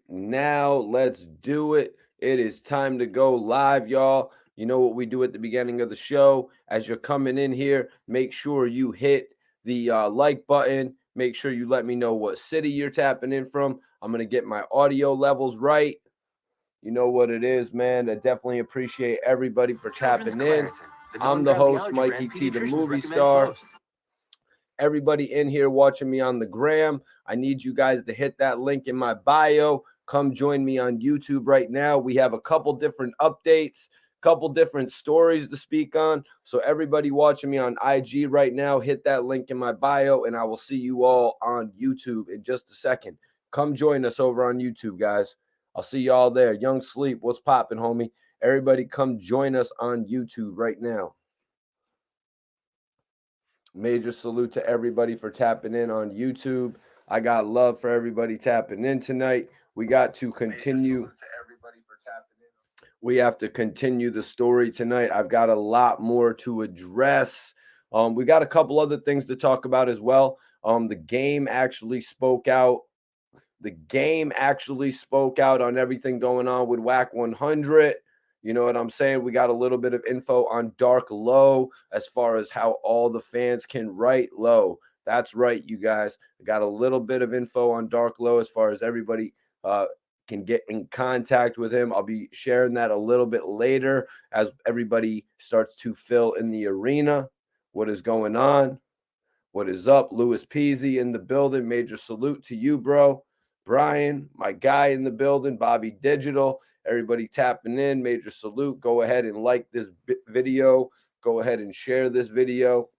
now. Let's do it. It is time to go live, y'all. You know what we do at the beginning of the show. As you're coming in here, make sure you hit the like button. Make sure you let me know what city you're tapping in from. I'm going to get my audio levels right. You know what it is, man. I definitely appreciate everybody for tapping in. I'm the host, Mikey T, the movie star. Everybody in here watching me on the gram, I need you guys to hit that link in my bio. Come join me on YouTube right now. We have a couple different updates, couple different stories to speak on. So everybody watching me on IG right now, hit that link in my bio, and I will see you all on YouTube in just a second. Come join us over on YouTube, guys. I'll see y'all there. Young Sleep, what's popping, homie? Everybody come join us on YouTube right now. Major salute to everybody for tapping in on YouTube. I got love for everybody tapping in tonight. We got to continue. We have to continue the story tonight. I've got a lot more to address. We got a couple other things to talk about as well. The game actually spoke out. The game actually spoke out on everything going on with Wack 100. You know what I'm saying? We got a little bit of info on Dark Low as far as how all the fans can write low. That's right, you guys. I got a little bit of info on Dark Low as far as everybody can get in contact with him. I'll be sharing that a little bit later as everybody starts to fill in the arena. What is going on? What is up? Louis Peasy in the building. Major salute to you, bro. Brian, my guy in the building. Bobby Digital. Everybody tapping in. Major salute. Go ahead and like this video. Go ahead and share this video.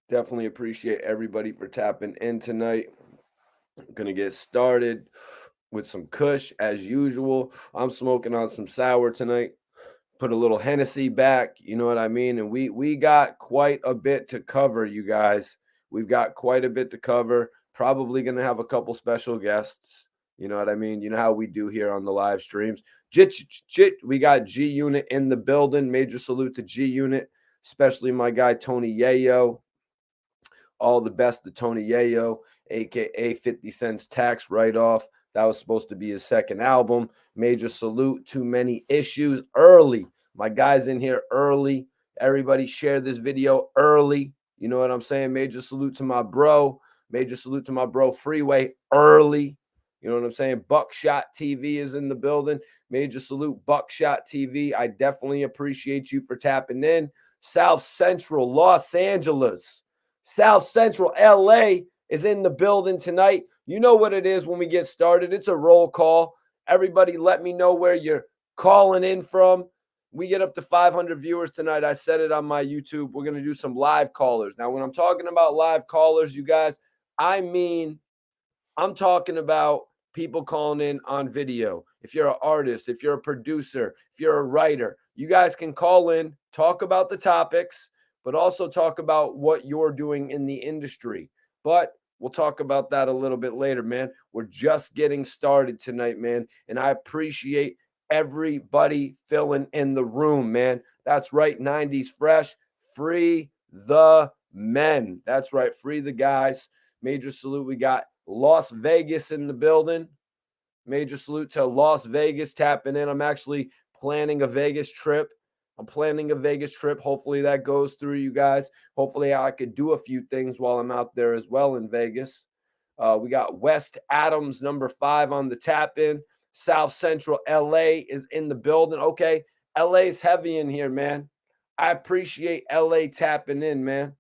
Definitely appreciate everybody for tapping in tonight. I'm going to get started with some Kush as usual. I'm smoking on some sour tonight. Put a little Hennessy back, you know what I mean? And we got quite a bit to cover, you guys. We've got quite a bit to cover. Probably going to have a couple special guests. You know what I mean? You know how we do here on the live streams. We got G Unit in the building. Major salute to G Unit, especially my guy Tony Yayo. All the best to Tony Yayo, aka 50 Cent's tax write-off. That was supposed to be his second album. Major salute. Too many issues early. My guys in here early. Everybody share this video early. You know what I'm saying? Major salute to my bro. Major salute to my bro Freeway early. You know what I'm saying? Buckshot TV is in the building. Major salute, Buckshot TV. I definitely appreciate you for tapping in. South Central, Los Angeles. South Central LA is in the building tonight. You know what it is when we get started. It's a roll call. Everybody let me know where you're calling in from. We get up to 500 viewers tonight. I said it on my YouTube. We're going to do some live callers. Now, when I'm talking about live callers, you guys, I'm talking about people calling in on video. If you're an artist, if you're a producer, if you're a writer, you guys can call in, talk about the topics, but also talk about what you're doing in the industry. But we'll talk about that a little bit later, man. We're just getting started tonight, man. And I appreciate everybody filling in the room, man. That's right, 90s Fresh. Free the men. That's right, free the guys. Major salute. We got Las Vegas in the building. Major salute to Las Vegas tapping in. I'm actually planning a Vegas trip. Hopefully that goes through, you guys. Hopefully I could do a few things while I'm out there as well in Vegas. We got West Adams, number 5 on the tap in. South Central LA is in the building. Okay, LA's heavy in here, man. I appreciate LA tapping in, man.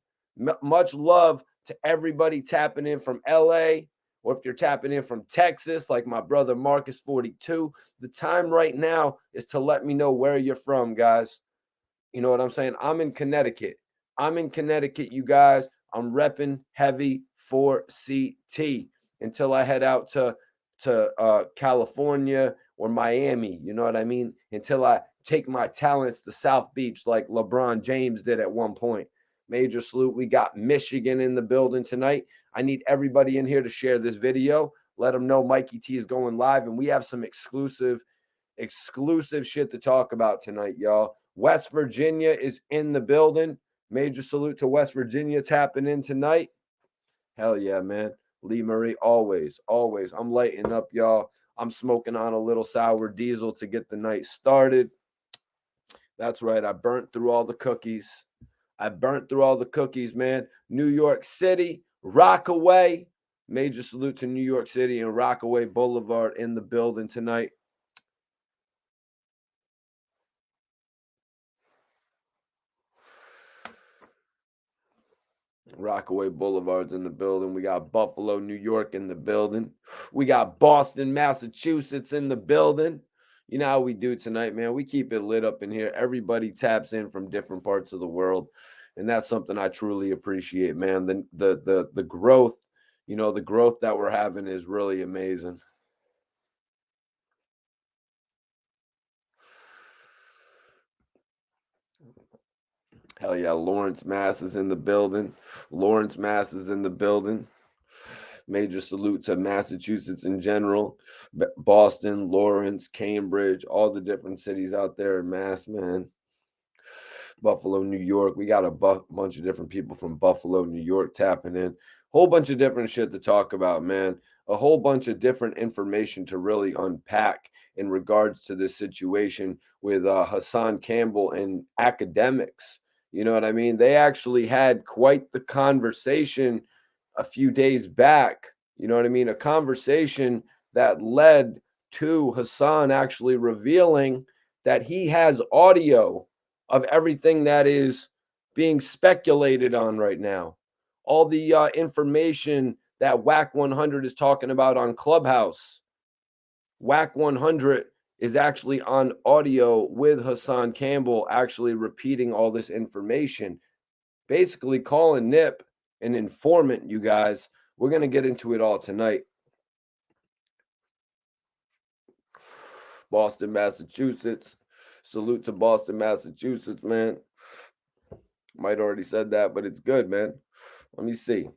Much love to everybody tapping in from LA. Or if you're tapping in from Texas, like my brother Marcus 42, the time right now is to let me know where you're from, guys. You know what I'm saying? I'm in Connecticut. You guys. I'm repping heavy for CT until I head out to California or Miami. You know what I mean? Until I take my talents to South Beach like LeBron James did at one point. Major salute. We got Michigan in the building tonight. I need everybody in here to share this video. Let them know Mikey T is going live, and we have some exclusive shit to talk about tonight, y'all. West Virginia is in the building. Major salute to West Virginia tapping in tonight. Hell yeah, man. Lee Murray, always, always. I'm lighting up, y'all. I'm smoking on a little sour diesel to get the night started. That's right. I burnt through all the cookies. I burnt through all the cookies, man. New York City, Rockaway. Major salute to New York City and Rockaway Boulevard in the building tonight. Rockaway Boulevard's in the building. We got Buffalo, New York in the building. We got Boston, Massachusetts in the building. You know how we do tonight, man. We keep it lit up in here. Everybody taps in from different parts of the world. And that's something I truly appreciate, man. The growth, the growth that we're having is really amazing. Hell yeah, Lawrence, Mass is in the building. Lawrence, Mass is in the building. Major salute to Massachusetts in general, Boston, Lawrence, Cambridge, all the different cities out there in Mass, man. Buffalo, New York. We got a bunch of different people from Buffalo, New York tapping in. Whole bunch of different shit to talk about, man. A whole bunch of different information to really unpack in regards to this situation with Hassan Campbell and Akademiks. You know what I mean? They actually had quite the conversation a few days back. You know what I mean? A conversation that led to Hassan actually revealing that he has audio of everything that is being speculated on right now. All the information that Wack 100 is talking about on Clubhouse. Wack 100 is actually on audio with Hassan Campbell actually repeating all this information, basically calling Nip an informant, you guys. We're going to get into it all tonight. Boston, Massachusetts. Salute to Boston, Massachusetts, man. Might already said that, but it's good, man. Let me see.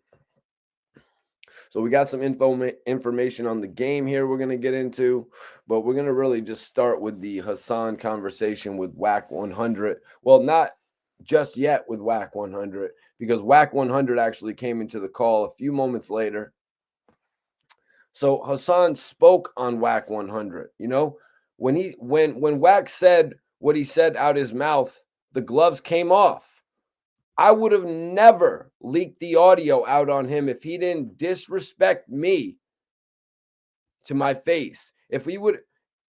So we got some information on the game here we're going to get into, but we're going to really just start with the Hassan conversation with Wack 100. Well, not just yet with Wack 100, because Wack 100 actually came into the call a few moments later. So Hassan spoke on Wack 100. You know, when Wack said what he said out his mouth, the gloves came off. I would have never leaked the audio out on him if he didn't disrespect me to my face. If he would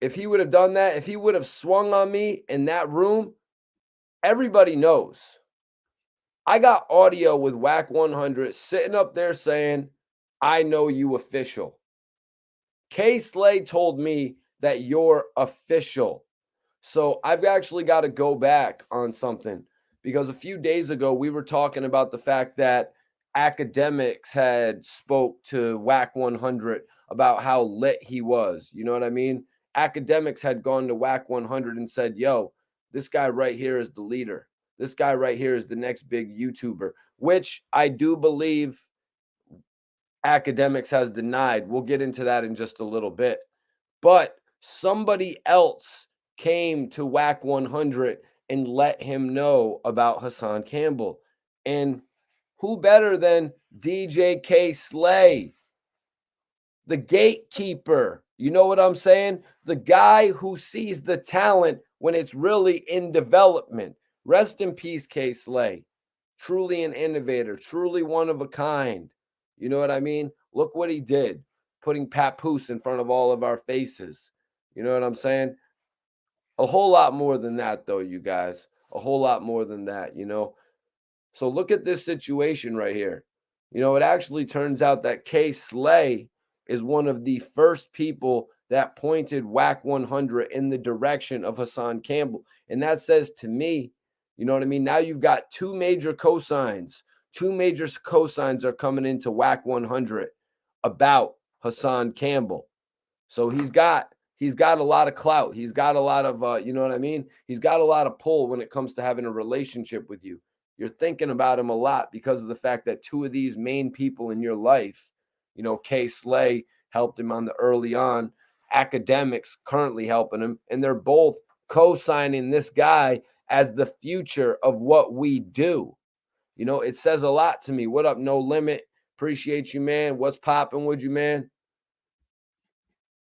have done that, if he would have swung on me in that room, everybody knows. I got audio with Wack 100 sitting up there saying, "I know you official." K Slay told me that you're official. So I've actually got to go back on something, because a few days ago we were talking about the fact that Akademiks had spoke to Wack 100 about how lit he was. You know what I mean? Akademiks had gone to Wack 100 and said, "Yo, this guy right here is the leader. This guy right here is the next big YouTuber," which I do believe Akademiks has denied. We'll get into that in just a little bit. But somebody else came to Wack 100 and let him know about Hassan Campbell. And who better than DJ K Slay, the gatekeeper? You know what I'm saying? The guy who sees the talent when it's really in development. Rest in peace, K Slay. Truly an innovator, truly one of a kind. You know what I mean? Look what he did, putting Papoose in front of all of our faces. You know what I'm saying? A whole lot more than that, though, you guys. A whole lot more than that, you know? So look at this situation right here. You know, it actually turns out that K Slay is one of the first people that pointed Wack 100 in the direction of Hassan Campbell. And that says to me, you know what I mean? Now you've got two major cosigns. Two major cosigns are coming into Wack 100 about Hassan Campbell. So he's got a lot of clout. He's got a lot of you know what I mean? He's got a lot of pull when it comes to having a relationship with you. You're thinking about him a lot because of the fact that two of these main people in your life, you know, K Slay helped him on the early on, Akademiks currently helping him, and they're both co-signing this guy as the future of what we do. You know, it says a lot to me. What up, No Limit? Appreciate you, man. What's popping with you, man?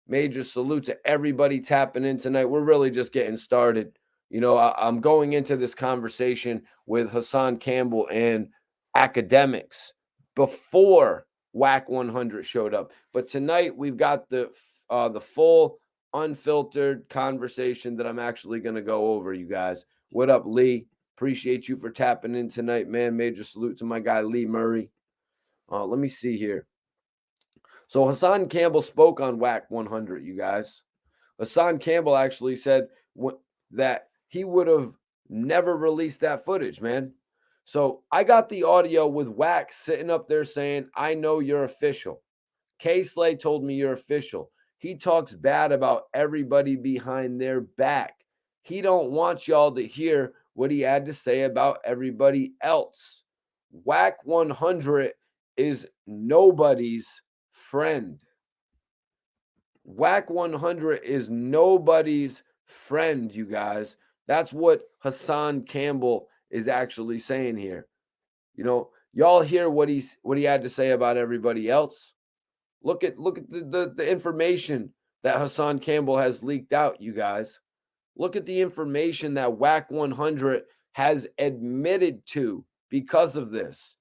Major salute to everybody tapping in tonight. We're really just getting started. I'm going into this conversation with Hassan Campbell and Akademiks before Wack 100 showed up. But tonight we've got the full unfiltered conversation that I'm actually going to go over, you guys. What up, Lee? Appreciate you for tapping in tonight, man. Major salute to my guy, Lee Murray. Let me see here. So Hassan Campbell spoke on Wack 100, you guys. Hassan Campbell actually said that he would have never released that footage, man. So I got the audio with Wack sitting up there saying, I know you're official. K-Slay told me you're official. He talks bad about everybody behind their back. He don't want y'all to hear what he had to say about everybody else. Wack 100 is nobody's friend. Wack 100 is nobody's friend, you guys. That's what Hassan Campbell is actually saying here. Y'all hear what he had to say about everybody else. Look at the information that Hassan Campbell has leaked out, you guys. Look at the information that Wack 100 has admitted to because of this.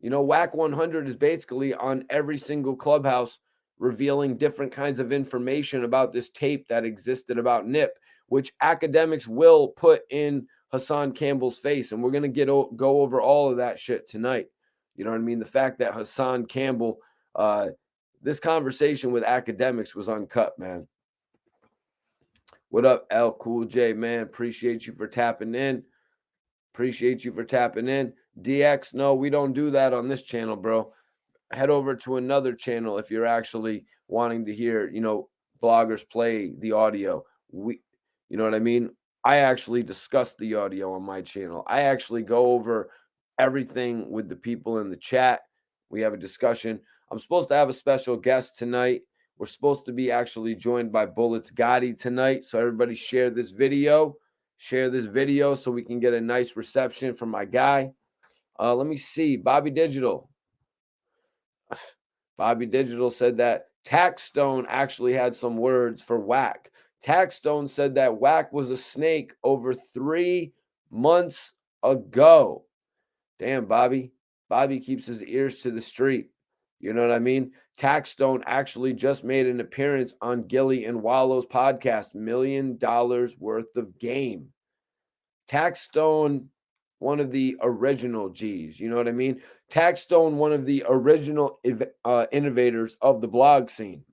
Wack 100 is basically on every single clubhouse revealing different kinds of information about this tape that existed about Nip, which Akademiks will put in Hassan Campbell's face. And we're going to go over all of that shit tonight. You know what I mean? The fact that Hassan Campbell, this conversation with Akademiks was uncut, man. What up, L Cool J, man? Appreciate you for tapping in. Appreciate you for tapping in. DX, no, we don't do that on this channel, bro. Head over to another channel if you're actually wanting to hear, bloggers play the audio. You know what I mean? I actually discuss the audio on my channel. I actually go over everything with the people in the chat. We have a discussion. I'm supposed to have a special guest tonight. We're supposed to be actually joined by Bullets Gotti tonight. So everybody share this video. Share this video so we can get a nice reception from my guy. Let me see. Bobby Digital said that Taxstone actually had some words for Wack. Taxstone said that Wack was a snake over 3 months ago. Damn, Bobby. Bobby keeps his ears to the street. You know what I mean? Taxstone actually just made an appearance on Gilly and Wallow's podcast, $1 million worth of game. Taxstone, one of the original G's, you know what I mean? Taxstone, one of the original innovators of the blog scene.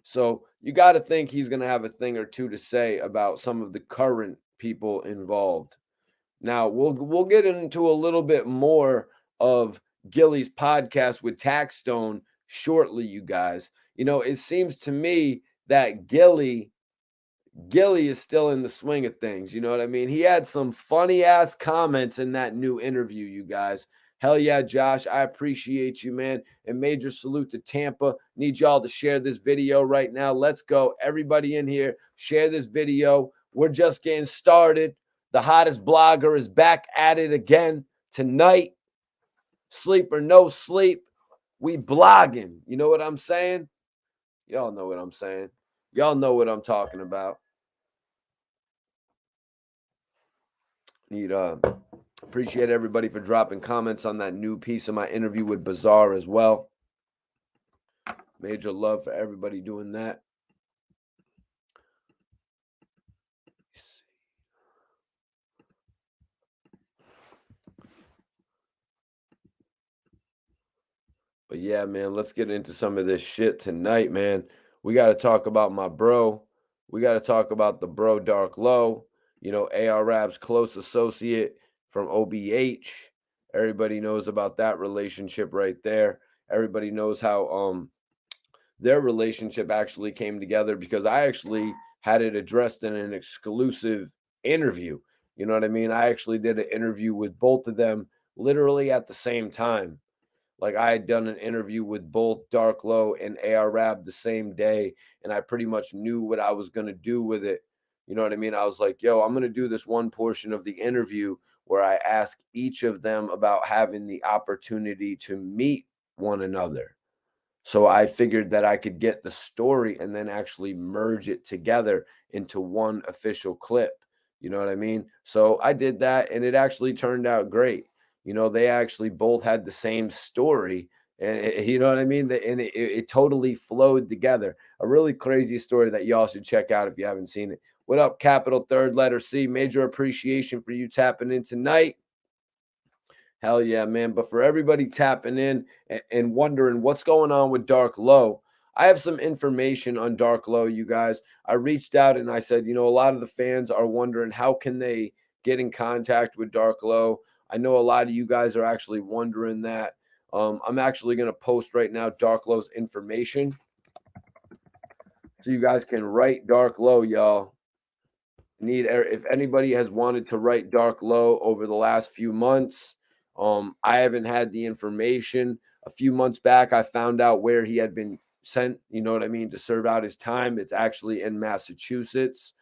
So you got to think he's going to have a thing or two to say about some of the current people involved. Now, we'll get into a little bit more of Gilly's podcast with Taxstone shortly, you guys. It seems to me that Gilly is still in the swing of things. You know what I mean? He had some funny ass comments in that new interview, you guys. Hell yeah, Josh. I appreciate you, man. And major salute to Tampa. Need y'all to share this video right now. Let's go. Everybody in here, share this video. We're just getting started. The hottest blogger is back at it again tonight. Sleep or no sleep, we blogging. You know what I'm saying? Y'all know what I'm saying. Y'all know what I'm talking about. Appreciate everybody for dropping comments on that new piece of my interview with Bazaar as well. Major love for everybody doing that. But yeah, man, let's get into some of this shit tonight, man. We got to talk about my bro. We got to talk about the bro Dark Low. A.R.Rab's close associate from OBH. Everybody knows about that relationship right there. Everybody knows how their relationship actually came together because I actually had it addressed in an exclusive interview. You know what I mean? I actually did an interview with both of them literally at the same time. Like I had done an interview with both Dark Low and A.R.Rab the same day, and I pretty much knew what I was going to do with it. You know what I mean? I was like, yo, I'm going to do this one portion of the interview where I ask each of them about having the opportunity to meet one another. So I figured that I could get the story and then actually merge it together into one official clip. You know what I mean? So I did that and it actually turned out great. They actually both had the same story. And you know what I mean? And it totally flowed together. A really crazy story that y'all should check out if you haven't seen it. What up, capital third letter C? Major appreciation for you tapping in tonight. Hell yeah, man. But for everybody tapping in and wondering what's going on with Dark Low, I have some information on Dark Low, you guys. I reached out and I said, a lot of the fans are wondering how can they get in contact with Dark Low. I know a lot of you guys are actually wondering that. I'm actually going to post right now Dark Low's information so you guys can write Dark Low, y'all. If anybody has wanted to write Dark Low over the last few months, I haven't had the information. A few months back, I found out where he had been sent, you know what I mean, to serve out his time. It's actually in Massachusetts.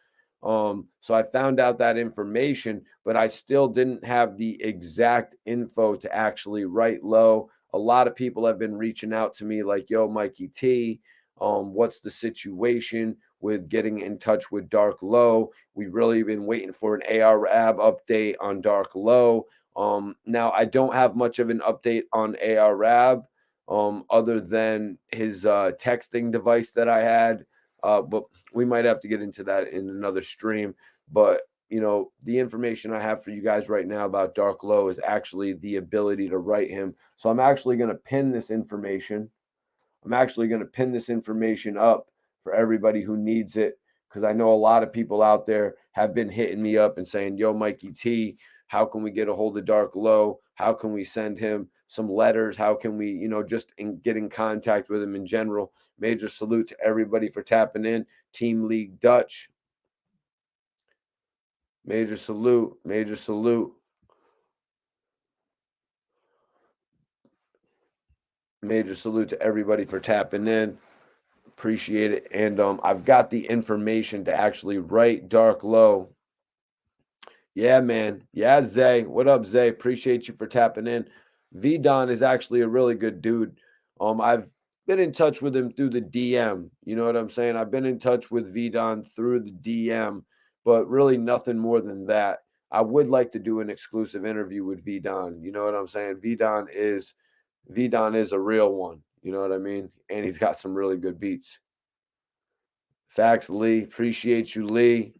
So I found out that information, but I still didn't have the exact info to actually write Low. A lot of people have been reaching out to me like, yo, Mikey T, what's the situation with getting in touch with Dark Low? We've really been waiting for an ARAB update on Dark Low. Now, I don't have much of an update on ARAB other than his texting device that I had. But we might have to get into that in another stream. But the information I have for you guys right now about Dark Low is actually the ability to write him. So I'm actually going to pin this information. I'm actually going to pin this information up for everybody who needs it because I know a lot of people out there have been hitting me up and saying, yo, Mikey T, how can we get a hold of Dark Low? How can we send him some letters? How can we, just get in contact with him in general? Major salute to everybody for tapping in. Team League Dutch. Major salute. Major salute. Major salute to everybody for tapping in. Appreciate it. And I've got the information to actually write Dark Low. Yeah, man. Yeah, Zay. What up, Zay? Appreciate you for tapping in. Vidon is actually a really good dude. I've been in touch with him through the DM. You know what I'm saying? I've been in touch with Vidon through the DM, but really nothing more than that. I would like to do an exclusive interview with Vidon. You know what I'm saying? Vidon is a real one. You know what I mean? And he's got some really good beats. Facts, Lee. Appreciate you, Lee.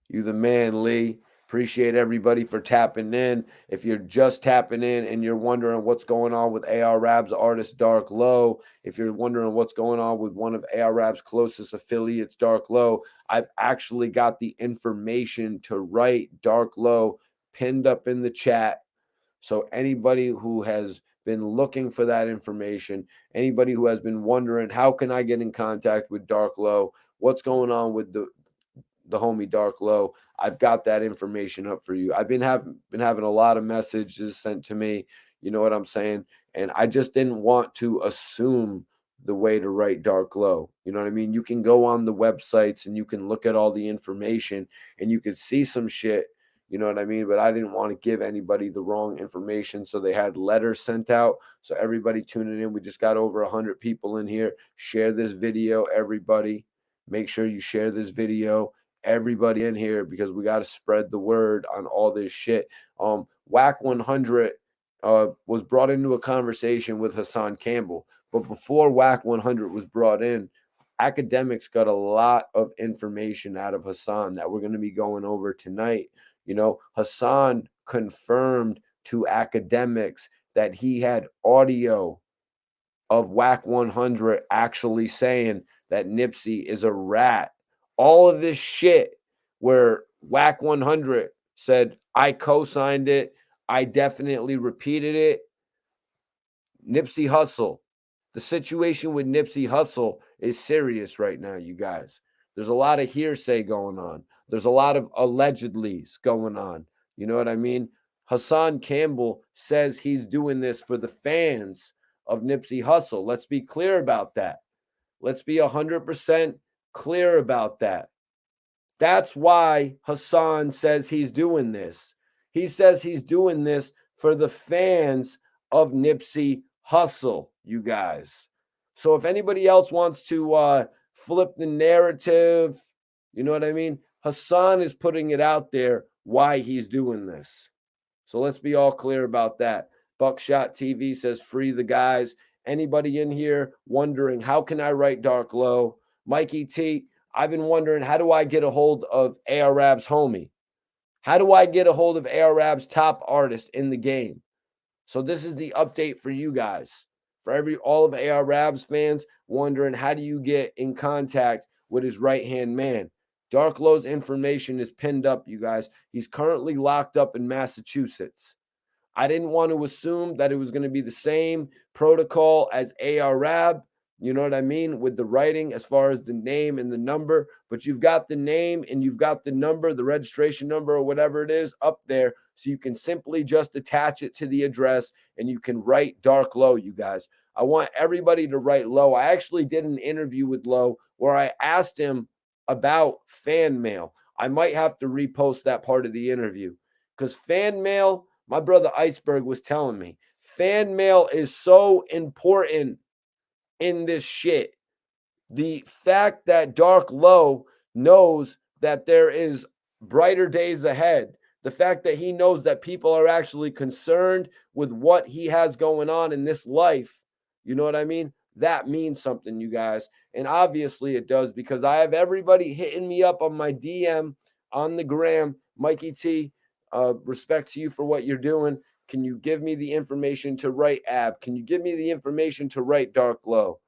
You the man, Lee. Appreciate everybody for tapping in. If you're just tapping in and you're wondering what's going on with AR Rab's artist Dark Low, if you're wondering what's going on with one of AR Rab's closest affiliates, Dark Low, I've actually got the information to write Dark Low pinned up in the chat. So anybody who has been looking for that information, anybody who has been wondering how can I get in contact with Dark Low, what's going on with the homie Dark Low, I've got that information up for you. I've been having a lot of messages sent to me, you know what I'm saying? And I just didn't want to assume the way to write Dark Low. You know what I mean? You can go on the websites and you can look at all the information and you can see some shit, you know what I mean? But I didn't want to give anybody the wrong information. So they had letters sent out. So everybody tuning in, we just got over 100 people in here. Share this video, everybody. Make sure you share this video, everybody in here, because we got to spread the word on all this shit. Wack 100 was brought into a conversation with Hassan Campbell, but before Wack 100 was brought in, Akademiks got a lot of information out of Hassan that we're going to be going over tonight. Hassan confirmed to Akademiks that he had audio of Wack 100 actually saying that Nipsey is a rat. All of this shit where Wack 100 said, I co signed it, I definitely repeated it. Nipsey Hussle. The situation with Nipsey Hussle is serious right now, you guys. There's a lot of hearsay going on. There's a lot of allegedlys going on. You know what I mean? Hassan Campbell says he's doing this for the fans of Nipsey Hussle. Let's be clear about that. Let's be 100% clear about that. That's why Hassan says he's doing this. He says he's doing this for the fans of Nipsey Hussle, you guys. So if anybody else wants to flip the narrative, you know what I mean? Hassan is putting it out there why he's doing this. So let's be all clear about that. Buckshot TV says free the guys. Anybody in here wondering how can I write Dark Low? Mikey T, I've been wondering how do I get a hold of A.R.Rab's homie? How do I get a hold of A.R.Rab's top artist in the game? So this is the update for you guys. For all of A.R.Rab's fans wondering how do you get in contact with his right-hand man? Dark Low's information is pinned up, you guys. He's currently locked up in Massachusetts. I didn't want to assume that it was going to be the same protocol as A.R.Rab, you know what I mean, with the writing as far as the name and the number. But you've got the name and you've got the number, the registration number or whatever it is up there. So you can simply just attach it to the address and you can write Dark Low, you guys. I want everybody to write Low. I actually did an interview with Low where I asked him about fan mail. I might have to repost that part of the interview because fan mail, my brother Iceberg was telling me, fan mail is so important in this shit. The fact that Dark Low knows that there is brighter days ahead, the fact that he knows that people are actually concerned with what he has going on in this life, you know what I mean? That means something, you guys. And obviously it does because I have everybody hitting me up on my DM on the gram. Mikey T, respect to you for what you're doing. Can you give me the information to write Ab? Can you give me the information to write Dark Low?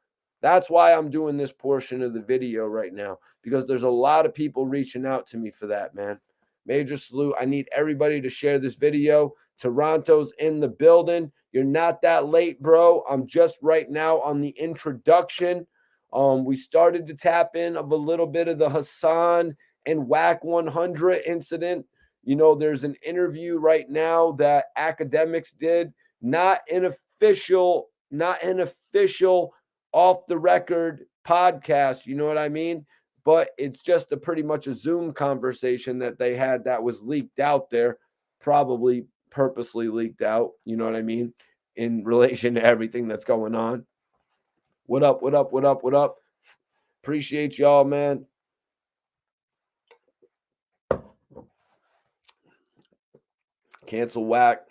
That's why I'm doing this portion of the video right now, because there's a lot of people reaching out to me for that, man. Major salute. I need everybody to share this video. Toronto's in the building. You're not that late, bro. I'm just right now on the introduction. We started to tap in of a little bit of the Hassan and Wack 100 incident. You know, there's an interview right now that Akademiks did, not an official off the record podcast, you know what I mean? But it's just a pretty much a Zoom conversation that they had that was leaked out there, probably purposely leaked out, you know what I mean, in relation to everything that's going on. What up, what up, what up, what up? Appreciate y'all, man. Cancel Wack.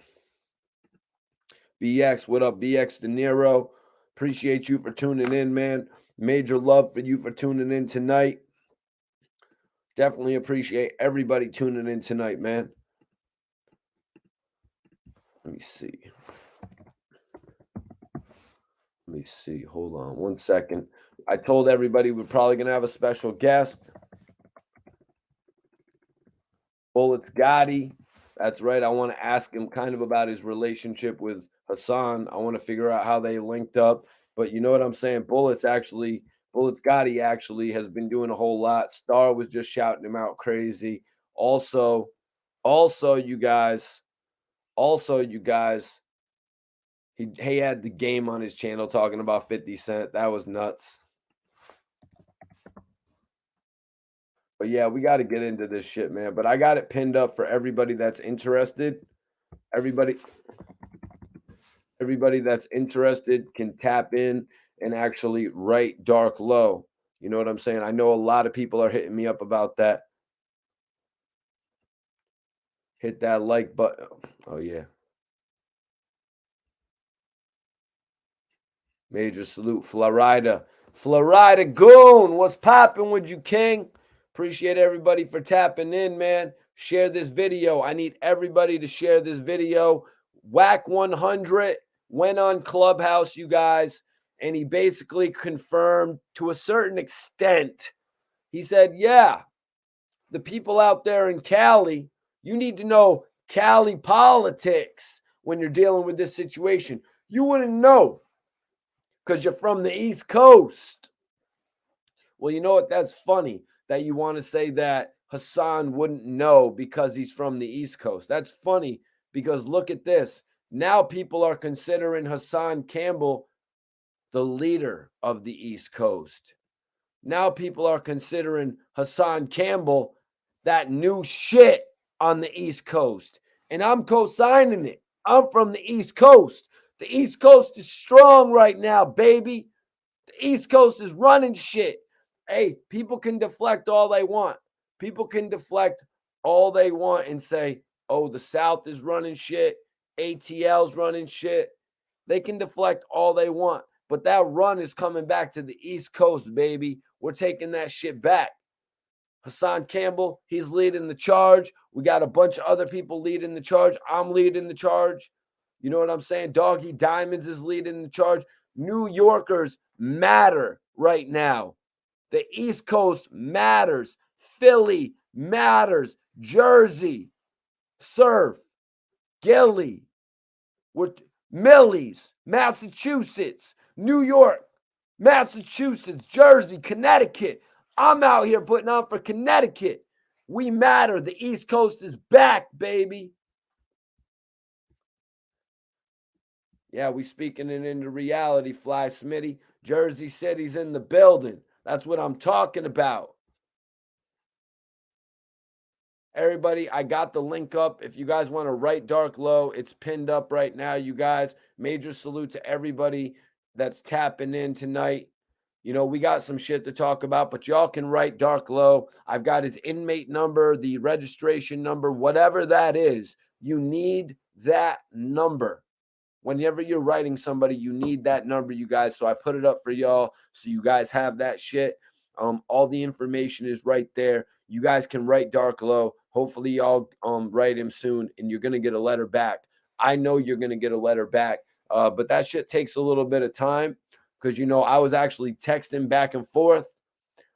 BX, what up, BX De Niro? Appreciate you for tuning in, man. Major love for you for tuning in tonight. Definitely appreciate everybody tuning in tonight, man. Let me see. Hold on 1 second. I told everybody we're probably going to have a special guest. Bullets Gotti. That's right. I want to ask him kind of about his relationship with Hassan. I want to figure out how they linked up. But you know what I'm saying? Bullets Gotti actually has been doing a whole lot. Star was just shouting him out crazy. Also, you guys, he had the game on his channel talking about 50 Cent. That was nuts. But yeah, we got to get into this shit, man. But I got it pinned up for everybody that's interested. Everybody that's interested can tap in and actually write Dark Low. You know what I'm saying? I know a lot of people are hitting me up about that. Hit that like button. Oh, yeah. Major salute. Florida Goon. What's popping with you, King? Appreciate everybody for tapping in, man. Share this video. I need everybody to share this video. Wack 100 went on Clubhouse, you guys, and he basically confirmed to a certain extent. He said, yeah, the people out there in Cali, you need to know Cali politics when you're dealing with this situation. You wouldn't know because you're from the East Coast. Well, you know what? That's funny that you want to say that Hassan wouldn't know because he's from the East Coast. That's funny because look at this. Now people are considering Hassan Campbell the leader of the East Coast. Now people are considering Hassan Campbell that new shit on the East Coast. And I'm co-signing it. I'm from the East Coast. The East Coast is strong right now, baby. The East Coast is running shit. Hey, people can deflect all they want. People can deflect all they want and say, oh, the South is running shit. ATL's running shit. They can deflect all they want. But that run is coming back to the East Coast, baby. We're taking that shit back. Hassan Campbell, he's leading the charge. We got a bunch of other people leading the charge. I'm leading the charge. You know what I'm saying? Doggy Diamonds is leading the charge. New Yorkers matter right now. The East Coast matters. Philly matters. Jersey, Surf, Gilly, we're Millie's, Massachusetts, New York, Massachusetts, Jersey, Connecticut. I'm out here putting on for Connecticut. We matter. The East Coast is back, baby. Yeah, we speaking it into reality, Fly Smitty. Jersey City's in the building. That's what I'm talking about. Everybody, I got the link up. If you guys want to write Dark Low, it's pinned up right now, you guys. Major salute to everybody that's tapping in tonight. You know, we got some shit to talk about, but y'all can write Dark Low. I've got his inmate number, the registration number, whatever that is. You need that number. Whenever you're writing somebody, you need that number, you guys. So I put it up for y'all so you guys have that shit. All the information is right there. You guys can write Dark Low. Hopefully y'all write him soon and you're going to get a letter back. I know you're going to get a letter back, but that shit takes a little bit of time because, you know, I was actually texting back and forth.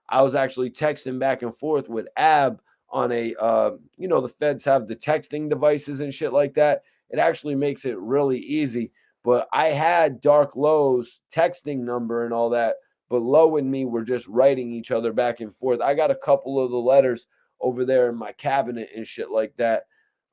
With Ab on a, you know, the feds have the texting devices and shit like that. It actually makes it really easy. But I had Dark Low's texting number and all that, but Low and me were just writing each other back and forth. I got a couple of the letters over there in my cabinet and shit like that.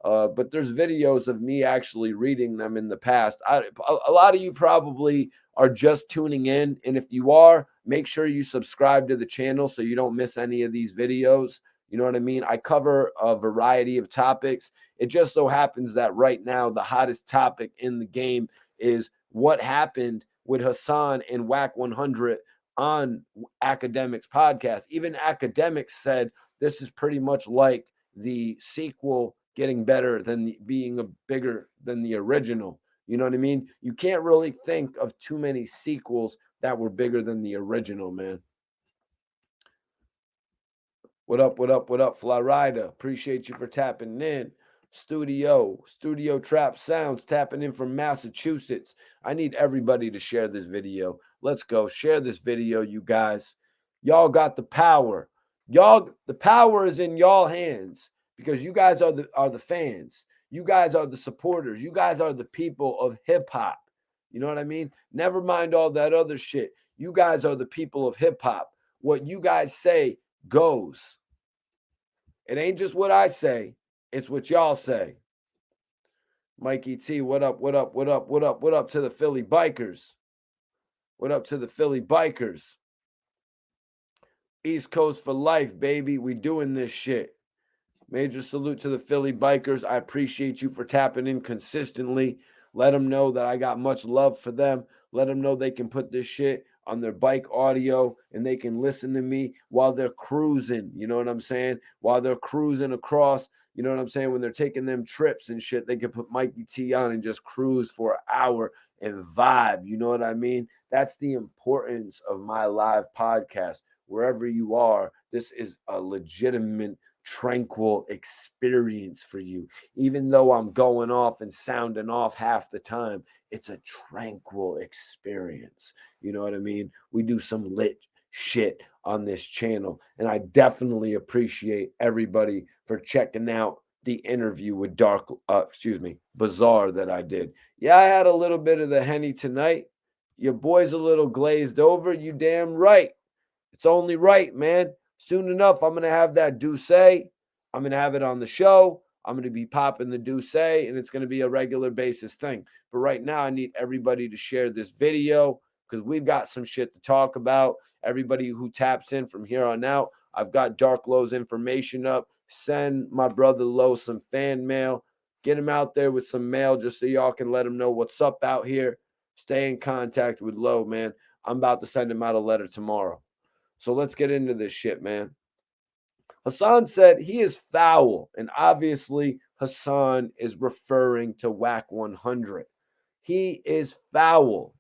But there's videos of me actually reading them in the past. A lot of you probably are just tuning in. And if you are, make sure you subscribe to the channel so you don't miss any of these videos. You know what I mean? I cover a variety of topics. It just so happens that right now, the hottest topic in the game is what happened with Hassan and Wack 100 on Akademiks podcast. Even Akademiks said this is pretty much like the sequel getting better than being bigger than the original. You know what I mean? You can't really think of too many sequels that were bigger than the original, man. What up, Florida? Appreciate you for tapping in. Studio Trap Sounds tapping in from Massachusetts. I need everybody to share this video. Let's go. Share this video, you guys. Y'all got the power. The power is in y'all hands because you guys are the fans. You guys are the supporters. You guys are the people of hip hop. You know what I mean? Never mind all that other shit. You guys are the people of hip hop. What you guys say goes. It ain't just what I say, it's what y'all say. Mikey T, what up to the Philly Bikers? What up to the Philly Bikers? East Coast for life, baby. We doing this shit. Major salute to the Philly Bikers. I appreciate you for tapping in consistently. Let them know that I got much love for them. Let them know they can put this shit on their bike audio and they can listen to me while they're cruising. You know what I'm saying? While they're cruising across, you know what I'm saying? When they're taking them trips and shit, they can put Mikey T on and just cruise for an hour and vibe. You know what I mean? That's the importance of my live podcast. Wherever you are, this is a legitimate tranquil experience for you. Even though I'm going off and sounding off half the time, it's a tranquil experience. You know what I mean? We do some lit shit on this channel, and I definitely appreciate everybody for checking out the interview with Bizarre that I did. Yeah, I had a little bit of the Henny tonight. Your boy's a little glazed over. You damn right. It's only right, man. Soon enough, I'm going to have that Douce. I'm going to have it on the show. I'm going to be popping the Douce, and it's going to be a regular basis thing. But right now, I need everybody to share this video because we've got some shit to talk about. Everybody who taps in from here on out, I've got Dark Low's information up. Send my brother Low some fan mail. Get him out there with some mail just so y'all can let him know what's up out here. Stay in contact with Low, man. I'm about to send him out a letter tomorrow. So let's get into this shit, man. Hassan said he is foul, and obviously Hassan is referring to Wack 100. He is foul.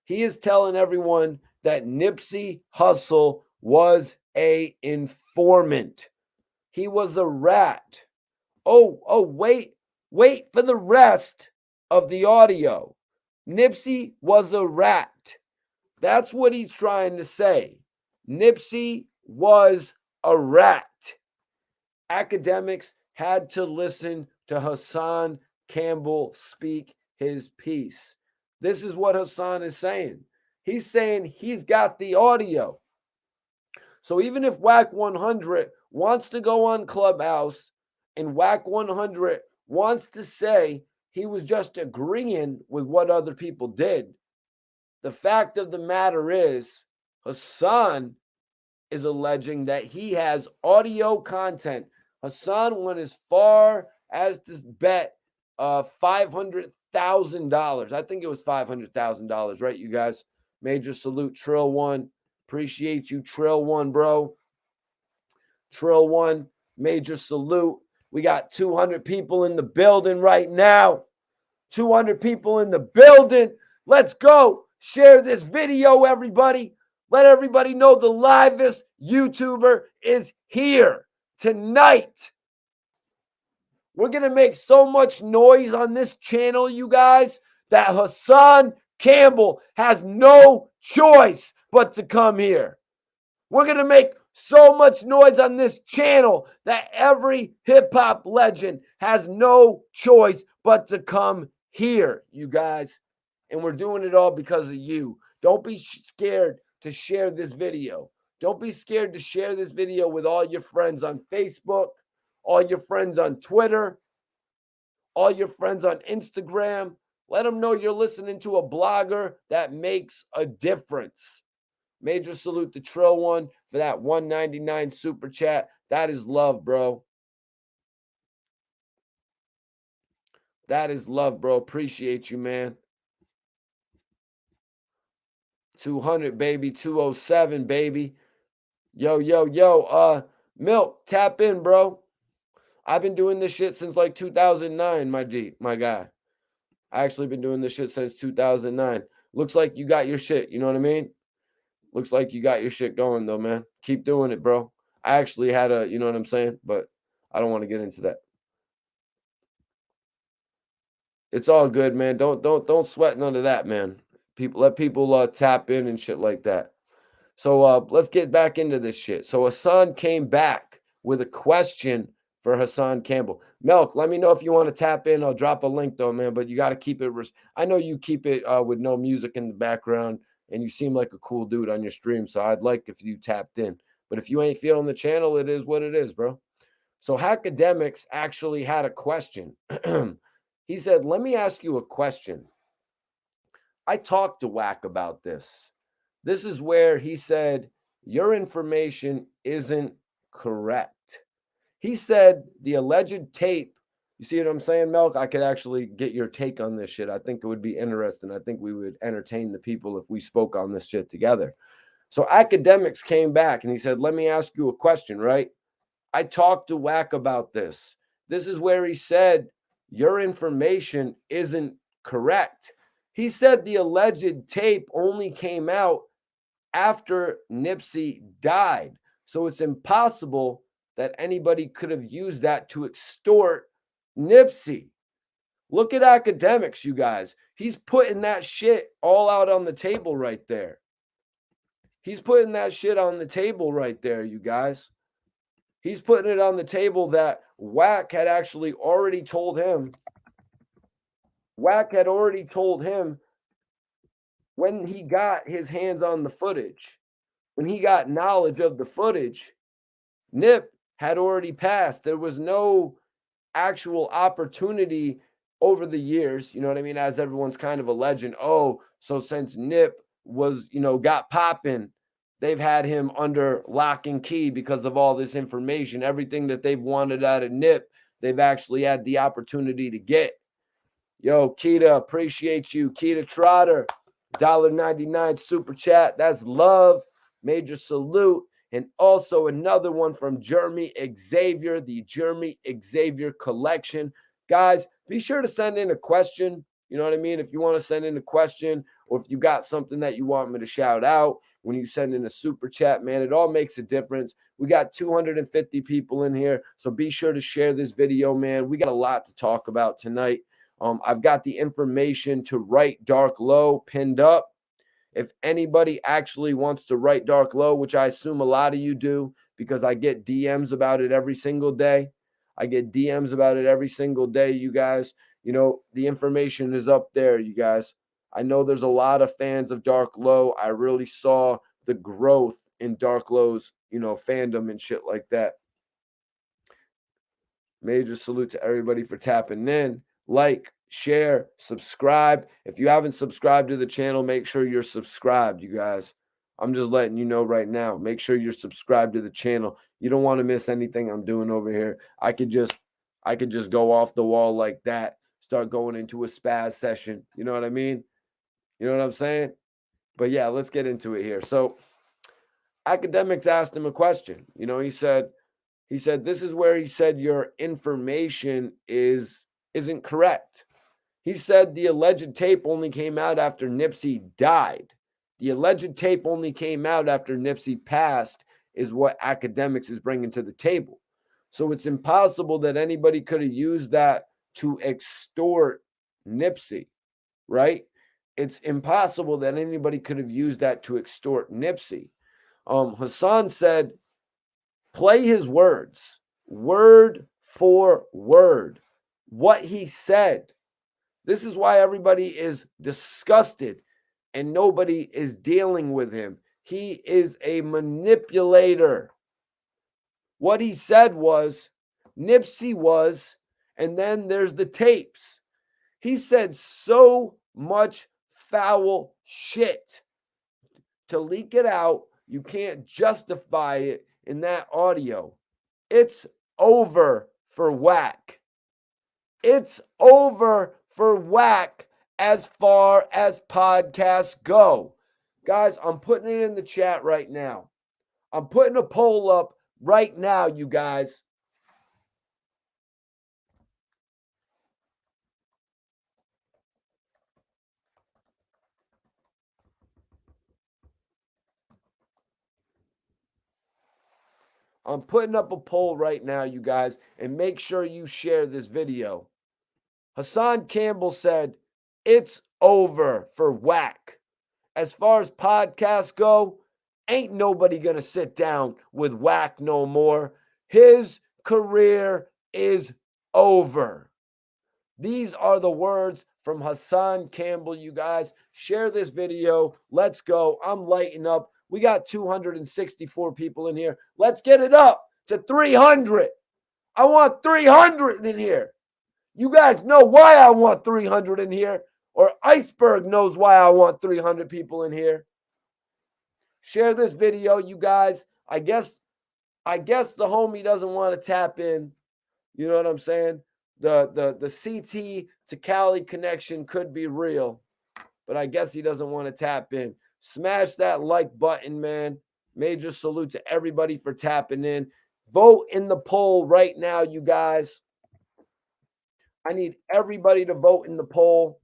He is telling everyone that Nipsey Hussle was a informant. He was a rat. Wait for the rest of the audio. Nipsey was a rat. That's what he's trying to say. Nipsey was a rat. Akademiks had to listen to Hassan Campbell speak his piece. This is what Hassan is saying. He's saying he's got the audio. So even if Wack 100 wants to go on Clubhouse and Wack 100 wants to say he was just agreeing with what other people did, the fact of the matter is Hassan is alleging that he has audio content. Hassan went as far as to bet $500,000. I think it was $500,000, right, you guys? Major salute, Trill One. Appreciate you, Trill One, bro. Trill One, major salute. We got 200 people in the building right now. 200 people in the building. Let's go. Share this video, everybody. Let everybody know the livest YouTuber is here tonight. We're going to make so much noise on this channel, you guys, that Hassan Campbell has no choice but to come here. We're going to make so much noise on this channel that every hip-hop legend has no choice but to come here, you guys. And we're doing it all because of you. Don't be scared to share this video. Don't be scared to share this video with all your friends on Facebook, all your friends on Twitter, all your friends on Instagram. Let them know you're listening to a blogger that makes a difference. Major salute to Trill One for that $1.99 super chat. That is love, bro. That is love, bro. Appreciate you, man. 200, baby. 207, baby. Yo. Milk, tap in, bro. I've been doing this shit since like 2009, my guy. I actually been doing this shit since 2009. Looks like you got your shit, you know what I mean? Looks like you got your shit going though, man. Keep doing it, bro. I actually had you know what I'm saying? But I don't want to get into that. It's all good, man. Don't sweat none of that, man. Let people tap in and shit like that. So let's get back into this shit. So Hassan came back with a question for Hassan Campbell. Melk, let me know if you want to tap in. I'll drop a link though, man. But you got to keep it. I know you keep it with no music in the background, and you seem like a cool dude on your stream. So I'd like if you tapped in. But if you ain't feeling the channel, it is what it is, bro. So Akademiks actually had a question. He said, "Let me ask you a question. I talked to Wack about this. This is where he said, your information isn't correct." He said the alleged tape, you see what I'm saying, Melk? I could actually get your take on this shit. I think it would be interesting. I think we would entertain the people if we spoke on this shit together. So Akademiks came back and he said, let me ask you a question, right? I talked to Wack about this. This is where he said, your information isn't correct. He said the alleged tape only came out after Nipsey died. So it's impossible that anybody could have used that to extort Nipsey. Look at Akademiks, you guys. He's putting that shit all out on the table right there. He's putting that shit on the table right there, you guys. He's putting it on the table that Wack had actually already told him. Wack had already told him when he got his hands on the footage, when he got knowledge of the footage, Nip had already passed. There was no actual opportunity over the years, you know what I mean? As everyone's kind of a legend. Oh, so since Nip was, got popping, they've had him under lock and key because of all this information. Everything that they've wanted out of Nip, they've actually had the opportunity to get. Yo, Keita, appreciate you. Keita Trotter, $1.99 super chat. That's love. Major salute. And also another one from Jeremy Xavier, the Jeremy Xavier collection. Guys, be sure to send in a question. You know what I mean? If you want to send in a question or if you got something that you want me to shout out when you send in a super chat, man, it all makes a difference. We got 250 people in here, so be sure to share this video, man. We got a lot to talk about tonight. I've got the information to write Dark Low pinned up. If anybody actually wants to write Dark Low, which I assume a lot of you do because I get DMs about it every single day. I get DMs about it every single day, you guys. You know, the information is up there, you guys. I know there's a lot of fans of Dark Low. I really saw the growth in Dark Low's, fandom and shit like that. Major salute to everybody for tapping in. Like, share, subscribe. If you haven't subscribed to the channel, make sure you're subscribed, you guys. I'm just letting you know right now. Make sure you're subscribed to the channel. You don't want to miss anything I'm doing over here. I could just go off the wall like that, start going into a spaz session. You know what I mean? You know what I'm saying? But yeah, let's get into it here. So Akademiks asked him a question. He said, this is where he said your information isn't correct. He said the alleged tape only came out after Nipsey died. The alleged tape only came out after Nipsey passed is what Akademiks is bringing to the table. So it's impossible that anybody could have used that to extort Nipsey, right? It's impossible that anybody could have used that to extort Nipsey. Hassan said, play his words, word for word, what he said. This is why everybody is disgusted and nobody is dealing with him. He is a manipulator. What he said was, Nipsey was, and then there's the tapes. He said so much foul shit. To leak it out, you can't justify it in that audio. It's over for Wack. It's over for Wack as far as podcasts go. Guys, I'm putting it in the chat right now. I'm putting a poll up right now, you guys. I'm putting up a poll right now, you guys, and make sure you share this video. Hassan Campbell said, it's over for Wack. As far as podcasts go, ain't nobody going to sit down with Wack no more. His career is over. These are the words from Hassan Campbell, you guys. Share this video. Let's go. I'm lighting up. We got 264 people in here. Let's get it up to 300. I want 300 in here. You guys know why I want 300 in here, or Iceberg knows why I want 300 people in here. Share this video, you guys. I guess the homie doesn't want to tap in. You know what I'm saying? The CT to Cali connection could be real, but I guess he doesn't want to tap in. Smash that like button, man. Major salute to everybody for tapping in. Vote in the poll right now, you guys. I need everybody to vote in the poll.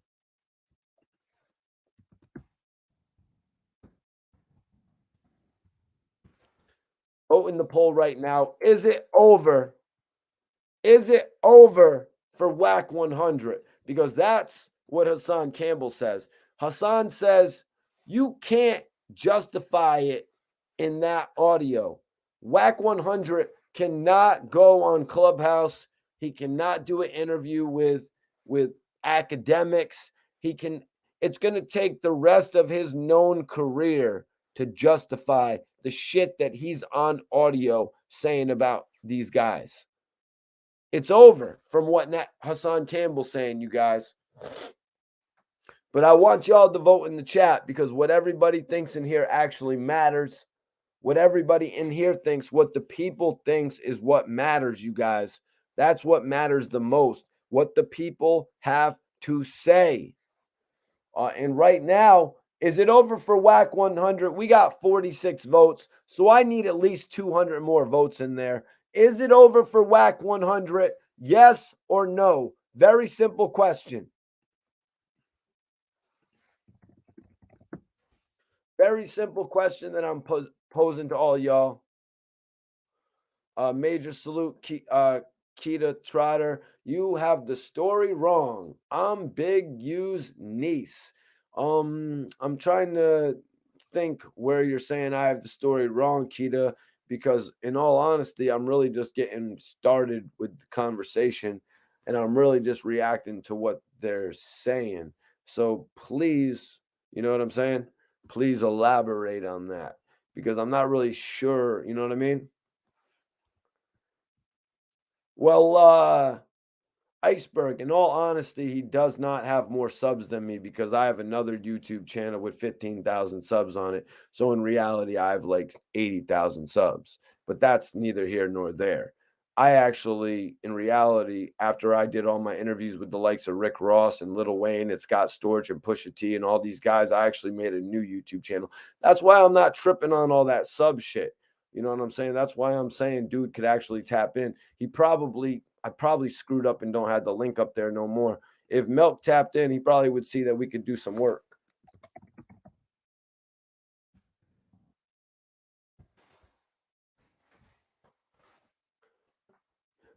Vote in the poll right now. Is it over? Is it over for Wack 100? Because that's what Hassan Campbell says. Hassan says you can't justify it in that audio. Wack 100 cannot go on Clubhouse. He cannot do an interview with Akademiks. It's going to take the rest of his known career to justify the shit that he's on audio saying about these guys. It's over from what Hassan Campbell's saying, you guys. But I want y'all to vote in the chat because what everybody thinks in here actually matters. What everybody in here thinks, what the people thinks is what matters, you guys. That's what matters the most. What the people have to say. And right now, is it over for Wack 100? We got 46 votes, so I need at least 200 more votes in there. Is it over for Wack 100? Yes or no? Very simple question. Very simple question that I'm posing to all y'all. Major salute, Keita Trotter. You have the story wrong. I'm Big U's niece. I'm trying to think where you're saying I have the story wrong, Keita, because in all honesty, I'm really just getting started with the conversation and I'm really just reacting to what they're saying. So please, you know what I'm saying? Please elaborate on that because I'm not really sure, you know what I mean? Well, Iceberg, in all honesty, he does not have more subs than me because I have another YouTube channel with 15,000 subs on it. So in reality, I have like 80,000 subs, but that's neither here nor there. I actually, in reality, after I did all my interviews with the likes of Rick Ross and Lil Wayne and Scott Storch and Pusha T and all these guys, I actually made a new YouTube channel. That's why I'm not tripping on all that sub shit. You know what I'm saying? That's why I'm saying dude could actually tap in. I probably screwed up and don't have the link up there no more. If Milk tapped in, he probably would see that we could do some work.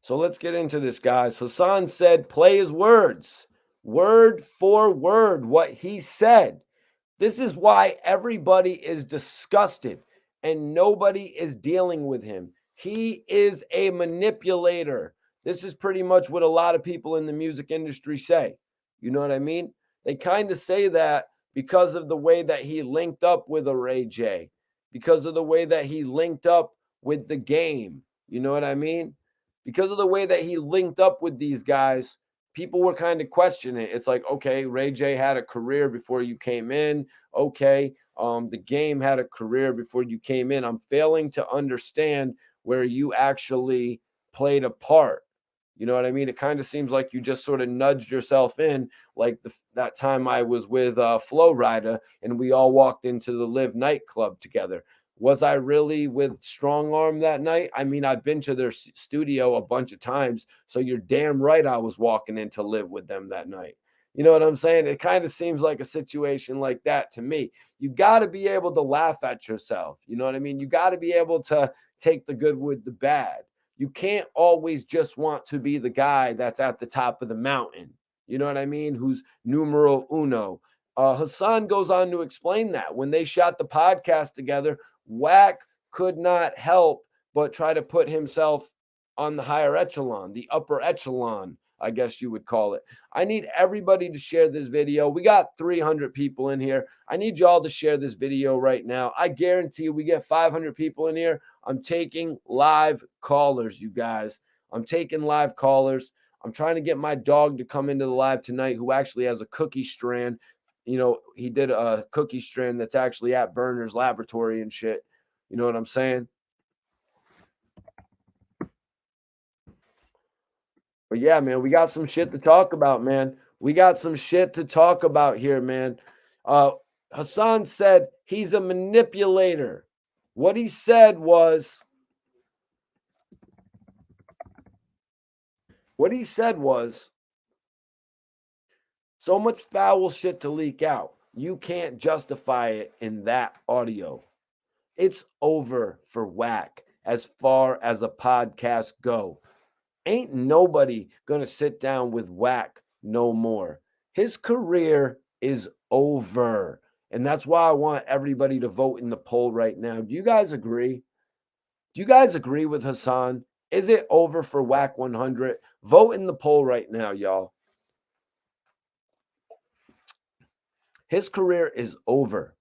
So let's get into this, guys. Hassan said, play his words, word for word, what he said. This is why everybody is disgusted and nobody is dealing with him. He is a manipulator. This is pretty much what a lot of people in the music industry say. You know what I mean? They kind of say that because of the way that he linked up with a Ray J, because of the way that he linked up with the game. You know what I mean? Because of the way that he linked up with these guys, people were kind of questioning it. It's like, okay, Ray J had a career before you came in. Okay, the game had a career before you came in. I'm failing to understand where you actually played a part. You know what I mean? It kind of seems like you just sort of nudged yourself in, like that time I was with Flo Rida and we all walked into the Live nightclub together. Was I really with Strong Arm that night? I mean, I've been to their studio a bunch of times, so you're damn right I was walking in to live with them that night. You know what I'm saying? It kind of seems like a situation like that to me. You got to be able to laugh at yourself. You know what I mean? You got to be able to take the good with the bad. You can't always just want to be the guy that's at the top of the mountain. You know what I mean? Who's numero uno. Hassan goes on to explain that when they shot the podcast together, Wack could not help but try to put himself on the higher echelon, the upper echelon, I guess you would call it. I need everybody to share this video. We got 300 people in here. I need y'all to share this video right now. I guarantee you we get 500 people in here. I'm taking live callers, you guys. I'm taking live callers. I'm trying to get my dog to come into the live tonight who actually has a cookie strand. You know, he did a cookie strand that's actually at Burner's laboratory and shit. You know what I'm saying? But yeah, man, we got some shit to talk about, man. We got some shit to talk about here, man. Uh, Hassan said he's a manipulator. What he said was, what he said was, so much foul shit to leak out. You can't justify it in that audio. It's over for Wack as far as a podcast go. Ain't nobody gonna sit down with Wack no more. His career is over. And that's why I want everybody to vote in the poll right now. Do you guys agree? Do you guys agree with Hassan? Is it over for Wack 100? Vote in the poll right now, y'all. His career is over.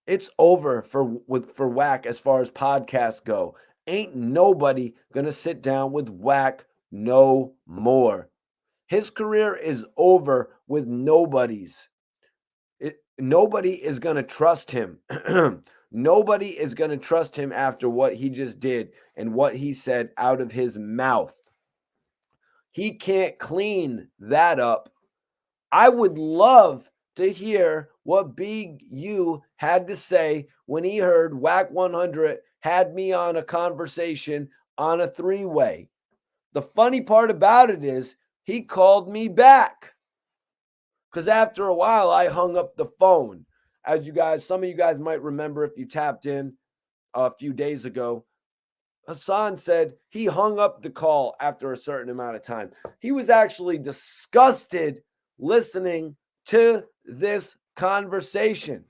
It's over for Wack as far as podcasts go. Ain't nobody gonna sit down with Wack no more. His career is over with nobody's. Nobody is gonna trust him. Nobody is going to trust him after what he just did and what he said out of his mouth. He can't clean that up. I would love to hear what Big U had to say when he heard Wack 100 had me on a conversation on a three-way. The funny part about it is he called me back because after a while I hung up the phone. As you guys, some of you guys might remember if you tapped in a few days ago, Hassan said he hung up the call after a certain amount of time. He was actually disgusted listening to this conversation.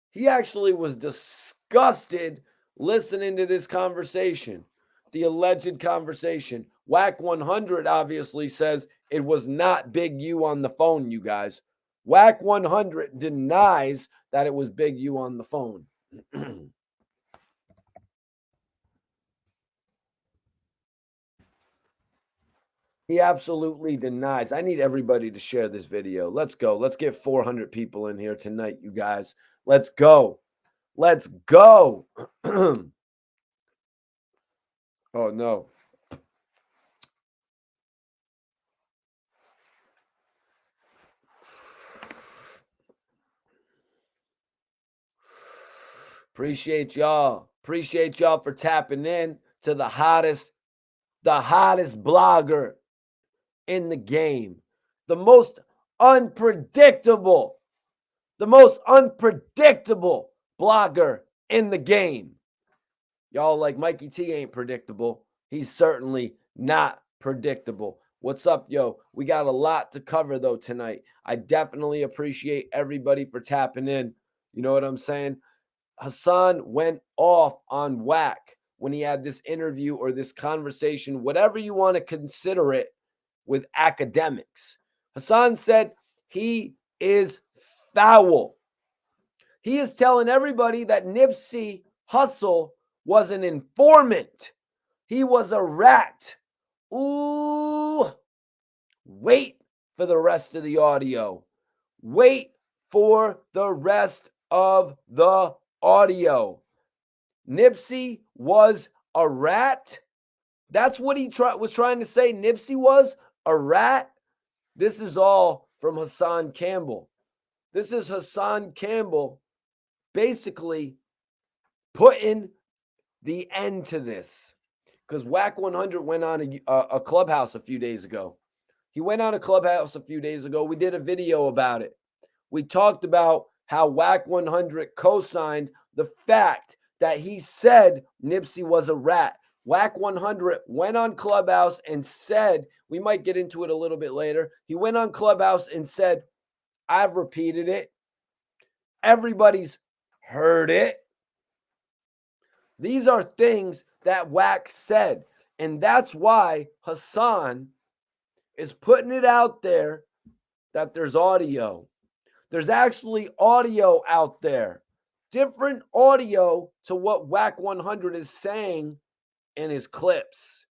He actually was disgusted listening to this conversation, the alleged conversation. Wack 100 obviously says it was not Big U on the phone, you guys. Wack 100 denies that it was Big U on the phone. He absolutely denies. I need everybody to share this video. Let's go. Let's get 400 people in here tonight, you guys. Let's go. Let's go. Oh, no. Appreciate y'all. Appreciate y'all for tapping in to the hottest blogger in the game. The most unpredictable blogger in the game. Y'all like Mikey T ain't predictable. He's certainly not predictable. What's up, yo? We got a lot to cover, though, tonight. I definitely appreciate everybody for tapping in. You know what I'm saying? Hassan went off on Wack when he had this interview or this conversation, whatever you want to consider it, with Akademiks. Hassan said he is foul. He is telling everybody that Nipsey Hussle was an informant. He was a rat. Ooh. Wait for the rest of the audio. Wait for the rest of the audio. Nipsey was a rat. That's what he was trying to say. Nipsey was a rat. This is all from Hassan Campbell. This is Hassan Campbell basically putting the end to this. Because Wack 100 went on a Clubhouse a few days ago. He went on a Clubhouse a few days ago. We did a video about it. We talked about how Wack 100 co-signed the fact that he said Nipsey was a rat. Wack 100 went on Clubhouse and said, we might get into it a little bit later. He went on Clubhouse and said, I've repeated it. Everybody's heard it. These are things that Wack said. And that's why Hassan is putting it out there that there's audio. There's actually audio out there. Different audio to what Wack 100 is saying in his clips.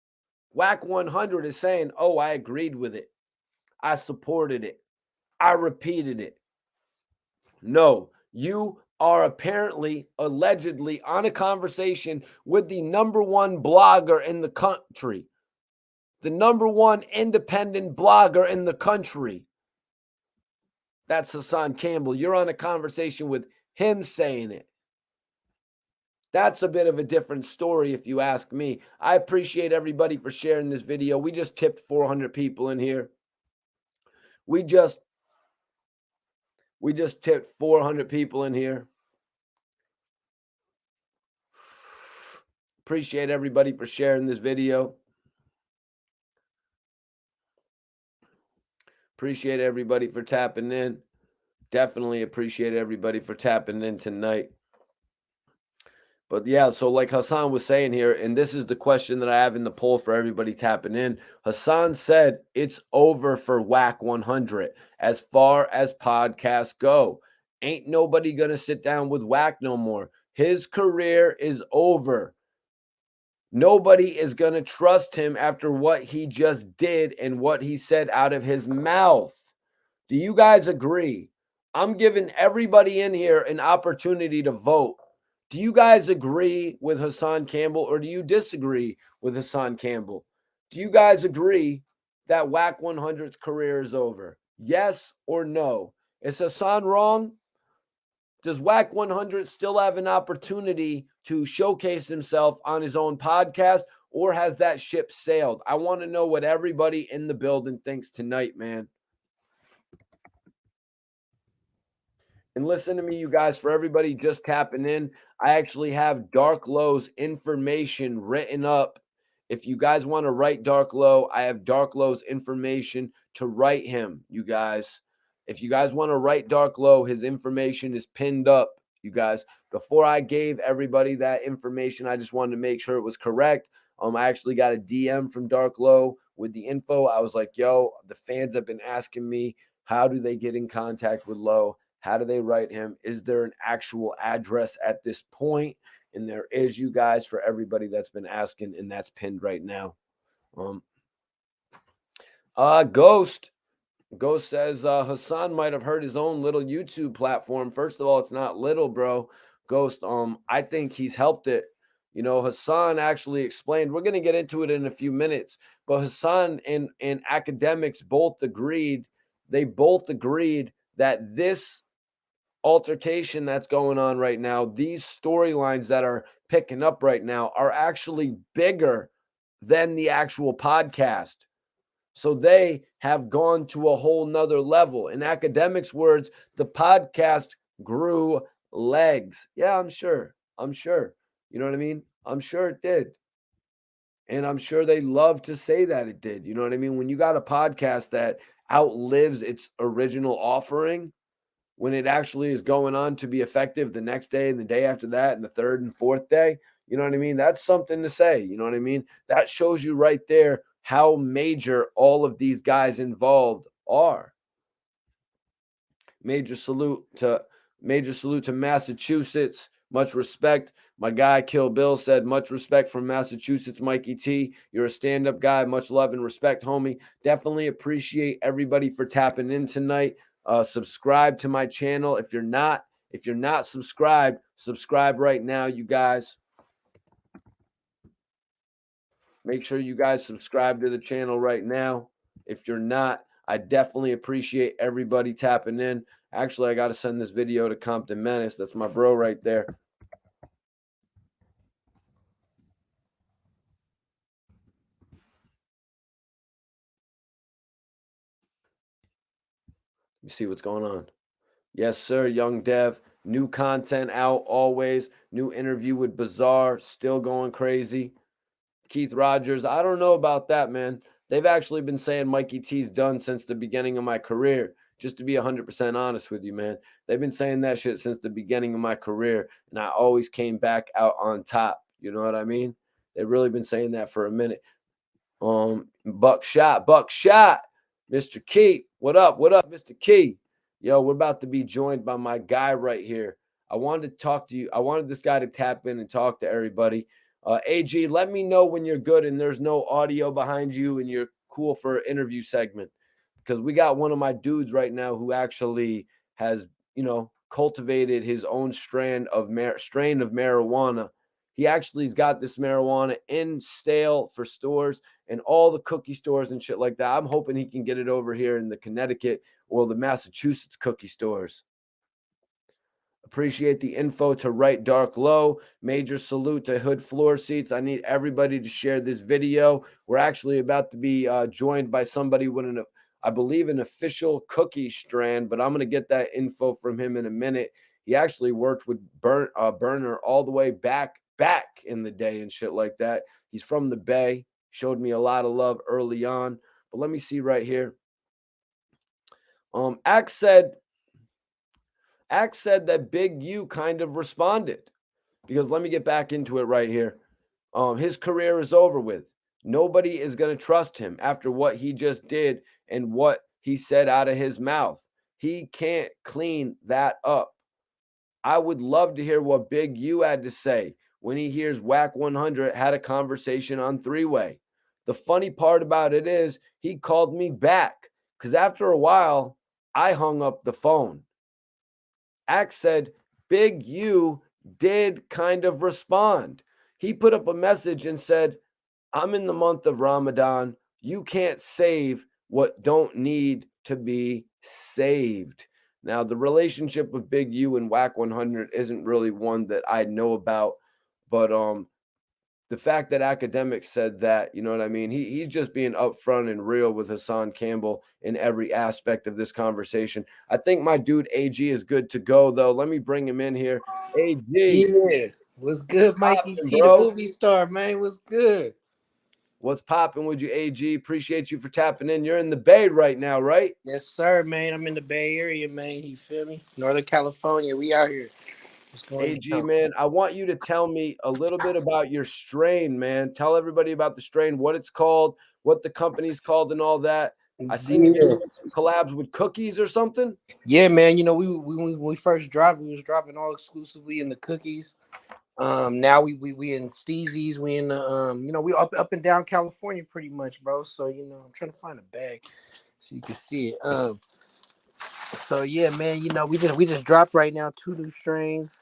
Wack 100 is saying, oh, I agreed with it. I supported it. I repeated it. No, you are apparently, allegedly on a conversation with the number one blogger in the country. The number one independent blogger in the country. That's Hassan Campbell. You're on a conversation with him saying it. That's a bit of a different story if you ask me. I appreciate everybody for sharing this video. We just tipped 400 people in here. We just tipped 400 people in here. Appreciate everybody for sharing this video. Appreciate everybody for tapping in. Definitely appreciate everybody for tapping in tonight. But yeah, so like Hassan was saying here, and this is the question that I have in the poll for everybody tapping in. Hassan said it's over for Wack 100 as far as podcasts go. Ain't nobody going to sit down with Wack no more. His career is over. Nobody is going to trust him after what he just did and what he said out of his mouth. Do you guys agree? I'm giving everybody in here an opportunity to vote. Do you guys agree with Hassan Campbell or do you disagree with Hassan Campbell? Do you guys agree that Wack 100's career is over? Yes or no? Is Hassan wrong? Does Wack 100 still have an opportunity to showcase himself on his own podcast, or has that ship sailed? I want to know what everybody in the building thinks tonight, man. And listen to me, you guys, for everybody just tapping in, I actually have Dark Low's information written up. If you guys want to write Dark Low, I have Dark Low's information to write him, you guys. If you guys want to write Dark Low, his information is pinned up, you guys. Before I gave everybody that information, I just wanted to make sure it was correct. I actually got a DM from Dark Low with the info. I was like, yo, the fans have been asking me, how do they get in contact with Low? How do they write him? Is there an actual address at this point? And there is, you guys, for everybody that's been asking, and that's pinned right now. Um, Ghost. Ghost says Hassan might have heard his own little YouTube platform. First of all, it's not little, bro. Ghost, I think he's helped it. You know, Hassan actually explained. We're gonna get into it in a few minutes, but Hassan and Academics both agreed. They both agreed that this altercation that's going on right now, these storylines that are picking up right now are actually bigger than the actual podcast. So they have gone to a whole nother level. In Academics' words, the podcast grew legs. Yeah, I'm sure. I'm sure. You know what I mean? I'm sure it did. And I'm sure they love to say that it did. You know what I mean? When you got a podcast that outlives its original offering, when it actually is going on to be effective the next day and the day after that and the third and fourth day, you know what I mean? That's something to say. You know what I mean? That shows you right there how major all of these guys involved are. Major salute to Massachusetts. Much respect. My guy Kill Bill said, much respect from Massachusetts, Mikey T. You're a stand-up guy. Much love and respect, homie. Definitely appreciate everybody for tapping in tonight. Subscribe to my channel. If you're not subscribed, subscribe right now, you guys. Make sure you guys subscribe to the channel right now. If you're not, I definitely appreciate everybody tapping in. Actually, I got to send this video to Compton Menace. That's my bro right there. You see what's going on. Yes, sir, Young Dev. New content out always. New interview with Bizarre. Still going crazy. Keith Rogers. I don't know about that, man. They've actually been saying Mikey T's done since the beginning of my career. Just to be 100% honest with you, man. They've been saying that shit since the beginning of my career, and I always came back out on top. You know what I mean? They've really been saying that for a minute. Buckshot, Mr. Key. What up? What up, Mr. Key? Yo, we're about to be joined by my guy right here. I wanted to talk to you. I wanted this guy to tap in and talk to everybody. AG, let me know when you're good and there's no audio behind you and you're cool for an interview segment. Because we got one of my dudes right now who actually has, cultivated his own strain of marijuana. He actually's got this marijuana in stale for stores and all the cookie stores and shit like that. I'm hoping he can get it over here in the Connecticut or the Massachusetts cookie stores. Appreciate the info to Right Dark Low. Major salute to Hood Floor Seats. I need everybody to share this video. We're actually about to be joined by somebody with I believe, an official cookie strand, but I'm going to get that info from him in a minute. He actually worked with Burner all the way back in the day and shit like that. He's from the Bay. Showed me a lot of love early on. But let me see right here. Axe said that Big U kind of responded, because let me get back into it right here. His career is over with. Nobody is going to trust him after what he just did and what he said out of his mouth. He can't clean that up. I would love to hear what Big U had to say when he hears Wack 100 had a conversation on three-way. The funny part about it is he called me back because after a while, I hung up the phone. Axe said Big U did kind of respond. He put up a message and said, I'm in the month of Ramadan. You can't save what don't need to be saved. Now, the relationship of Big U and Wack 100 isn't really one that I know about, but the fact that Akademiks said that, you know what I mean? He's just being upfront and real with Hassan Campbell in every aspect of this conversation. I think my dude AG is good to go though. Let me bring him in here. AG, Yeah. What's good, Mikey popping, T, the bro. movie star, man? What's good? What's popping with you, AG? Appreciate you for tapping in. You're in the Bay right now, right? Yes, sir, man. I'm in the Bay Area, man. You feel me? Northern California. We out here. What's going AG, down? man, I want you to tell me a little bit about your strain, man. Tell everybody about the strain, what it's called, what the company's called, and all that. I seen you Yeah. doing some collabs with cookies or something. Yeah, man. You know, when we first dropped, we was dropping all exclusively in the cookies. Now we in Steezy's, we in the you know, we up and down California pretty much, bro. So, you know, I'm trying to find a bag so you can see it. So yeah, man, you know, we just dropped right now 2 new strains.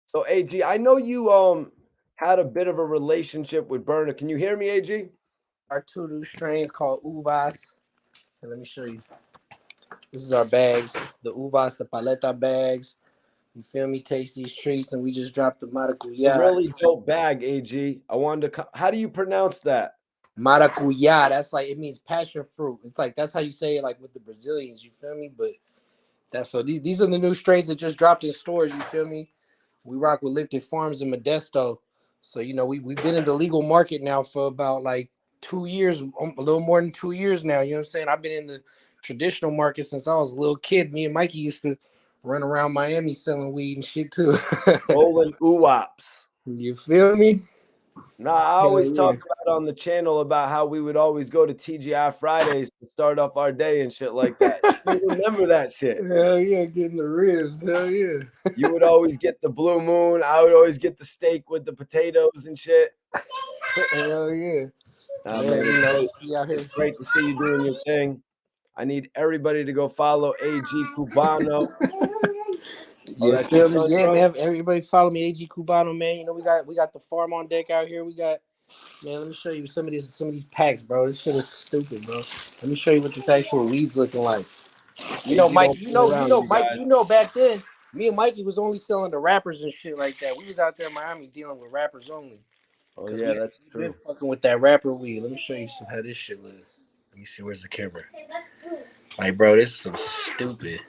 So, AG, I know you had a bit of a relationship with Burner. Can you hear me, AG? Our 2 new strains called Uvas. And let me show you. This is our bags, the Uvas, the paleta bags. You feel me? Taste these treats, and we just dropped the A maracuya. really dope bag, AG. I wanted to. How do you pronounce that? Maracuya, that's like, it means passion fruit. It's like that's how you say it, like with the Brazilians. You feel me? But that's so these are the new strains that just dropped in stores. You feel me? We rock with Lifted Farms and Modesto. So, you know, we've been in the legal market now for about like 2 years, a little more than 2 years now. You know what I'm saying? I've been in the traditional market since I was a little kid. Me and Mikey used to run around Miami selling weed and shit too. Rolling Uwops. You feel me? No, I Hell always yeah. talk about on the channel about how we would always go to TGI Fridays to start off our day and shit like that. You remember that shit? Hell yeah, getting the ribs. Hell yeah. You would always get the blue moon. I would always get the steak with the potatoes and shit. Hell yeah. Oh Man, man, you it's know, great. we out It's here. great to see you doing your thing. I need everybody to go follow AG Cubano. Oh, You that's your feel me? son, Yeah, bro? man. Everybody follow me, AG Cubano, man. You know, we got the farm on deck out here. We got, man, let me show you some of these packs, bro. This shit is stupid, bro. Let me show you what this actual weed's looking like. You know, AG Mike. don't You play know, you around, know, you Mike. guys. You know, back then, me and Mikey was only selling to rappers and shit like that. We was out there in Miami dealing with rappers only, Oh cause yeah, we that's we been true. fucking with that rapper weed. Let me show you some how this shit looks. Let me see. Where's the camera? Like, bro, this is some stupid.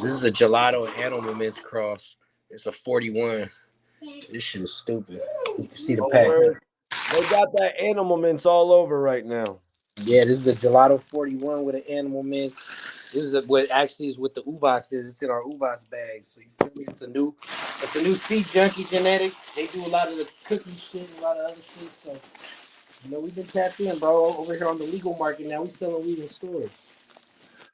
This is a gelato and animal mints cross. It's a 41. This shit is stupid. You can see the Oh pack. word. They got that animal mints all over right now. Yeah, this is a gelato 41 with an animal mints. This is what actually is what the Uvas is. It's in our Uvas bag. So you feel me? It's a new Seed Junkie Genetics. They do a lot of the cookie shit, a lot of other shit. So you know we've been tapped in, bro. Over here on the legal market now. We selling weed in stores.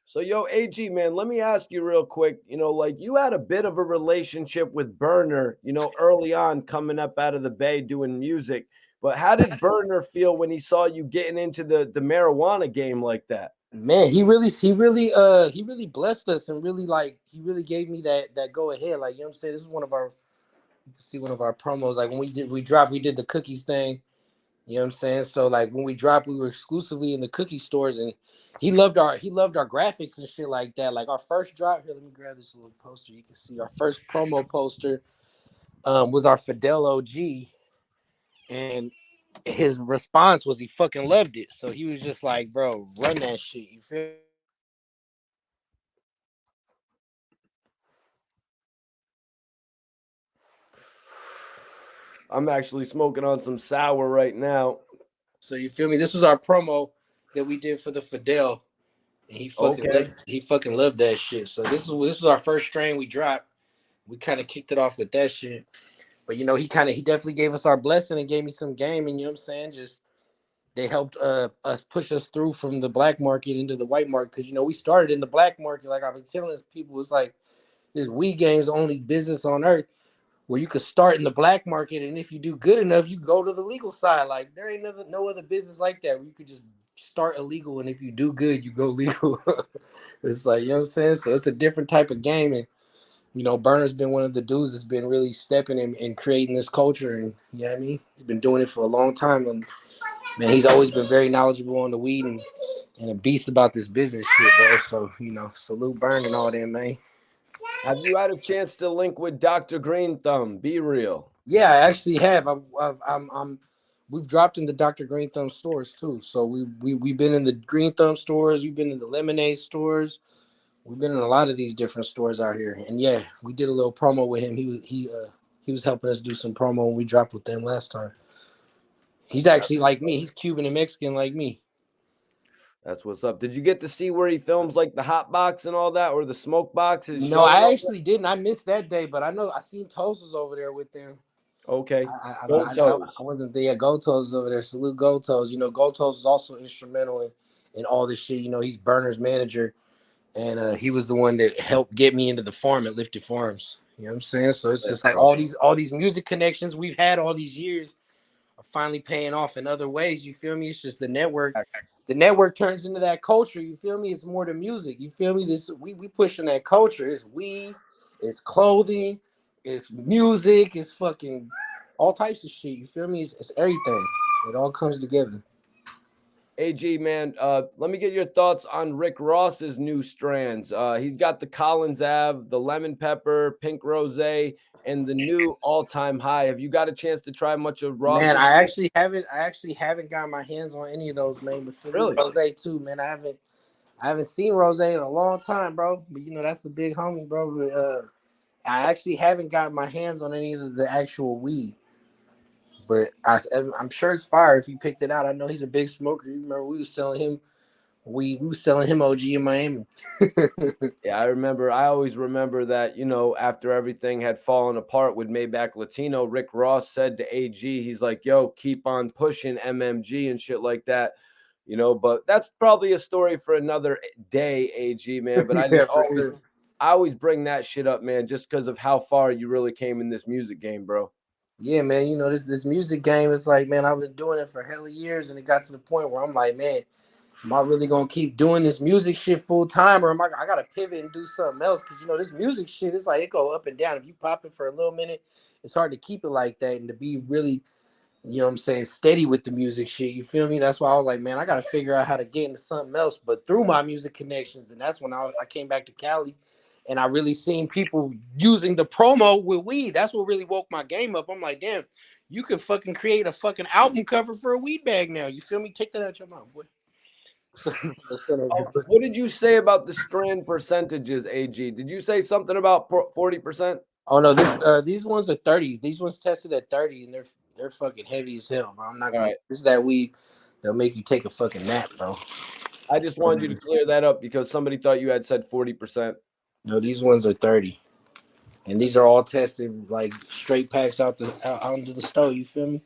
So, yo, AG, man, let me ask you real quick. Like you had a bit of a relationship with Burner, early on coming up out of the Bay doing music. But how did Burner feel when he saw you getting into the marijuana game like that? Man, he really blessed us and really like he really gave me that go ahead. Like, you know what I'm saying? This is one of our you can see one of our promos. Like when we did the cookies thing. You know what I'm saying? So like when we dropped, we were exclusively in the cookie stores, and he loved our graphics and shit like that. Like our first drop here, let me grab this little poster. You can see our first promo poster was our Fidel OG, and his response was he fucking loved it. So he was just like, bro, run that shit. You feel me? I'm actually smoking on some sour right now. So you feel me? This was our promo that we did for the Fidel, and Okay. he fucking loved that shit. So this was our first strain we dropped. We kind of kicked it off with that shit. But you know, he definitely gave us our blessing and gave me some game, and you know what I'm saying? Just they helped us push us through from the black market into the white market because you know we started in the black market. Like I've been telling people, it's like this weed game is the only business on earth where you could start in the black market, and if you do good enough, you go to the legal side. Like there ain't no other business like that where you could just start illegal, and if you do good, you go legal. It's like, you know what I'm saying? So it's a different type of game. And, Burner's been one of the dudes that's been really stepping and creating this culture. And, you know what I mean? He's been doing it for a long time. And, man, he's always been very knowledgeable on the weed and a beast about this business shit, bro. So, salute Burn and all that, man. Have you had a chance to link with Dr. Green Thumb? Be real. Yeah, I actually have. We've dropped in the Dr. Green Thumb stores too. So we've been in the Green Thumb stores. We've been in the lemonade stores. We've been in a lot of these different stores out here. And yeah, we did a little promo with him. He was helping us do some promo when we dropped with them last time. He's actually like me. He's Cuban and Mexican like me. That's what's up. Did you get to see where he films like the hot box and all that, or the smoke box? His No, show and I all actually didn't. I missed that day, but I know I seen Toast was over there with them. that? Okay. But Go Toes. I wasn't there. Yeah, Gold Toes is over there. Salute Gold Toes. Gold Toes is also instrumental in all this shit. He's Burner's manager, and he was the one that helped get me into the farm at Lifted Farms. You know what I'm saying? So it's just like all these music connections we've had all these years are finally paying off in other ways. You feel me? It's just the network. The network turns into that culture. You feel me? It's more than music. You feel me? We pushing that culture. It's weed, it's clothing, it's music, it's fucking all types of shit. You feel me? It's everything. It all comes together. AG, man, let me get your thoughts on Rick Ross's new strands. He's got the Collins Ave, the lemon pepper, pink rose, and the new all-time high. Have you got a chance to try much of Man, Ross's? I actually haven't got my hands on any of those, man. But Really? Rose too, man. I haven't seen Rose in a long time, bro. But that's the big homie, bro. But I actually haven't got my hands on any of the actual weed. But I'm sure it's fire if you picked it out. I know he's a big smoker. You remember we was selling him we was selling him OG in Miami. Yeah, I remember. I always remember that, after everything had fallen apart with Maybach Latino, Rick Ross said to AG, he's like, yo, keep on pushing MMG and shit like that, but that's probably a story for another day, AG, man. But Yeah, for sure. I always bring that shit up, man, just because of how far you really came in this music game, bro. Yeah, man. This music game is like, man, I've been doing it for hella years, and it got to the point where I'm like, man, am I really gonna keep doing this music shit full time, or I gotta pivot and do something else? Because this music shit, it's like it go up and down. If you pop it for a little minute, it's hard to keep it like that and to be really, what I'm saying, steady with the music shit. You feel me? That's why I was like, man, I gotta figure out how to get into something else, but through my music connections. And that's when I came back to Cali, and I really seen people using the promo with weed. That's what really woke my game up. I'm like, damn, you could fucking create a fucking album cover for a weed bag now. You feel me? Take that out your mouth, boy. What did you say about the strand percentages, AG? Did you say something about 40%? Oh no, these ones are 30s. These ones tested at 30, and they're fucking heavy as hell, bro. I'm not gonna. All right. This is that weed that'll make you take a fucking nap, bro. I just wanted you to clear that up because somebody thought you had said 40%. No, these ones are 30, and these are all tested like straight packs out into the store. You feel me?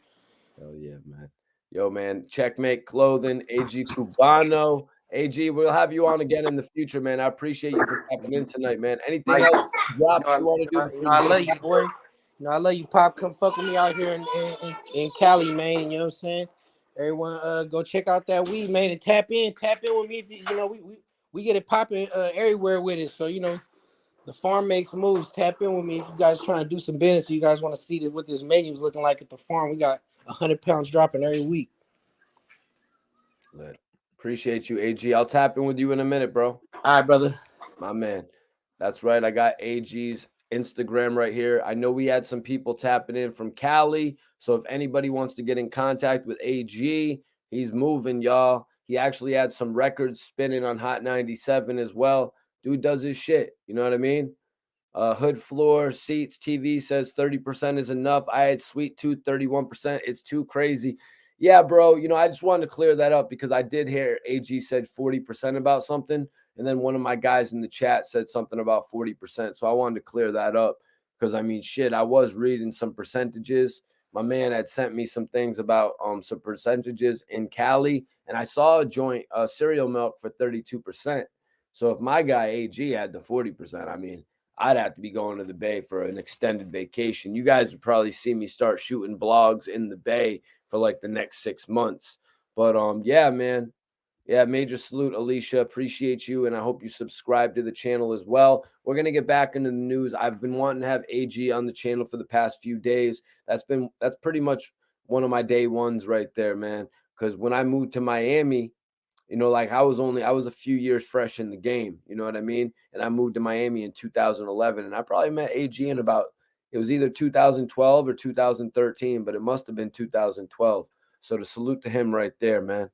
Hell yeah, man. Yo, man, Checkmate Clothing, AG Cubano. AG, we'll have you on again in the future, man. I appreciate you for tapping in tonight, man. Anything Mike, else drops you want to do before I you love get you, boy. I love you, Pop. Come fuck with me out here in Cali, man. You know what I'm saying? Everyone, go check out that weed, man, and tap in with me. If we get it popping everywhere with it. So the farm makes moves. Tap in with me if you guys trying to do some business. You guys want to see what this menu's looking like at the farm. We got 100 pounds dropping every week. Appreciate you, AG. I'll tap in with you in a minute, bro. All right, brother. My man. That's right. I got AG's Instagram right here. I know we had some people tapping in from Cali. So if anybody wants to get in contact with AG, he's moving, y'all. He actually had some records spinning on Hot 97 as well. Dude does his shit. You know what I mean? Hood floor, seats, TV says 30% is enough. I had Sweet Tooth 31%. It's too crazy. Yeah, bro. I just wanted to clear that up because I did hear AG said 40% about something. And then one of my guys in the chat said something about 40%. So I wanted to clear that up because, shit, I was reading some percentages. My man had sent me some things about some percentages in Cali. And I saw a joint, cereal milk for 32%. So if my guy AG had the 40%, I'd have to be going to the Bay for an extended vacation. You guys would probably see me start shooting blogs in the Bay for like the next 6 months. But yeah, man, Yeah, major salute, Alicia. Appreciate you, and I hope you subscribe to the channel as well. We're gonna get back into the news. I've been wanting to have AG on the channel for the past few days. That's pretty much one of my day ones right there, man. Because when I moved to Miami, like I was a few years fresh in the game, you know what I mean? And I moved to Miami in 2011, and I probably met AG in about, it was either 2012 or 2013, but it must have been 2012. So to salute to him right there, man.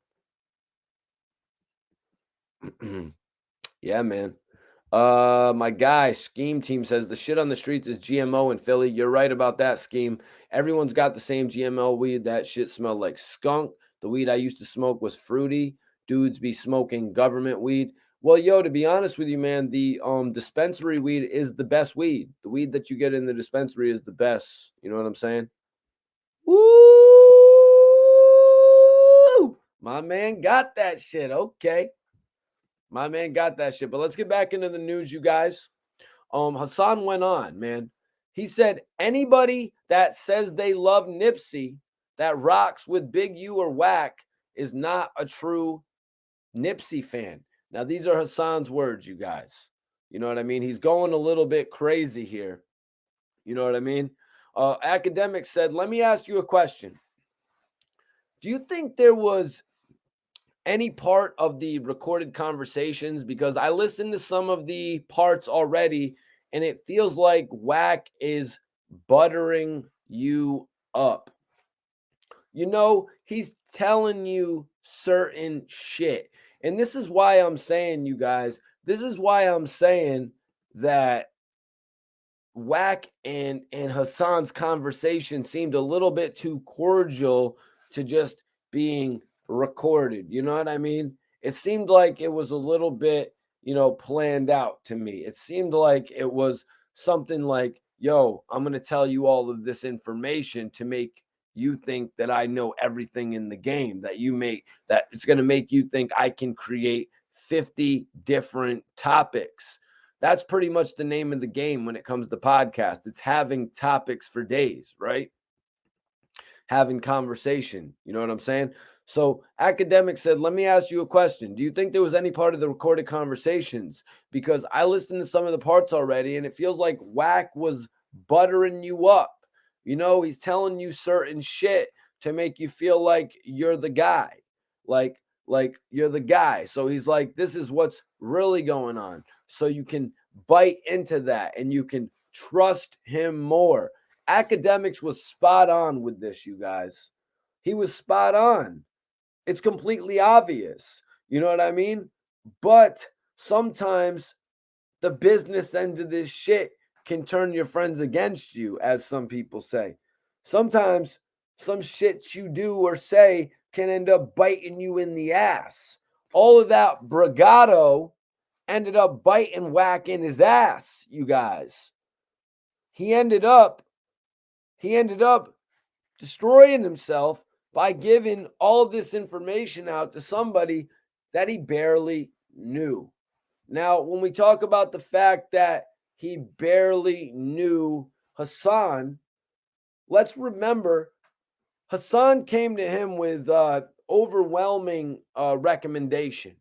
Yeah, man. My guy, Scheme Team says the shit on the streets is GMO in Philly. You're right about that, Scheme. Everyone's got the same GMO weed. That shit smelled like skunk. The weed I used to smoke was fruity. Dudes be smoking government weed. Well, yo, to be honest with you, man, the dispensary weed is the best weed. The weed that you get in the dispensary is the best. You know what I'm saying? Woo! My man got that shit. Okay. My man got that shit. But let's get back into the news, you guys. Hassan went on, man. He said anybody that says they love Nipsey, that rocks with Big U or Wack, is not a true Nipsey fan. Now, these are Hassan's words, you guys. You know what I mean? He's going a little bit crazy here. You know what I mean? Akademiks said, let me ask you a question. Do you think there was any part of the recorded conversations, because I listened to some of the parts already and it feels like Wack is buttering you up. He's telling you certain shit. And this is why I'm saying, you guys, this is why I'm saying that Wack and Hassan's conversation seemed a little bit too cordial to just being recorded. You know what I mean? It seemed like it was a little bit, planned out to me. It seemed like it was something like, yo, I'm going to tell you all of this information to make you think that I know everything in the game, that it's going to make you think I can create 50 different topics. That's pretty much the name of the game when it comes to podcast. It's having topics for days, right? Having conversation. You know what I'm saying? So Akademiks said, let me ask you a question. Do you think there was any part of the recorded conversations? Because I listened to some of the parts already and it feels like Wack was buttering you up. He's telling you certain shit to make you feel like you're the guy. Like you're the guy. So he's like, this is what's really going on. So you can bite into that and you can trust him more. Akademiks was spot on with this, you guys. He was spot on. It's completely obvious. You know what I mean? But sometimes the business end of this shit can turn your friends against you, as some people say. Sometimes some shit you do or say can end up biting you in the ass. All of that bravado ended up biting Wack in his ass, you guys. He ended up destroying himself by giving all of this information out to somebody that he barely knew. Now, when we talk about the fact that he barely knew Hassan, let's remember Hassan came to him with overwhelming recommendation.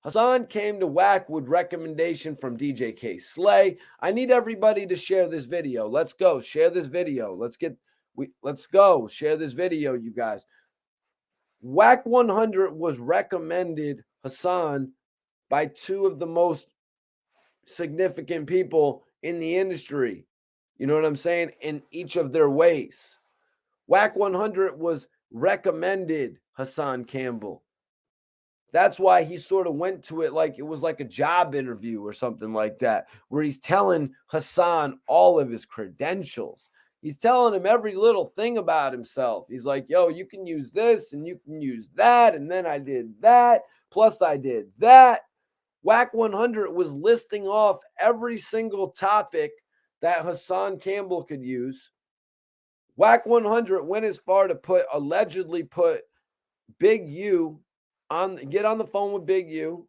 Hassan came to Wack with recommendation from DJ K Slay. I need everybody to share this video. Let's go. Share this video. Let's go. Share this video, you guys. Wack 100 was recommended Hassan by two of the most significant people in the industry. You know what I'm saying? In each of their ways. Wack 100 was recommended Hassan Campbell. That's why he sort of went to it like it was like a job interview or something like that, where he's telling Hassan all of his credentials. He's telling him every little thing about himself. He's like, yo, you can use this and you can use that. And then I did that. Plus, I did that. Wack 100 was listing off every single topic that Hassan Campbell could use. Wack 100 went as far to allegedly put Big U get on the phone with Big U.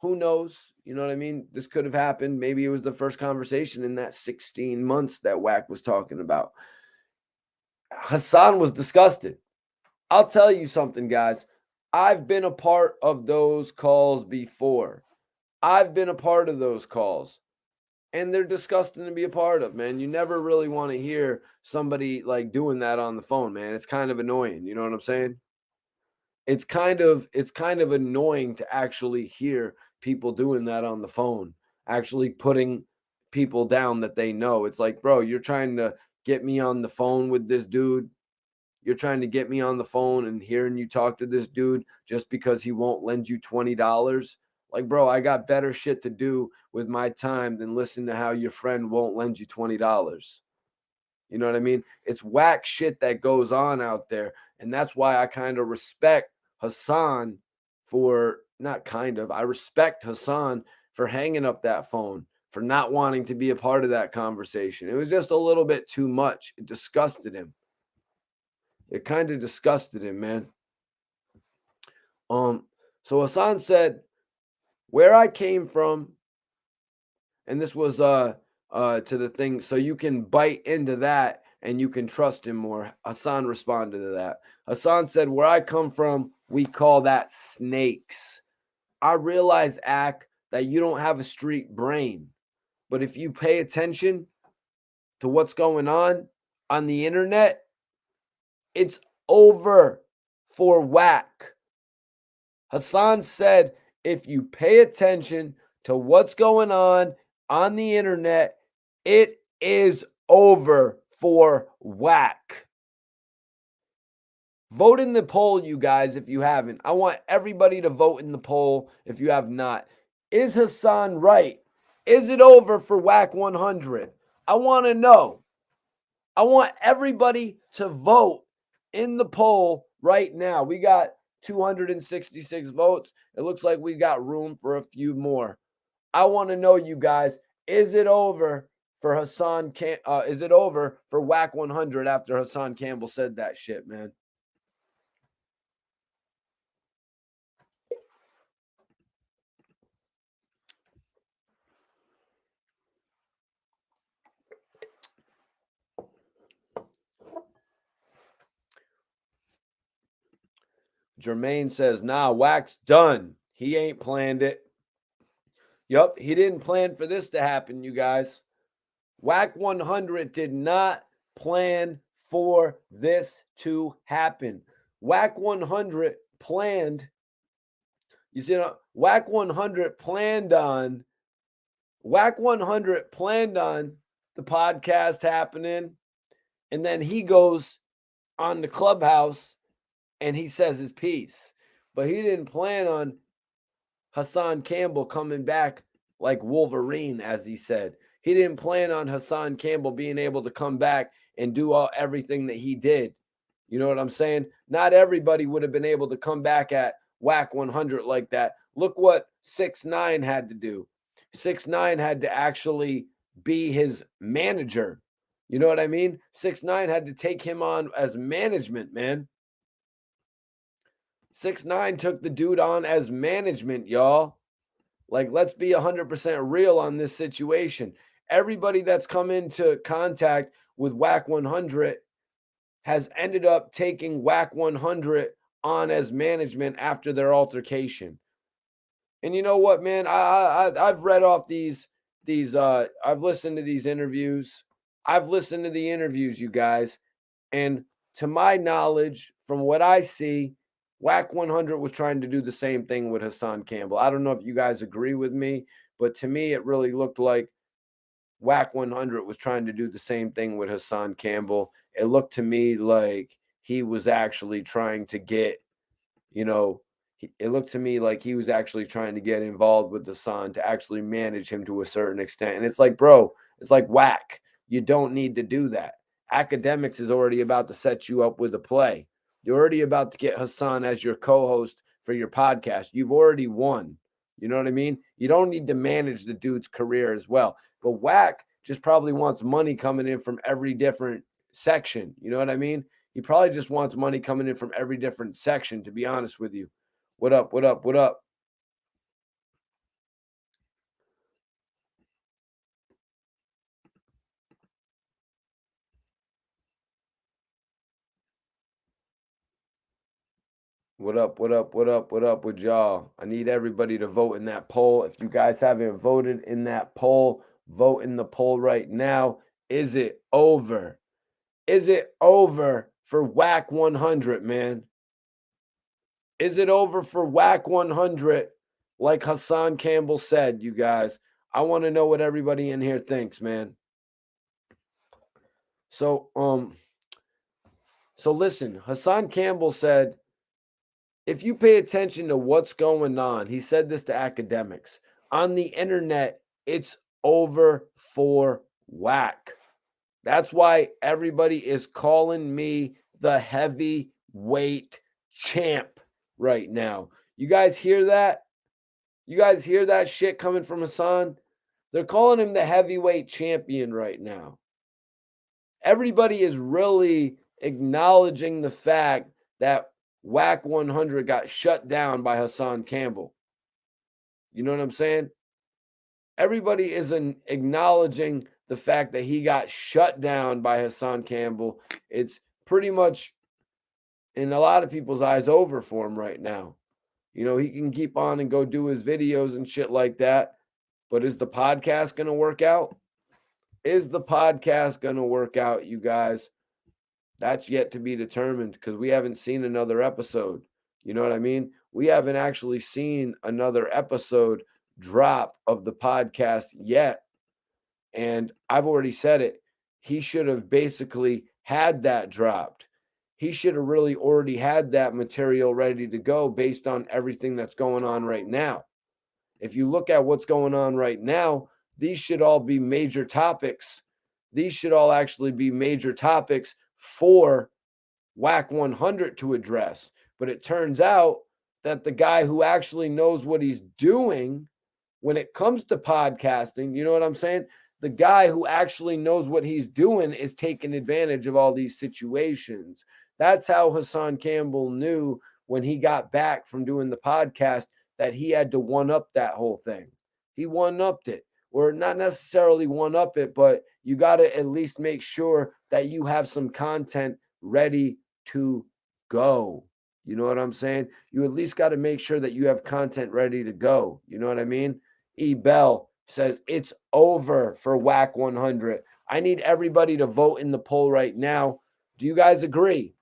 Who knows? You know what I mean? This could have happened. Maybe it was the first conversation in that 16 months that Wack was talking about. Hassan was disgusted. I'll tell you something, guys. I've been a part of those calls before. I've been a part of those calls. And they're disgusting to be a part of, man. You never really want to hear somebody like doing that on the phone, man. It's kind of annoying. You know what I'm saying? It's kind of annoying to actually hear people doing that on the phone, actually putting people down that they know. It's like, bro, you're trying to get me on the phone with this dude. You're trying to get me on the phone and hearing you talk to this dude just because he won't lend you $20. Like, bro, I got better shit to do with my time than listen to how your friend won't lend you $20. You know what I mean? It's whack shit that goes on out there. And that's why I kind of respect Hassan for not kind of, I respect Hassan for hanging up that phone, for not wanting to be a part of that conversation. It was just a little bit too much. It disgusted him. It kind of disgusted him, man. Um, so Hassan said, where I came from, and this was to the thing, so you can bite into that and you can trust him more. Hassan responded to that. Hassan said, where I come from, we call that snakes. I realize, Ak, that you don't have a street brain, but if you pay attention to what's going on the internet, it's over for Wack. Hassan said, if you pay attention to what's going on the internet, it is over for Wack. Vote in the poll, you guys, if you haven't. I want everybody to vote in the poll if you have not. Is Hassan right? Is it over for Wack 100? I want to know. I want everybody to vote in the poll right now. We got 266 votes. It looks like we got room for a few more. I want to know, you guys, is it over for is it over for Wack 100 after Hassan Campbell said that shit, man? Jermaine says, nah, Wack's done. He ain't planned it. Yup, he didn't plan for this to happen, you guys. Wack 100 did not plan for this to happen. Wack 100 planned, you see, Wack 100 planned on the podcast happening, and then he goes on the Clubhouse and he says his piece. But he didn't plan on Hassan Campbell coming back like Wolverine, as he said. He didn't plan on Hassan Campbell being able to come back and do everything that he did. You know what I'm saying? Not everybody would have been able to come back at Wack 100 like that. Look what 6ix9ine had to do. 6ix9ine had to actually be his manager. You know what I mean? 6ix9ine had to take him on as management, man. 6ix9ine took the dude on as management, y'all. Like, let's be 100% real on this situation. Everybody that's come into contact with Wack 100 has ended up taking Wack 100 on as management after their altercation. And you know what, man? I've read off these I've listened to these interviews. I've listened to the interviews, you guys, and to my knowledge, from what I see, Wack 100 was trying to do the same thing with Hassan Campbell. I don't know if you guys agree with me, but to me, it really looked like Wack 100 was trying to do the same thing with Hassan Campbell. It looked to me like he was actually trying to get, you know, it looked to me like he was actually trying to get involved with Hassan to actually manage him to a certain extent. And it's like, bro, it's like Wack. You don't need to do that. Akademiks is already about to set you up with a play. You're already about to get Hassan as your co-host for your podcast. You've already won. You know what I mean? You don't need to manage the dude's career as well. But Wack just probably wants money coming in from every different section. You know what I mean? He probably just wants money coming in from every different section, to be honest with you. What up? What up? What up? What up, what up, what up, what up with y'all? I need everybody to vote in that poll. If you guys haven't voted in that poll, vote in the poll right now. Is it over? Is it over for Wack 100, man? Is it over for Wack 100? Like Hassan Campbell said, you guys. I want to know what everybody in here thinks, man. So listen, Hassan Campbell said, if you pay attention to what's going on, he said this to Akademiks. On the internet, it's over for Wack. That's why everybody is calling me the heavyweight champ right now. You guys hear that? You guys hear that shit coming from Hassan? They're calling him the heavyweight champion right now. Everybody is really acknowledging the fact that Wack 100 got shut down by Hassan Campbell. You know what I'm saying? Everybody is acknowledging the fact that he got shut down by Hassan Campbell. It's pretty much, in a lot of people's eyes, over for him right now. You know, he can keep on and go do his videos and shit like that. But is the podcast going to work out? Is the podcast going to work out, you guys? That's yet to be determined because we haven't seen another episode. You know what I mean? We haven't actually seen another episode drop of the podcast yet. And I've already said it. He should have basically had that dropped. He should have really already had that material ready to go based on everything that's going on right now. If you look at what's going on right now, these should all be major topics. These should all actually be major topics for Wack 100 to address. But it turns out that the guy who actually knows what he's doing when it comes to podcasting, you know what I'm saying? The guy who actually knows what he's doing is taking advantage of all these situations. That's how Hassan Campbell knew when he got back from doing the podcast that he had to one up that whole thing. He one upped it, or not necessarily one up it, but you got to at least make sure that you have some content ready to go. You know what I'm saying? You at least got to make sure that you have content ready to go. You know what I mean? E. Bell says it's over for Wack 100. I need everybody to vote in the poll right now. Do you guys agree?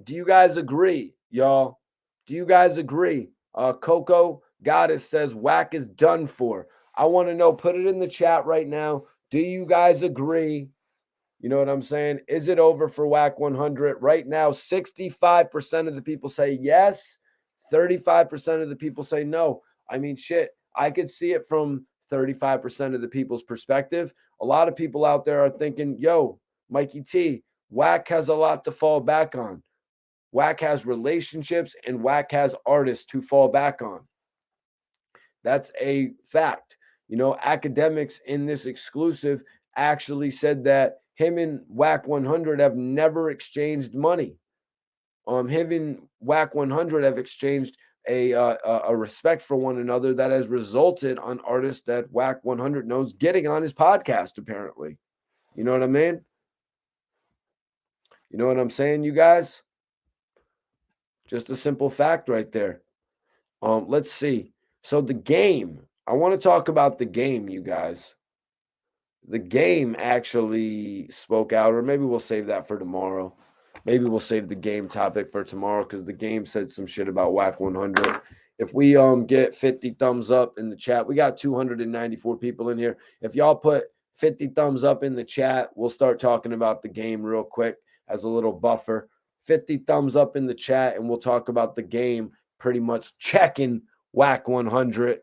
Do you guys agree, y'all? Do you guys agree? Coco Goddess says Wack is done for. I want to know, put it in the chat right now. Do you guys agree? You know what I'm saying? Is it over for Wack 100? Right now, 65% of the people say yes, 35% of the people say no. I mean, shit, I could see it from 35% of the people's perspective. A lot of people out there are thinking, yo, Mikey T, Wack has a lot to fall back on. Wack has relationships and Wack has artists to fall back on. That's a fact. You know, Akademiks in this exclusive actually said that him and Wack 100 have never exchanged money. Him and Wack 100 have exchanged a respect for one another that has resulted on artists that Wack 100 knows getting on his podcast, apparently. You know what I mean? You know what I'm saying, you guys? Just a simple fact right there. Let's see. So the game. I want to talk about the game, you guys. The game actually spoke out, or maybe we'll save that for tomorrow. Maybe we'll save the game topic for tomorrow because the game said some shit about Wack 100. If we get 50 thumbs up in the chat, we got 294 people in here. If y'all put 50 thumbs up in the chat, we'll start talking about the game real quick as a little buffer. 50 thumbs up in the chat, and we'll talk about the game, pretty much checking Wack 100.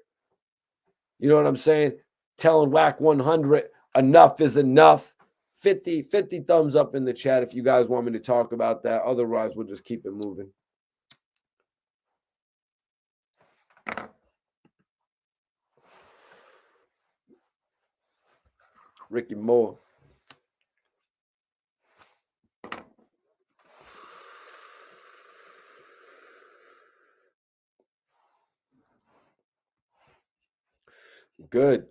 You know what I'm saying? Telling Wack 100 enough is enough. 50 thumbs up in the chat if you guys want me to talk about that. Otherwise, we'll just keep it moving. Ricky Moore. Good.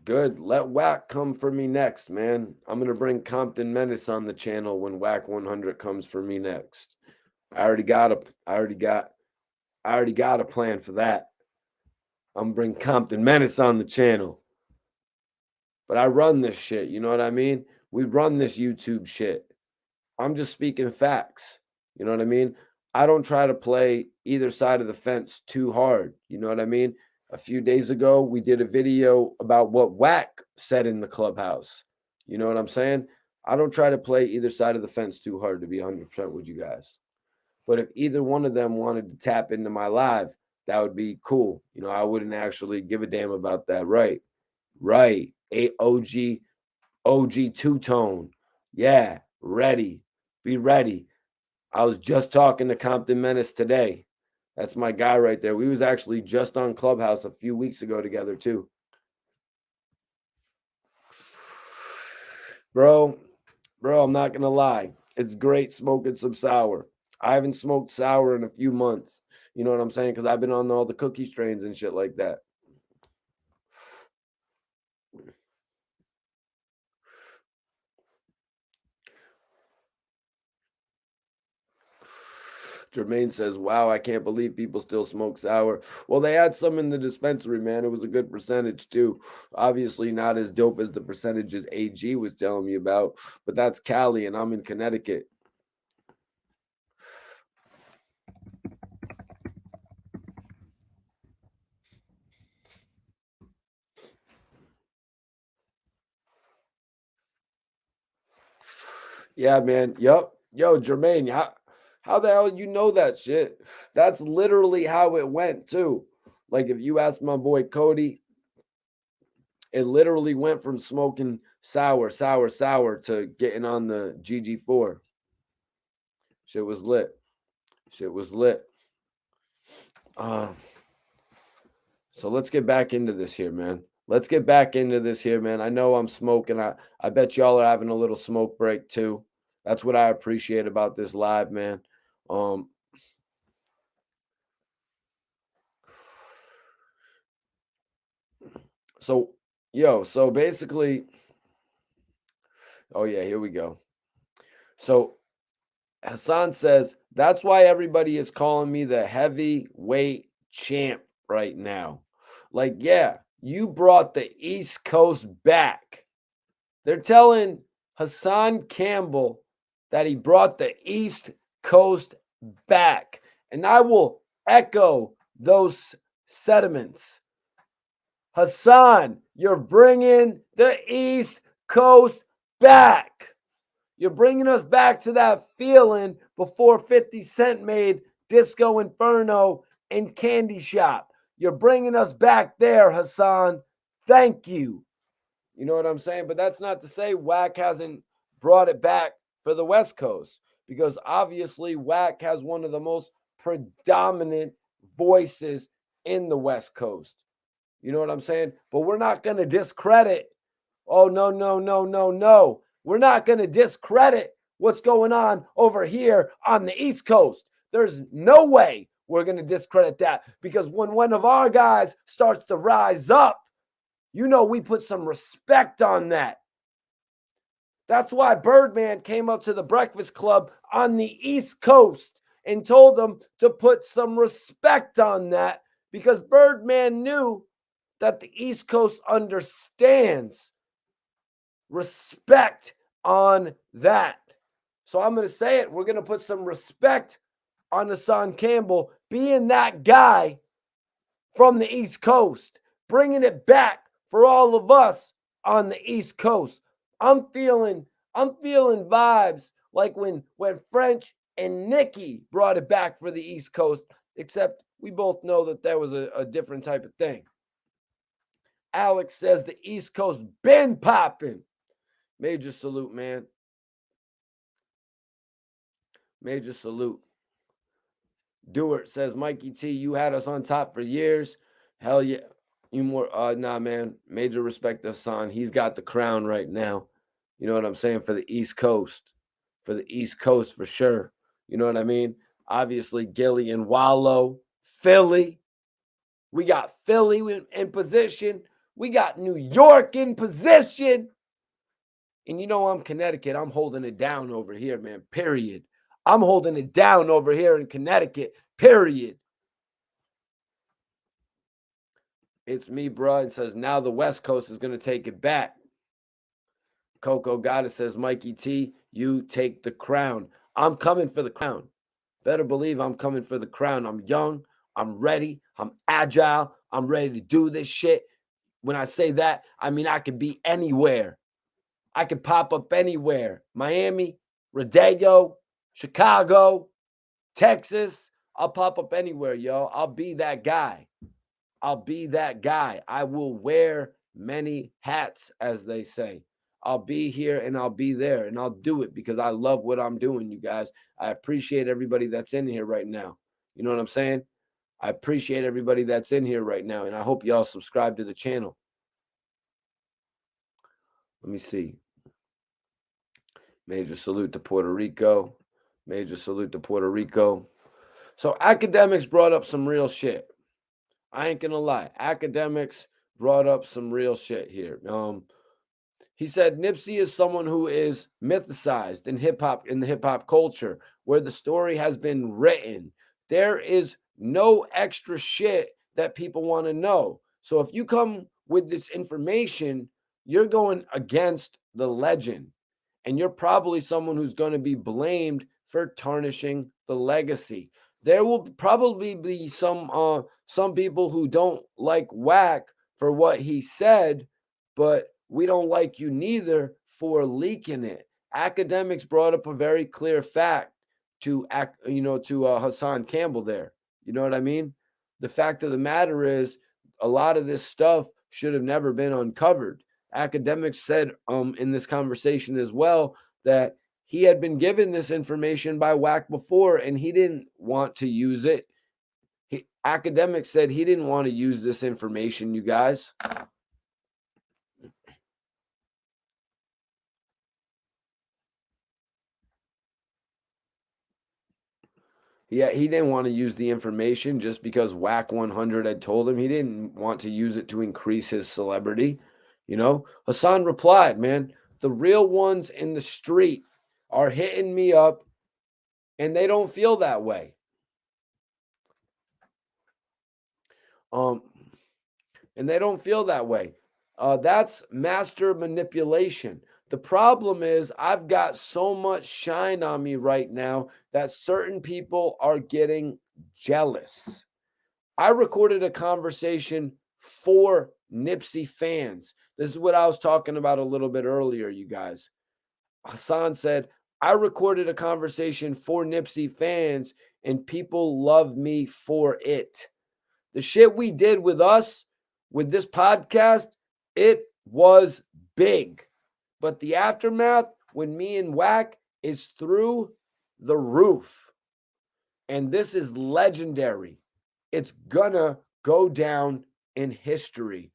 Good. Let Wack come for me next, man. I'm gonna bring Compton Menace on the channel when Wack 100 comes for me next. I already got a plan for that. I'm gonna bring Compton Menace on the channel. But I run this shit, you know what I mean? We run this YouTube shit. I'm just speaking facts. You know what I mean? I don't try to play either side of the fence too hard. You know what I mean? A few days ago, we did a video about what Wack said in the clubhouse. You know what I'm saying? I don't try to play either side of the fence too hard, to be 100% with you guys. But if either one of them wanted to tap into my live, that would be cool. You know, I wouldn't actually give a damn about that. Right. Right. OG two-tone. Yeah, ready. Be ready. I was just talking to Compton Menace today. That's my guy right there. We was actually just on Clubhouse a few weeks ago together too. Bro, I'm not gonna lie. It's great smoking some sour. I haven't smoked sour in a few months. You know what I'm saying? Because I've been on all the cookie strains and shit like that. Jermaine says, wow, I can't believe people still smoke sour. Well, they had some in the dispensary, man. It was a good percentage, too. Obviously, not as dope as the percentages AG was telling me about, but that's Cali, and I'm in Connecticut. Yeah, man. Yup. Yo, Jermaine, how the hell you know that shit? That's literally how it went, too. Like, if you ask my boy Cody, it literally went from smoking sour to getting on the GG4. Shit was lit. Shit was lit. So let's get back into this here, man. Let's get back into this here, man. I know I'm smoking. I bet y'all are having a little smoke break too. That's what I appreciate about this live, man. So so basically, oh yeah, here we go. So Hassan says, that's why everybody is calling me the heavyweight champ right now. Like, yeah, you brought the East Coast back. They're telling Hassan Campbell that he brought the East Coast back. And I will echo those sentiments. Hassan, you're bringing the East Coast back. You're bringing us back to that feeling before 50 Cent made Disco Inferno and Candy Shop. You're bringing us back there, Hassan. Thank you. You know what I'm saying? But that's not to say Wack hasn't brought it back for the West Coast, because obviously Wack has one of the most predominant voices in the West Coast. You know what I'm saying? But we're not going to discredit. Oh, no, no, no, no, no. We're not going to discredit what's going on over here on the East Coast. There's no way we're going to discredit that, because when one of our guys starts to rise up, you know, we put some respect on that. That's why Birdman came up to the Breakfast Club on the East Coast and told them to put some respect on that, because Birdman knew that the East Coast understands respect on that. So I'm going to say it. We're going to put some respect on Hassan Campbell being that guy from the East Coast, bringing it back for all of us on the East Coast. I'm feeling vibes like when French and Nikki brought it back for the East Coast, except we both know that there was a different type of thing. Alex says the East Coast been popping. Major salute, man. Major salute. Dewart says, Mikey T, you had us on top for years. Hell yeah. You more, nah, man. Major respect to Hassan. He's got the crown right now. You know what I'm saying? For the East Coast. For the East Coast, for sure. You know what I mean? Obviously, Gilly and Wallow. Philly. We got Philly in position. We got New York in position. And you know I'm Connecticut. I'm holding it down over here, man, period. I'm holding it down over here in Connecticut, period. It's me, bro. And says, now the West Coast is going to take it back. Coco Goddess says, Mikey T, you take the crown. I'm coming for the crown. Better believe I'm coming for the crown. I'm young. I'm ready. I'm agile. I'm ready to do this shit. When I say that, I mean I could be anywhere. I could pop up anywhere. Miami, Rodeo, Chicago, Texas. I'll pop up anywhere, yo. I'll be that guy. I'll be that guy. I will wear many hats, as they say. I'll be here and I'll be there and I'll do it because I love what I'm doing, you guys. I appreciate everybody that's in here right now. You know what I'm saying? I appreciate everybody that's in here right now, and I hope y'all subscribe to the channel. Let me see. Major salute to Puerto Rico. Major salute to Puerto Rico. So Akademiks brought up some real shit. I ain't gonna lie. Akademiks brought up some real shit here. He said Nipsey is someone who is mythicized in the hip hop culture, where the story has been written. There is no extra shit that people want to know. So if you come with this information, you're going against the legend. And you're probably someone who's going to be blamed for tarnishing the legacy. There will probably be some people who don't like Wack for what he said, but we don't like you neither for leaking it. Akademiks brought up a very clear fact to Hassan Campbell there. You know what I mean? The fact of the matter is a lot of this stuff should have never been uncovered. Akademiks said in this conversation as well that he had been given this information by Wack before and he didn't want to use it. Akademiks said he didn't want to use this information, you guys. Yeah, he didn't want to use the information just because Wack 100 had told him. He didn't want to use it to increase his celebrity. You know, Hassan replied, man, the real ones in the street are hitting me up and they don't feel that way. And they don't feel that way. That's master manipulation. The problem is I've got so much shine on me right now that certain people are getting jealous. I recorded a conversation for Nipsey fans. This is what I was talking about a little bit earlier, you guys. Hassan said, I recorded a conversation for Nipsey fans and people love me for it. The shit we did with us, with this podcast, it was big. But the aftermath, when me and Wack, is through the roof. And this is legendary. It's gonna go down in history.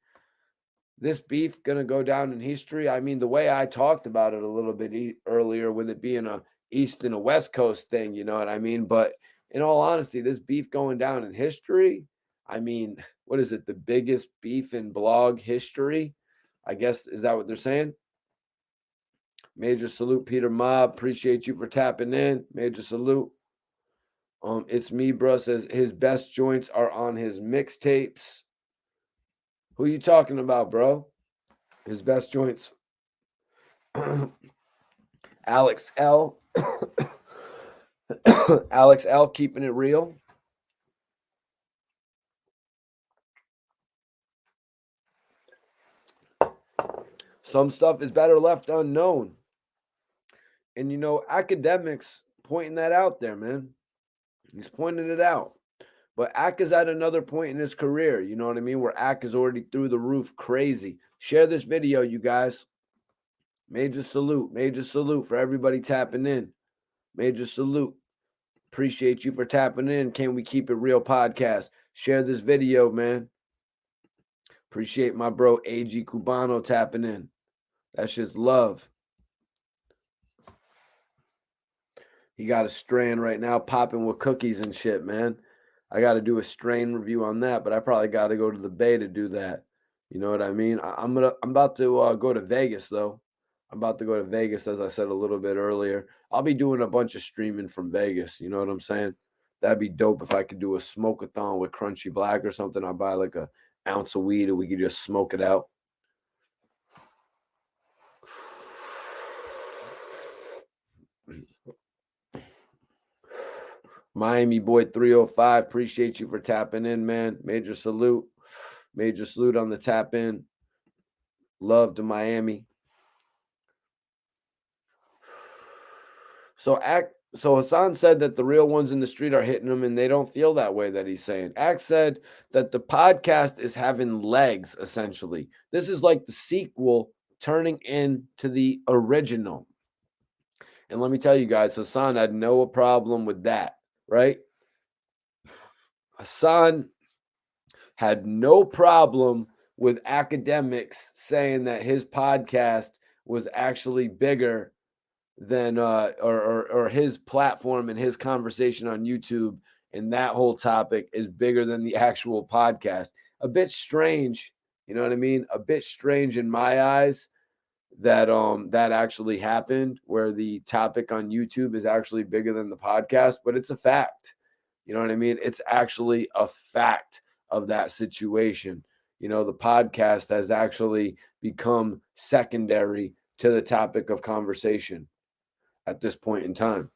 This beef gonna go down in history. I mean, the way I talked about it a little bit earlier, with it being a East and a West Coast thing, you know what I mean? But in all honesty, this beef going down in history, I mean, what is it? The biggest beef in blog history? I guess, is that what they're saying? Major salute, Peter Mob. Appreciate you for tapping in. Major salute. It's me, bro. Says his best joints are on his mixtapes. Who you talking about, bro? His best joints. Alex L. Alex L. Keeping it real. Some stuff is better left unknown. And, you know, Akademiks pointing that out there, man. He's pointing it out. But Ak is at another point in his career, you know what I mean? Where Ak is already through the roof crazy. Share this video, you guys. Major salute for everybody tapping in. Major salute. Appreciate you for tapping in. Can We Keep It Real podcast? Share this video, man. Appreciate my bro AG Cubano tapping in. That's just love. He got a strain right now popping with cookies and shit, man. I got to do a strain review on that, but I probably got to go to the Bay to do that. You know what I mean? I'm about to go to Vegas though. I'm about to go to Vegas, as I said a little bit earlier. I'll be doing a bunch of streaming from Vegas. You know what I'm saying? That'd be dope if I could do a smoke-a-thon with Crunchy Black or something. I'll buy like a ounce of weed and we could just smoke it out. Miami Boy 305, appreciate you for tapping in, man. Major salute. Major salute on the tap in. Love to Miami. So Hassan said that the real ones in the street are hitting him and they don't feel that way that he's saying. Act said that the podcast is having legs, essentially. This is like the sequel turning into the original. And let me tell you guys, Hassan had no problem with that, right? Hassan had no problem with Akademiks saying that his podcast was actually bigger than or his platform and his conversation on YouTube and that whole topic is bigger than the actual podcast. A bit strange, you know what I mean? A bit strange in my eyes that that actually happened where the topic on YouTube is actually bigger than the podcast, but it's a fact. You know what I mean? It's actually a fact of that situation. You know, the podcast has actually become secondary to the topic of conversation at this point in time.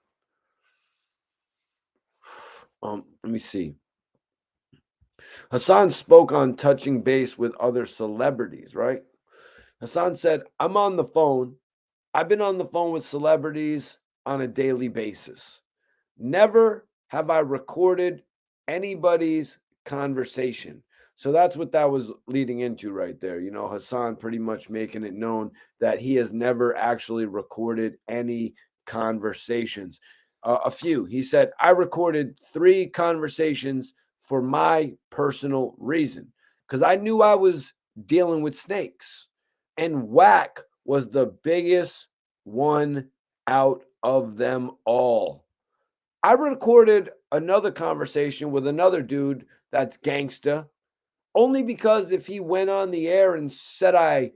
Let me see. Hassan spoke on touching base with other celebrities, right? Hassan said, I'm on the phone. I've been on the phone with celebrities on a daily basis. Never have I recorded anybody's conversation. So that's what that was leading into right there. You know, Hassan pretty much making it known that he has never actually recorded any conversations. A few. He said, I recorded 3 conversations for my personal reason because I knew I was dealing with snakes. And Wack was the biggest one out of them all. I recorded another conversation with another dude that's gangsta only because if he went on the air and said I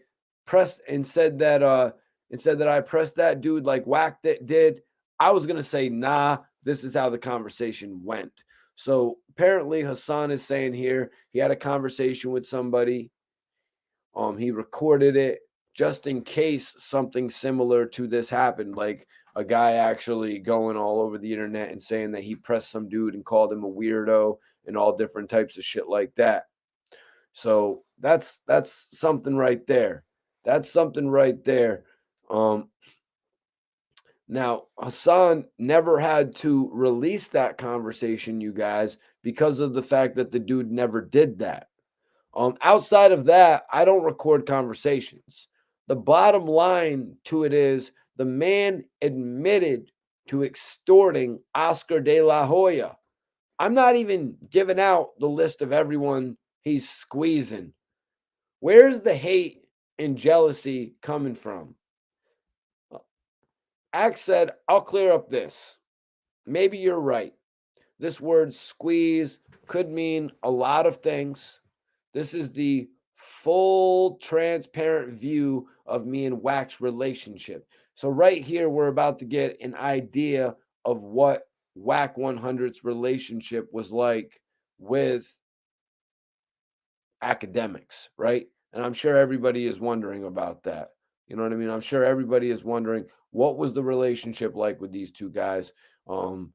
pressed and said that I pressed that dude like Wack that did, I was gonna say, nah, this is how the conversation went. So apparently Hassan is saying here he had a conversation with somebody. He recorded it just in case something similar to this happened, like a guy actually going all over the internet and saying that he pressed some dude and called him a weirdo and all different types of shit like that. So that's something right there. That's something right there. Um, Now Hassan never had to release that conversation, you guys, because of the fact that the dude never did that. Outside of that, I don't record conversations. The bottom line to it is the man admitted to extorting Oscar de la Hoya. I'm not even giving out the list of everyone he's squeezing. Where's the hate and jealousy coming from? Axe said, I'll clear up this. Maybe you're right. This word squeeze could mean a lot of things. This is the full transparent view of me and Wack's relationship. So right here, we're about to get an idea of what Wack 100's relationship was like with Akademiks, right? And I'm sure everybody is wondering about that. You know what I mean? I'm sure everybody is wondering what was the relationship like with these two guys? Um,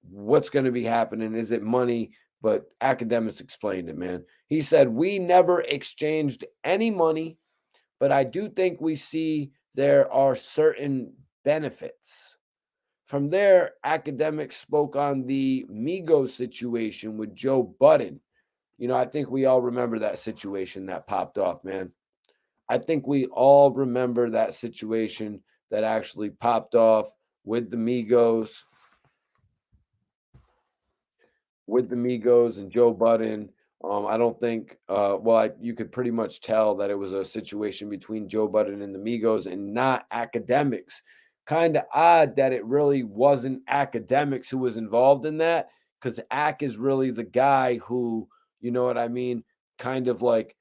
what's going to be happening? Is it money? But Akademiks explained it, man. He said, we never exchanged any money, but I do think we see there are certain benefits. From there, Akademiks spoke on the Migos situation with Joe Budden. You know, I think we all remember that situation that popped off, man. I think we all remember that situation that actually popped off with the Migos and Joe Budden. I don't think, you could pretty much tell that it was a situation between Joe Budden and the Migos and not Akademiks. Kind of odd that it really wasn't Akademiks who was involved in that because Ak is really the guy who, you know what I mean, kind of like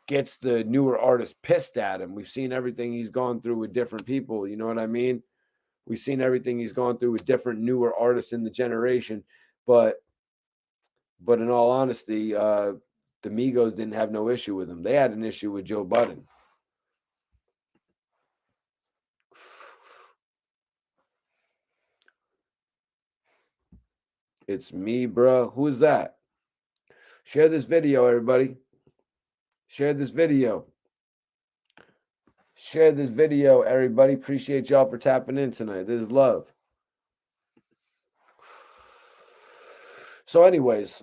gets the newer artists pissed at him. We've seen everything he's gone through with different people. You know what I mean? We've seen everything he's gone through with different newer artists in the generation. But in all honesty, the Migos didn't have no issue with him. They had an issue with Joe Budden. It's me, bro. Who is that? Share this video, everybody. Share this video. Share this video, everybody. Appreciate y'all for tapping in tonight. This is love. So, anyways,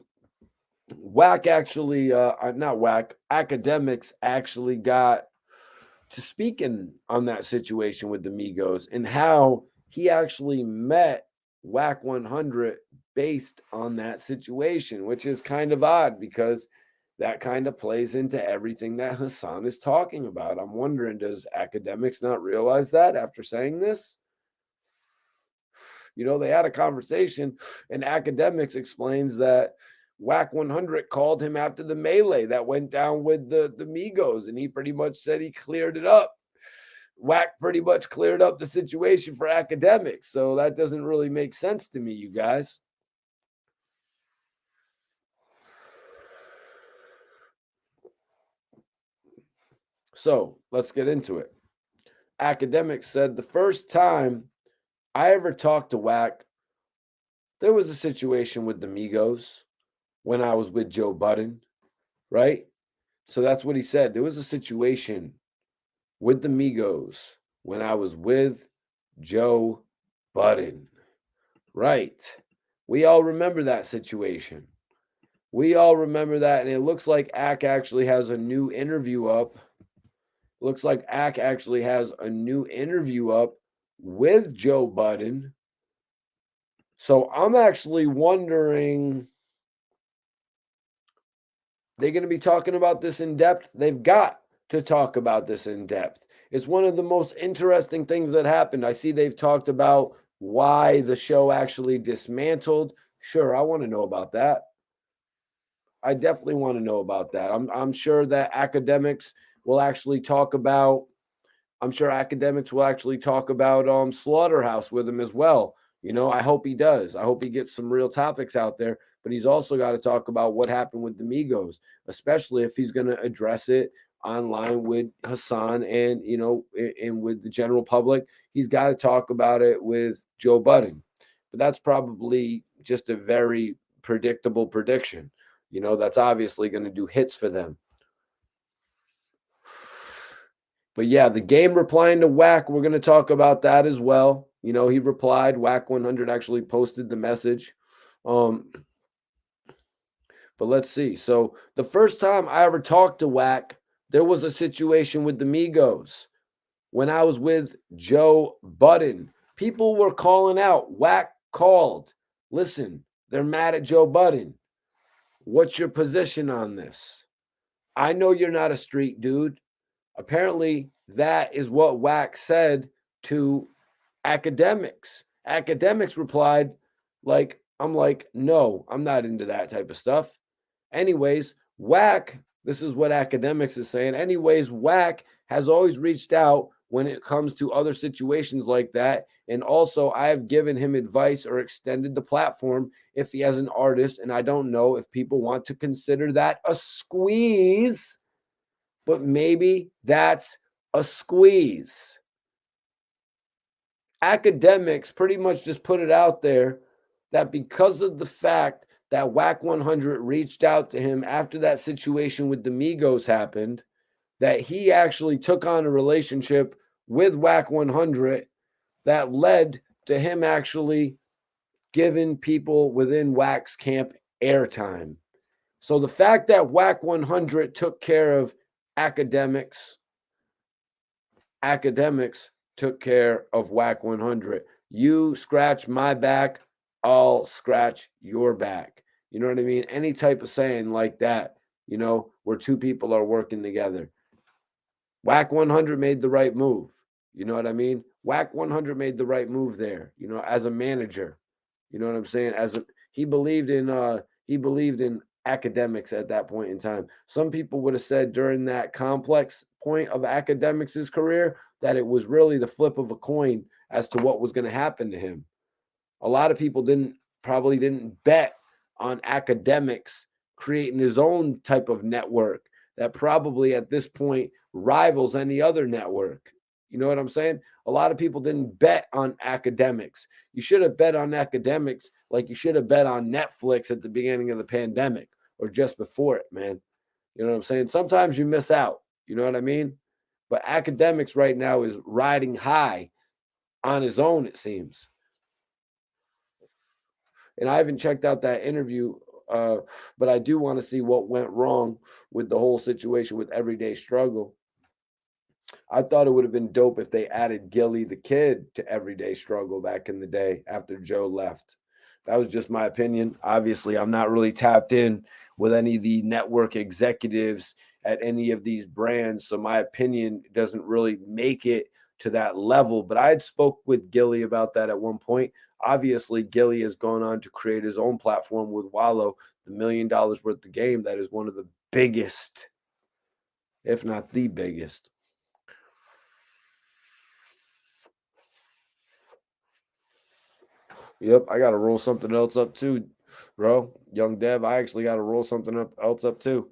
Wack actually, not Wack, Akademiks actually got to speaking on that situation with the Migos and how he actually met Wack 100 based on that situation, which is kind of odd because that kind of plays into everything that Hassan is talking about. I'm wondering, does Akademiks not realize that after saying this? You know, they had a conversation, and Akademiks explains that Wack 100 called him after the melee that went down with the Migos, and he pretty much said he cleared it up. Wack pretty much cleared up the situation for Akademiks, so that doesn't really make sense to me, you guys. So let's get into it. Akademiks said the first time I ever talked to Wack, there was a situation with the Migos when I was with Joe Budden, right? So that's what he said. There was a situation with the Migos when I was with Joe Budden, right? We all remember that situation. We all remember that, and it looks like Ak actually has a new interview up. Looks like Ak actually has a new interview up with Joe Budden. So I'm actually wondering, they're going to be talking about this in depth. They've got to talk about this in depth. It's one of the most interesting things that happened. I see they've talked about why the show actually dismantled. Sure, I want to know about that. I definitely want to know about that. I'm sure that Akademiks will actually talk about. I'm sure Akademiks will actually talk about Slaughterhouse with him as well. You know, I hope he does. I hope he gets some real topics out there. But he's also got to talk about what happened with the Migos, especially if he's going to address it online with Hassan and, you know, and with the general public. He's got to talk about it with Joe Budden. But that's probably just a very predictable prediction. You know, that's obviously going to do hits for them. But yeah, the game replying to Wack, we're going to talk about that as well. You know, he replied. Wack 100 actually posted the message. But let's see. So the first time I ever talked to Wack, there was a situation with the Migos when I was with Joe Budden. People were calling out. Wack called. Listen, they're mad at Joe Budden. What's your position on this? I know you're not a street dude. Apparently, that is what Wack said to Akademiks. Akademiks replied, I'm like, no, I'm not into that type of stuff. Anyways, Wack, this is what Akademiks is saying. Anyways, Wack has always reached out when it comes to other situations like that. And also, I have given him advice or extended the platform if he has an artist. And I don't know if people want to consider that a squeeze, but maybe that's a squeeze. Akademiks pretty much just put it out there that because of the fact that Wack 100 reached out to him after that situation with the Migos happened, that he actually took on a relationship with Wack 100 that led to him actually giving people within Wack's camp airtime. So the fact that Wack 100 took care of Akademiks took care of Wack 100. You scratch my back, I'll scratch your back. You know what I mean? Any type of saying like that, you know, where two people are working together. Wack 100 made the right move. You know what I mean? Wack 100 made the right move there, you know, as a manager. You know what I'm saying? He believed in Academics at that point in time. Some people would have said during that complex point of Academics' career that it was really the flip of a coin as to what was going to happen to him. A lot of people probably didn't bet on Academics creating his own type of network that probably at this point rivals any other network. You know what I'm saying? A lot of people didn't bet on Academics. You should have bet on Academics like you should have bet on Netflix at the beginning of the pandemic or just before it, man. You know what I'm saying? Sometimes you miss out. You know what I mean? But Academics right now is riding high on his own, it seems. And I haven't checked out that interview, but I do want to see what went wrong with the whole situation with Everyday Struggle. I thought it would have been dope if they added Gilly the Kid to Everyday Struggle back in the day after Joe left. That was just my opinion. Obviously, I'm not really tapped in with any of the network executives at any of these brands, so my opinion doesn't really make it to that level. But I had spoke with Gilly about that at one point. Obviously, Gilly has gone on to create his own platform with Wallow, the $1 million worth of game. That is one of the biggest, if not the biggest. Yep, I gotta roll something else up too, bro. Young Dev, I actually gotta roll something else up too.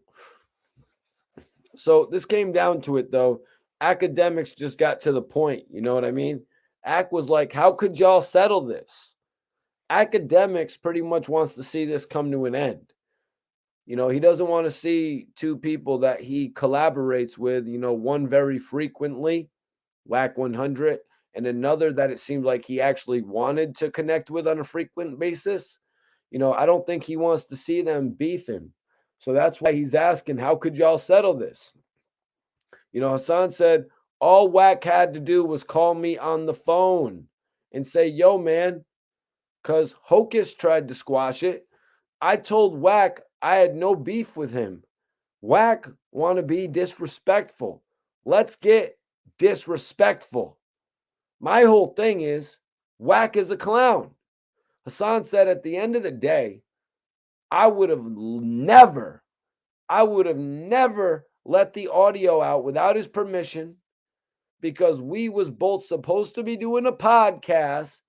So this came down to it though. Academics just got to the point, you know what I mean? Ack was like, how could y'all settle this? Academics pretty much wants to see this come to an end. You know, he doesn't want to see two people that he collaborates with, one very frequently, Wack 100, and another that it seemed like he actually wanted to connect with on a frequent basis. I don't think he wants to see them beefing. So that's why he's asking, how could y'all settle this? Hassan said, all Wack had to do was call me on the phone and say, yo, man, because Hocus tried to squash it. I told Wack I had no beef with him. Wack want to be disrespectful. Let's get disrespectful. My whole thing is Wack is a clown. Hassan said at the end of the day, I would have never let the audio out without his permission because we was both supposed to be doing a podcast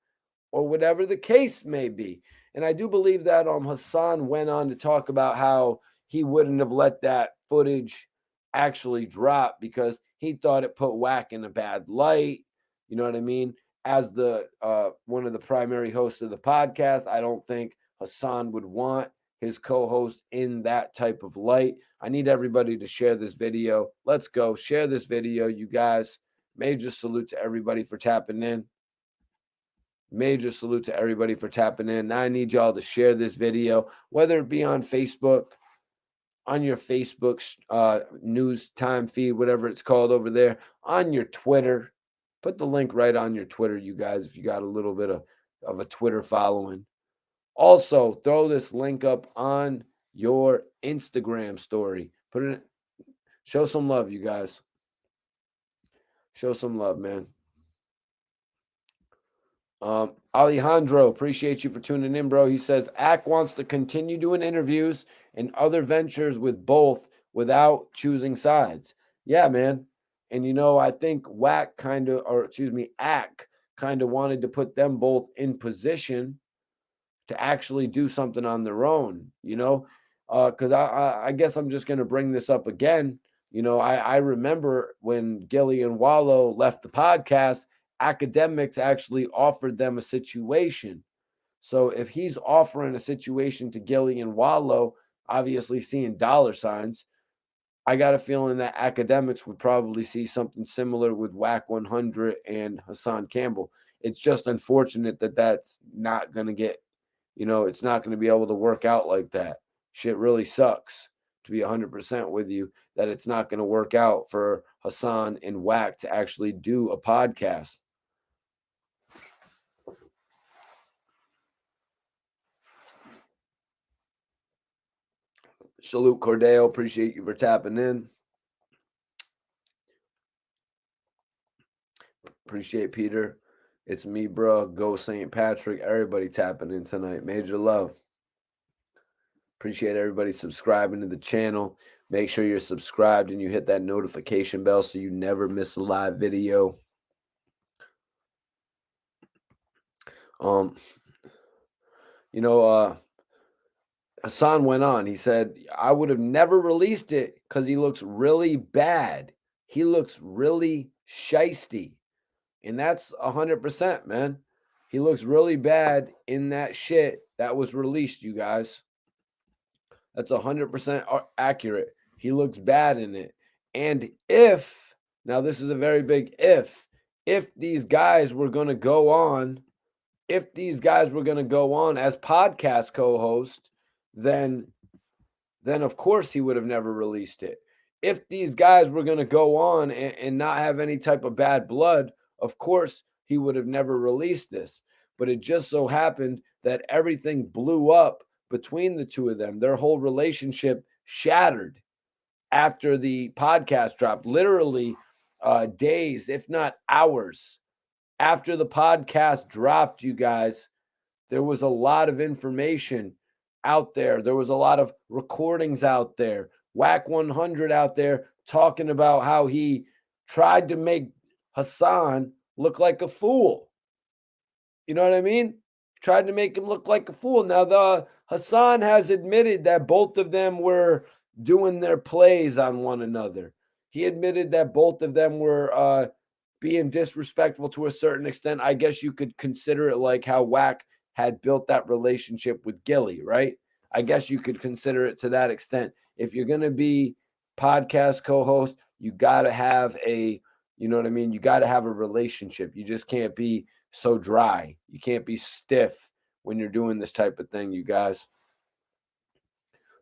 or whatever the case may be. And I do believe that Hassan went on to talk about how he wouldn't have let that footage actually drop because he thought it put Wack in a bad light. You know what I mean? As the one of the primary hosts of the podcast, I don't think Hassan would want his co-host in that type of light. I need everybody to share this video. Let's go. Share this video, you guys. Major salute to everybody for tapping in. Major salute to everybody for tapping in. Now I need y'all to share this video, whether it be on Facebook, on your Facebook news time feed, whatever it's called over there, on your Twitter. Put the link right on your Twitter, you guys, if you got a little bit of a Twitter following. Also, throw this link up on your Instagram story. Put it, show some love, you guys. Show some love, man. Alejandro, appreciate you for tuning in, bro. He says Ack wants to continue doing interviews and other ventures with both without choosing sides. Yeah, man. And I think Ack kind of wanted to put them both in position to actually do something on their own, because I guess I'm just going to bring this up again. I remember when Gilly and Wallow left the podcast, Akademiks actually offered them a situation. So if he's offering a situation to Gilly and Wallow, obviously seeing dollar signs, I got a feeling that Akademiks would probably see something similar with Wack 100 and Hassan Campbell. It's just unfortunate that that's not going to get, it's not going to be able to work out like that. Shit really sucks, to be 100% with you, that it's not going to work out for Hassan and Wack to actually do a podcast. Salute Cordeo. Appreciate you for tapping in. Appreciate Peter. It's me, bro. Go St. Patrick. Everybody tapping in tonight. Major love. Appreciate everybody subscribing to the channel. Make sure you're subscribed and you hit that notification bell so you never miss a live video. Um, you know, Hassan went on. He said, I would have never released it because he looks really bad. He looks really shisty. And that's 100%, man. He looks really bad in that shit that was released, you guys. That's 100% accurate. He looks bad in it. And now this is a very big if these guys were going to go on, as podcast co-hosts, then of course he would have never released it. If these guys were going to go on and not have any type of bad blood, of course he would have never released this. But it just so happened that everything blew up between the two of them. Their whole relationship shattered after the podcast dropped, literally days, if not hours after the podcast dropped, you guys. There was a lot of information out there. There was a lot of recordings out there. Wack 100 out there talking about how he tried to make Hassan look like a fool. You know what I mean? Tried to make him look like a fool. Now, the Hassan has admitted that both of them were doing their plays on one another. He admitted that both of them were being disrespectful to a certain extent. I guess you could consider it like how Wack had built that relationship with Gilly, right? I guess you could consider it to that extent. If you're going to be podcast co-host, you got to have you know what I mean? You got to have a relationship. You just can't be so dry. You can't be stiff when you're doing this type of thing, you guys.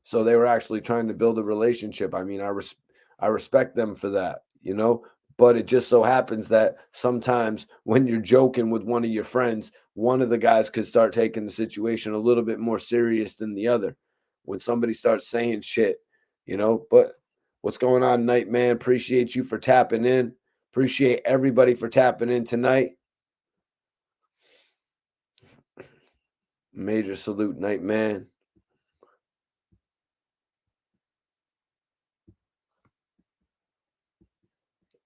So they were actually trying to build a relationship. I mean, I respect them for that, you know? But it just so happens that sometimes when you're joking with one of your friends, one of the guys could start taking the situation a little bit more serious than the other. When somebody starts saying shit, you know? But what's going on, Nightman? Appreciate you for tapping in. Appreciate everybody for tapping in tonight. Major salute, Nightman.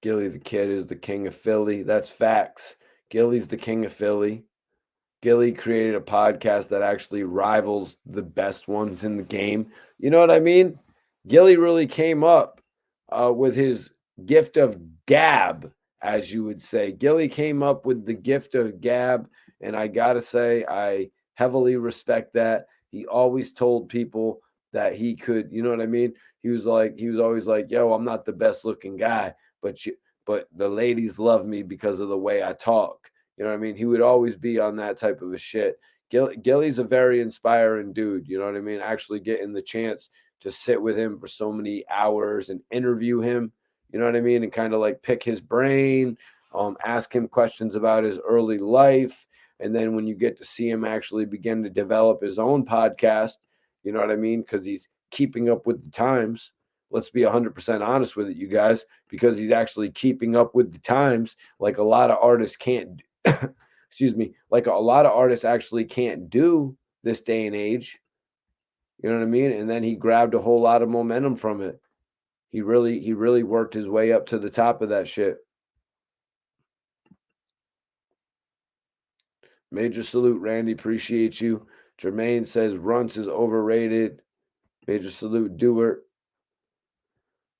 Gilly the Kid is the king of Philly. That's facts. Gilly's the king of Philly. Gilly created a podcast that actually rivals the best ones in the game. You know what I mean? Gilly really came up with his gift of gab, as you would say. Gilly came up with the gift of gab, and I got to say, I heavily respect that. He always told people that he could, you know what I mean? He was always like, yo, I'm not the best looking guy, but the ladies love me because of the way I talk. You know what I mean? He would always be on that type of a shit. Gilly's a very inspiring dude. You know what I mean? Actually getting the chance to sit with him for so many hours and interview him, you know what I mean? And kind of like pick his brain, ask him questions about his early life. And then when you get to see him actually begin to develop his own podcast, you know what I mean? Because he's keeping up with the times. Let's be 100% honest with it, you guys, because he's actually keeping up with the times like a lot of artists can't excuse me, like a lot of artists actually can't do this day and age. You know what I mean? And then he grabbed a whole lot of momentum from it. He really worked his way up to the top of that shit. Major salute, Randy. Appreciate you. Jermaine says Runts is overrated. Major salute, Dewart.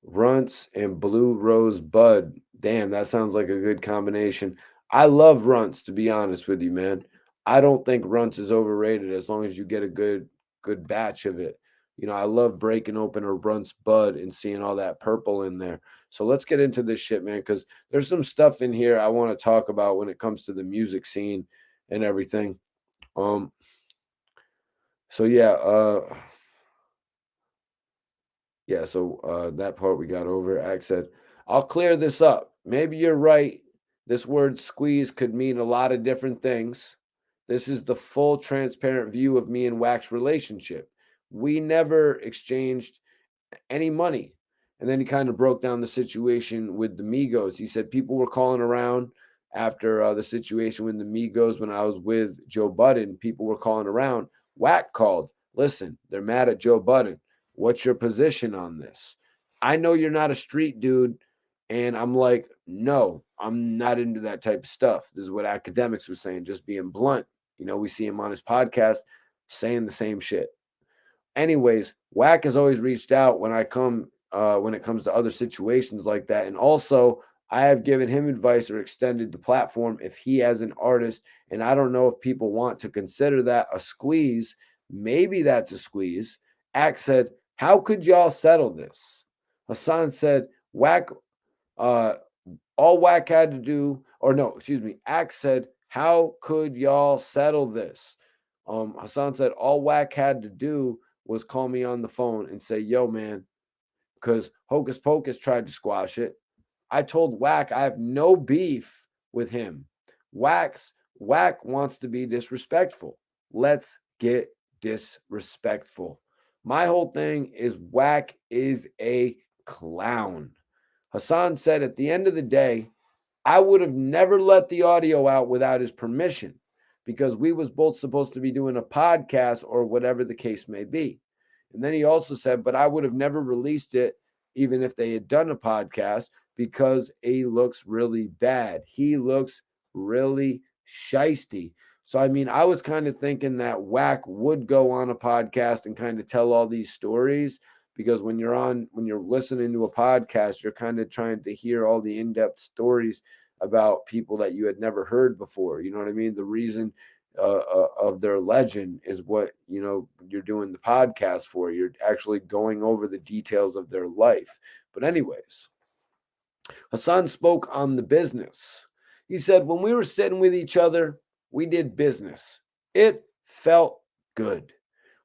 Runts and Blue Rose Bud. Damn, that sounds like a good combination. I love Runts, to be honest with you, man. I don't think Runts is overrated as long as you get a good batch of it. You know, I love breaking open a Runts Bud and seeing all that purple in there. So let's get into this shit, man, because there's some stuff in here I want to talk about when it comes to the music scene and everything. So that part we got over. Axe said, I'll clear this up. Maybe you're right. This word squeeze could mean a lot of different things. This is the full transparent view of me and Wack's relationship. We never exchanged any money. And then he kind of broke down the situation with the Migos. He said people were calling around after the situation with the Migos when I was with Joe Budden. People were calling around. Wack called. Listen, they're mad at Joe Budden. What's your position on this? I know you're not a street dude. And I'm like, no, I'm not into that type of stuff. This is what Akademiks was saying, just being blunt. We see him on his podcast saying the same shit. Anyways, Wack has always reached out when it comes to other situations like that. And also, I have given him advice or extended the platform if he has an artist. And I don't know if people want to consider that a squeeze. Maybe that's a squeeze. Ack said, how could y'all settle this? Hassan said, Wack uh, all Wack had to do, or no, excuse me, Axe said, how could y'all settle this? Hassan said, all Wack had to do was call me on the phone and say, yo, man, because Hocus Pocus tried to squash it. I told Wack I have no beef with him. Wack wants to be disrespectful. Let's get disrespectful. My whole thing is Wack is a clown. Hassan said at the end of the day, I would have never let the audio out without his permission because we was both supposed to be doing a podcast or whatever the case may be. And then he also said, but I would have never released it even if they had done a podcast because he looks really bad. He looks really shisty. So, I mean, I was kind of thinking that Wack would go on a podcast and kind of tell all these stories because when you're listening to a podcast, you're kind of trying to hear all the in-depth stories about people that you had never heard before. You know what I mean? The reason of their legend is what you're doing the podcast for. You're actually going over the details of their life. But anyways, Hassan spoke on the business. He said, when we were sitting with each other, we did business. It felt good.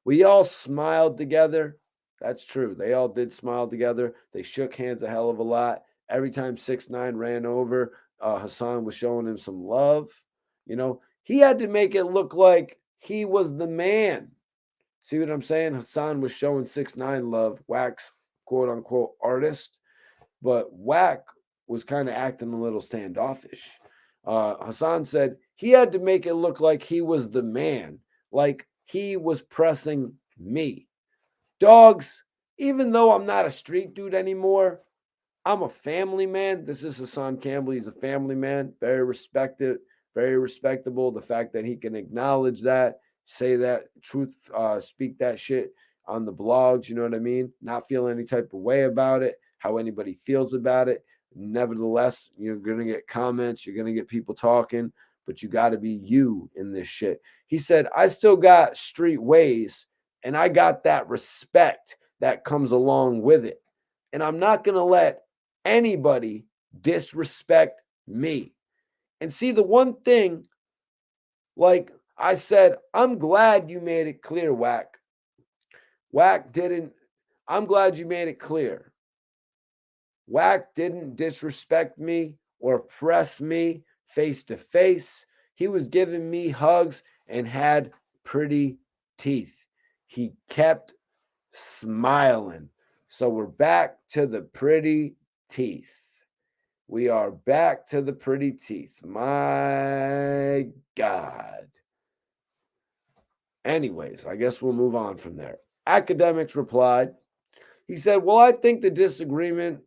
We all smiled together. That's true. They all did smile together. They shook hands a hell of a lot. Every time 6ix9ine ran over, Hassan was showing him some love. He had to make it look like he was the man. See what I'm saying? Hassan was showing 6ix9ine love, Wack's quote unquote artist, but Wack was kind of acting a little standoffish. Hassan said he had to make it look like he was the man, like he was pressing me. Dogs, even though I'm not a street dude anymore, I'm a family man. This is Hassan Campbell. He's a family man, very respected, very respectable. The fact that he can acknowledge that, say that truth, speak that shit on the blogs, you know what I mean? Not feel any type of way about it, how anybody feels about it. Nevertheless, you're going to get comments, you're going to get people talking, but you got to be you in this shit. He said, I still got street ways and I got that respect that comes along with it. And I'm not going to let anybody disrespect me. And see, the one thing, like I said, I'm glad you made it clear, Wack. Wack didn't, I'm glad you made it clear. Wack didn't disrespect me or press me face to face. He was giving me hugs and had pretty teeth. He kept smiling. So we're back to the pretty teeth. We are back to the pretty teeth. My God. Anyways, I guess we'll move on from there. Akademiks replied. He said, well, I think the disagreement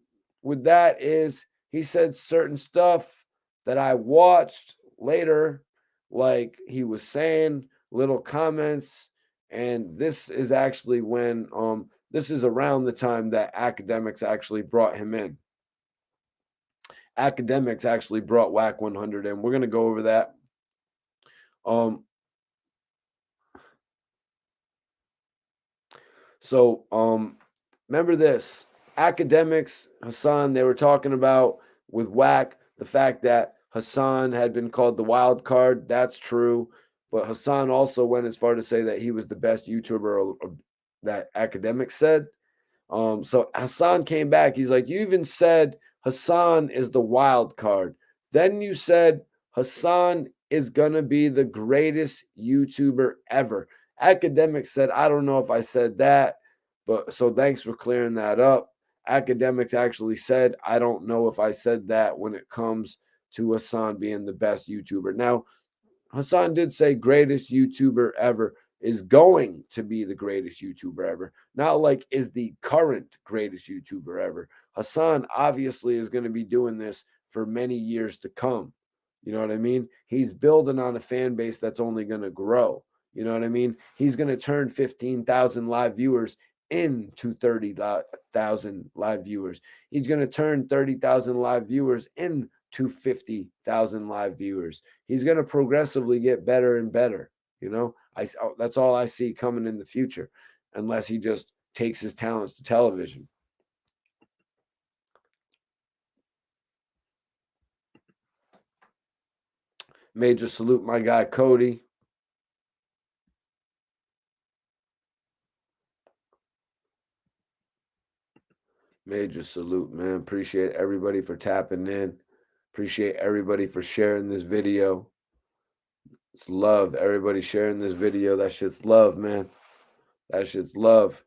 with that is he said certain stuff that I watched later, like he was saying little comments. And this is actually when this is around the time that Akademiks actually brought him in. Akademiks actually brought Wack 100 in. We're going to go over that. So remember this. Akademiks, Hassan, they were talking about with Wack the fact that Hassan had been called the wild card. That's true. But Hassan also went as far to say that he was the best YouTuber that Akademiks said. So Hassan came back. He's like, you even said Hassan is the wild card. Then you said Hassan is going to be the greatest YouTuber ever. Akademiks said, I don't know if I said that, but so thanks for clearing that up. Akademiks actually said, I don't know if I said that when it comes to Hassan being the best YouTuber. Now, Hassan did say greatest YouTuber ever. is going to be the greatest YouTuber ever. Not like is the current greatest YouTuber ever. Hassan obviously is going to be doing this for many years to come. You know what I mean? He's building on a fan base that's only going to grow. You know what I mean? He's going to turn 15,000 live viewers into 30,000 live viewers. He's going to turn 30,000 live viewers into 50,000 live viewers. He's going to progressively get better and better. You know, that's all I see coming in the future, unless he just takes his talents to television. Major salute my guy Cody. Major salute, man. Appreciate everybody for tapping in. Appreciate everybody for sharing this video. It's love. Everybody sharing this video. That shit's love, man. That shit's love.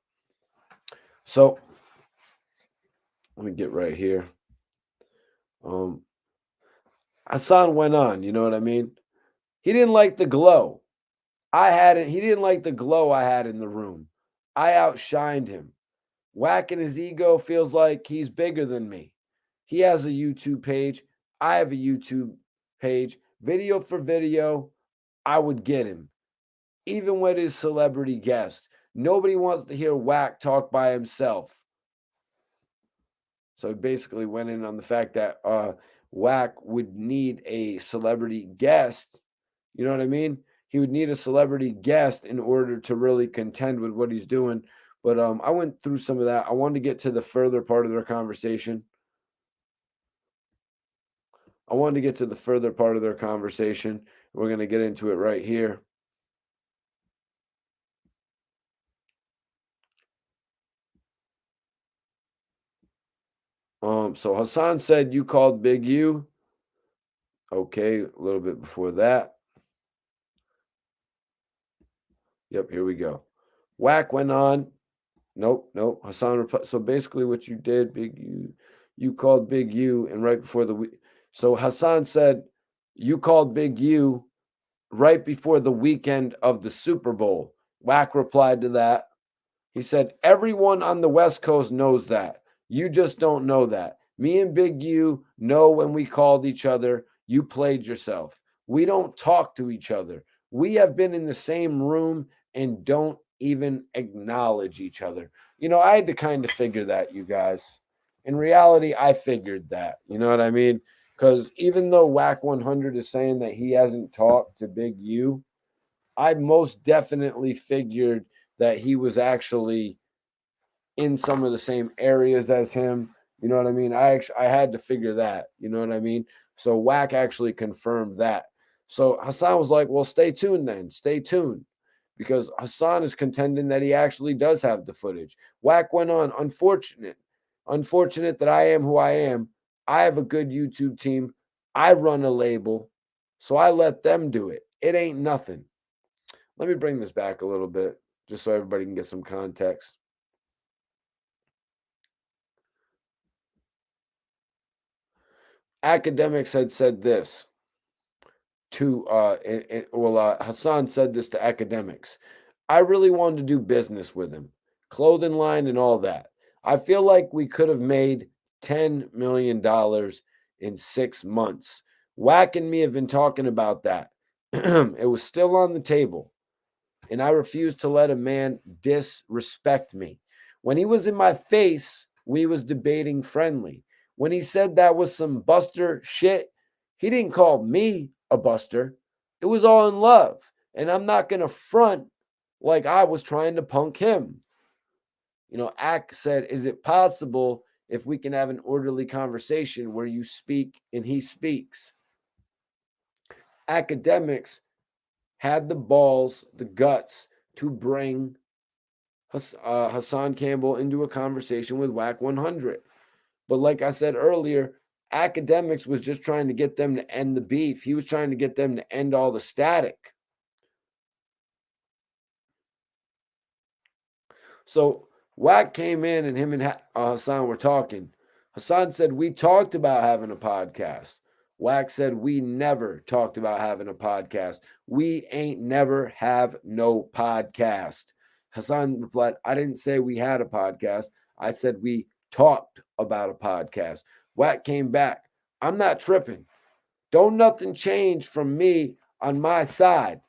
So let me get right here. Hassan went on, you know what I mean? He didn't like the glow. He didn't like the glow I had in the room. I outshined him. Wack in his ego feels like he's bigger than me. He has a YouTube page. I have a YouTube page. Video for video, I would get him. Even with his celebrity guest. Nobody wants to hear Wack talk by himself. So he basically went in on the fact that Wack would need a celebrity guest. You know what I mean? He would need a celebrity guest in order to really contend with what he's doing. But I went through some of that. I wanted to get to the further part of their conversation. We're going to get into it right here. So Hassan said you called Big U. Okay, a little bit before that. Yep, here we go. Wack went on. Nope. Hassan. So basically, what you did, Big U, you called Big U, and right before the week. So Hassan said you called Big U right before the weekend of the Super Bowl. Wack replied to that. He said, everyone on the West Coast knows that. You just don't know that. Me and Big U know when we called each other, you played yourself. We don't talk to each other. We have been in the same room and don't even acknowledge each other. You know, I had to kind of figure that, you guys. In reality, I figured that. You know what I mean? Because even though Wack 100 is saying that he hasn't talked to Big U, I most definitely figured that he was actually in some of the same areas as him. You know what I mean? I had to figure that. You know what I mean? So Wack actually confirmed that. So Hassan was like, well, stay tuned then. Stay tuned. Because Hassan is contending that he actually does have the footage. Wack went on, unfortunate that I am who I am. I have a good YouTube team. I run a label. So I let them do it. It ain't nothing. Let me bring this back a little bit just so everybody can get some context. Akademiks had said this to Hassan said this to Akademiks. I really wanted to do business with him, clothing line and all that. I feel like we could have made $10 million in 6 months. Wack and me have been talking about that. It was still on the table, and I refused to let a man disrespect me. When he was in my face, we was debating friendly. When he said that was some buster shit, he didn't call me a buster. It was all in love, and I'm not going to front like I was trying to punk him. You know, Ak said, is it possible if we can have an orderly conversation where you speak and he speaks? Akademiks had the balls, the guts to bring Hassan Campbell into a conversation with Wack 100. But like I said earlier, Akademiks was just trying to get them to end the beef. He was trying to get them to end all the static. So Wack came in and him and Hassan were talking. Hassan said, we talked about having a podcast. Wack said, we never talked about having a podcast. We ain't never have no podcast. Hassan replied, I didn't say we had a podcast. I said we talked about a podcast. Wack came back. I'm not tripping. Don't nothing change from me on my side.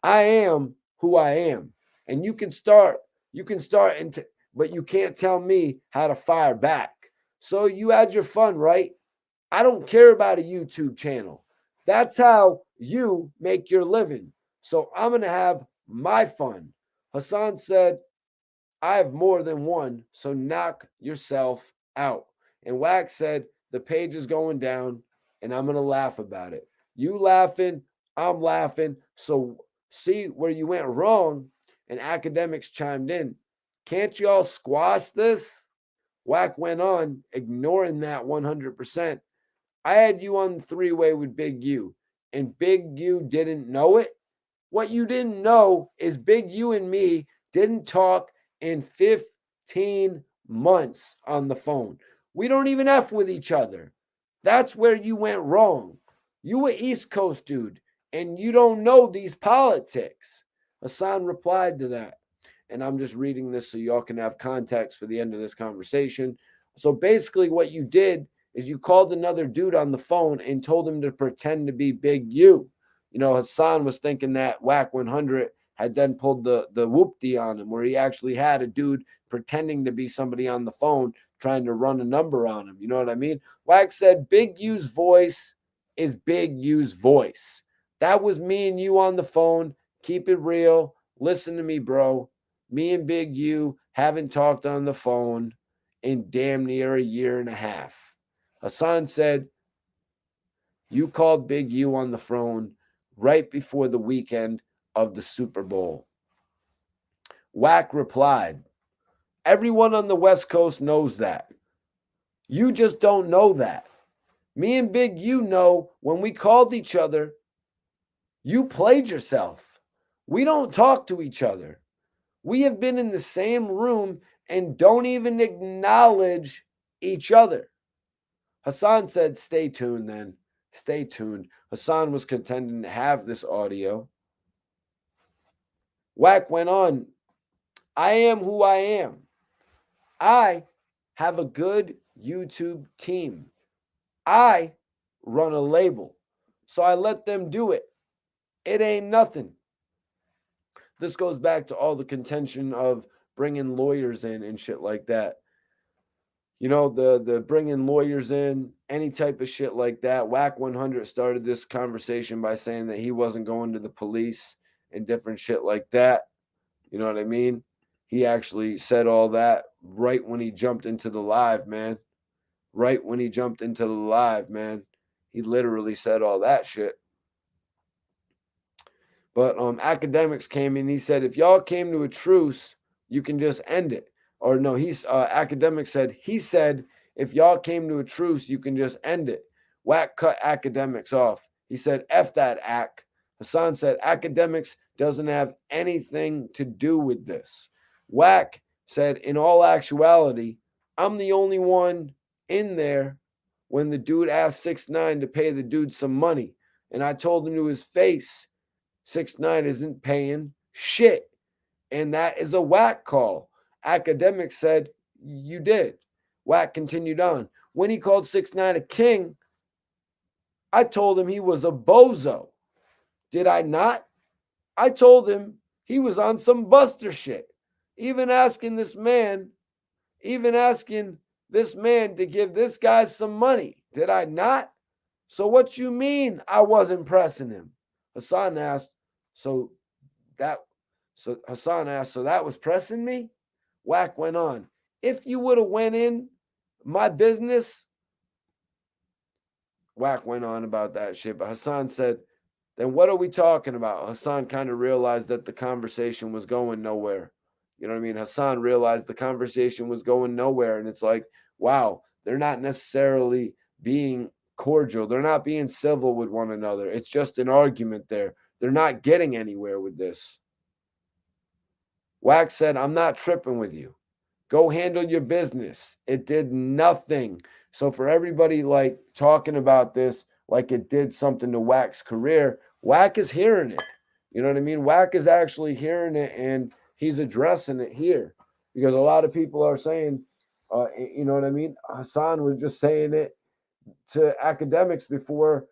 I am who I am. And you can start into, but you can't tell me how to fire back. So you had your fun, right? I don't care about a YouTube channel. That's how you make your living. So I'm going to have my fun. Hassan said, I have more than one, so knock yourself out. And Wax said, the page is going down and I'm going to laugh about it. You laughing, I'm laughing. So see where you went wrong. And Akademiks chimed in. Can't you all squash this? Wack went on, ignoring that 100%. I had you on the three-way with Big U, and Big U didn't know it. What you didn't know is Big U and me didn't talk in 15 months on the phone. We don't even F with each other. That's where you went wrong. You a East Coast dude, and you don't know these politics. Hassan replied to that. And I'm just reading this so y'all can have context for the end of this conversation. So basically, what you did is you called another dude on the phone and told him to pretend to be Big U. You know, Hassan was thinking that Wack 100 had then pulled the whoopty on him, where he actually had a dude pretending to be somebody on the phone trying to run a number on him. You know what I mean? Wack said Big U's voice is Big U's voice. That was me and you on the phone. Keep it real. Listen to me, bro. Me and Big U haven't talked on the phone in damn near a year and a half. Hassan said, you called Big U on the phone right before the weekend of the Super Bowl. Wack replied, everyone on the West Coast knows that. You just don't know that. Me and Big U know when we called each other, you played yourself. We don't talk to each other. We have been in the same room and don't even acknowledge each other. Hassan said, stay tuned then. Stay tuned. Hassan was contending to have this audio. Wack went on, I am who I am. I have a good YouTube team. I run a label. So I let them do it. It ain't nothing. This goes back to all the contention of bringing lawyers in and shit like that. You know, the bringing lawyers in, any type of shit like that. Wack 100 started this conversation by saying that he wasn't going to the police and different shit like that. You know what I mean? He actually said all that right when he jumped into the live, man. Right when he jumped into the live, man. He literally said all that shit. But Akademiks came in. He said, if y'all came to a truce, you can just end it. Or no, Akademiks said, he said, if y'all came to a truce, you can just end it. Wack cut Akademiks off. He said, F that Ak. Hassan said, Akademiks doesn't have anything to do with this. Wack said, in all actuality, I'm the only one in there when the dude asked 6ix9ine to pay the dude some money. And I told him to his face, 6ix9ine isn't paying shit. And that is a Wack call. Akademiks said, you did. Wack continued on. When he called 6ix9ine a king, I told him he was a bozo. Did I not? I told him he was on some Buster shit. Even asking this man to give this guy some money. Did I not? So what you mean I wasn't pressing him? Hassan asked, so Hassan asked, so that was pressing me? Wack went on, if you would have went in my business, Wack went on about that shit. But Hassan said, then what are we talking about? Hassan kind of realized that the conversation was going nowhere. You know what I mean? Hassan realized the conversation was going nowhere. And it's like, wow, they're not necessarily being cordial. They're not being civil with one another. It's just an argument there. They're not getting anywhere with this. Wack said, I'm not tripping with you. Go handle your business. It did nothing. So for everybody like talking about this, like it did something to Wack's career. Wack is hearing it. You know what I mean? Wack is actually hearing it, and he's addressing it here because a lot of people are saying, you know what I mean? Hassan was just saying it to Akademiks before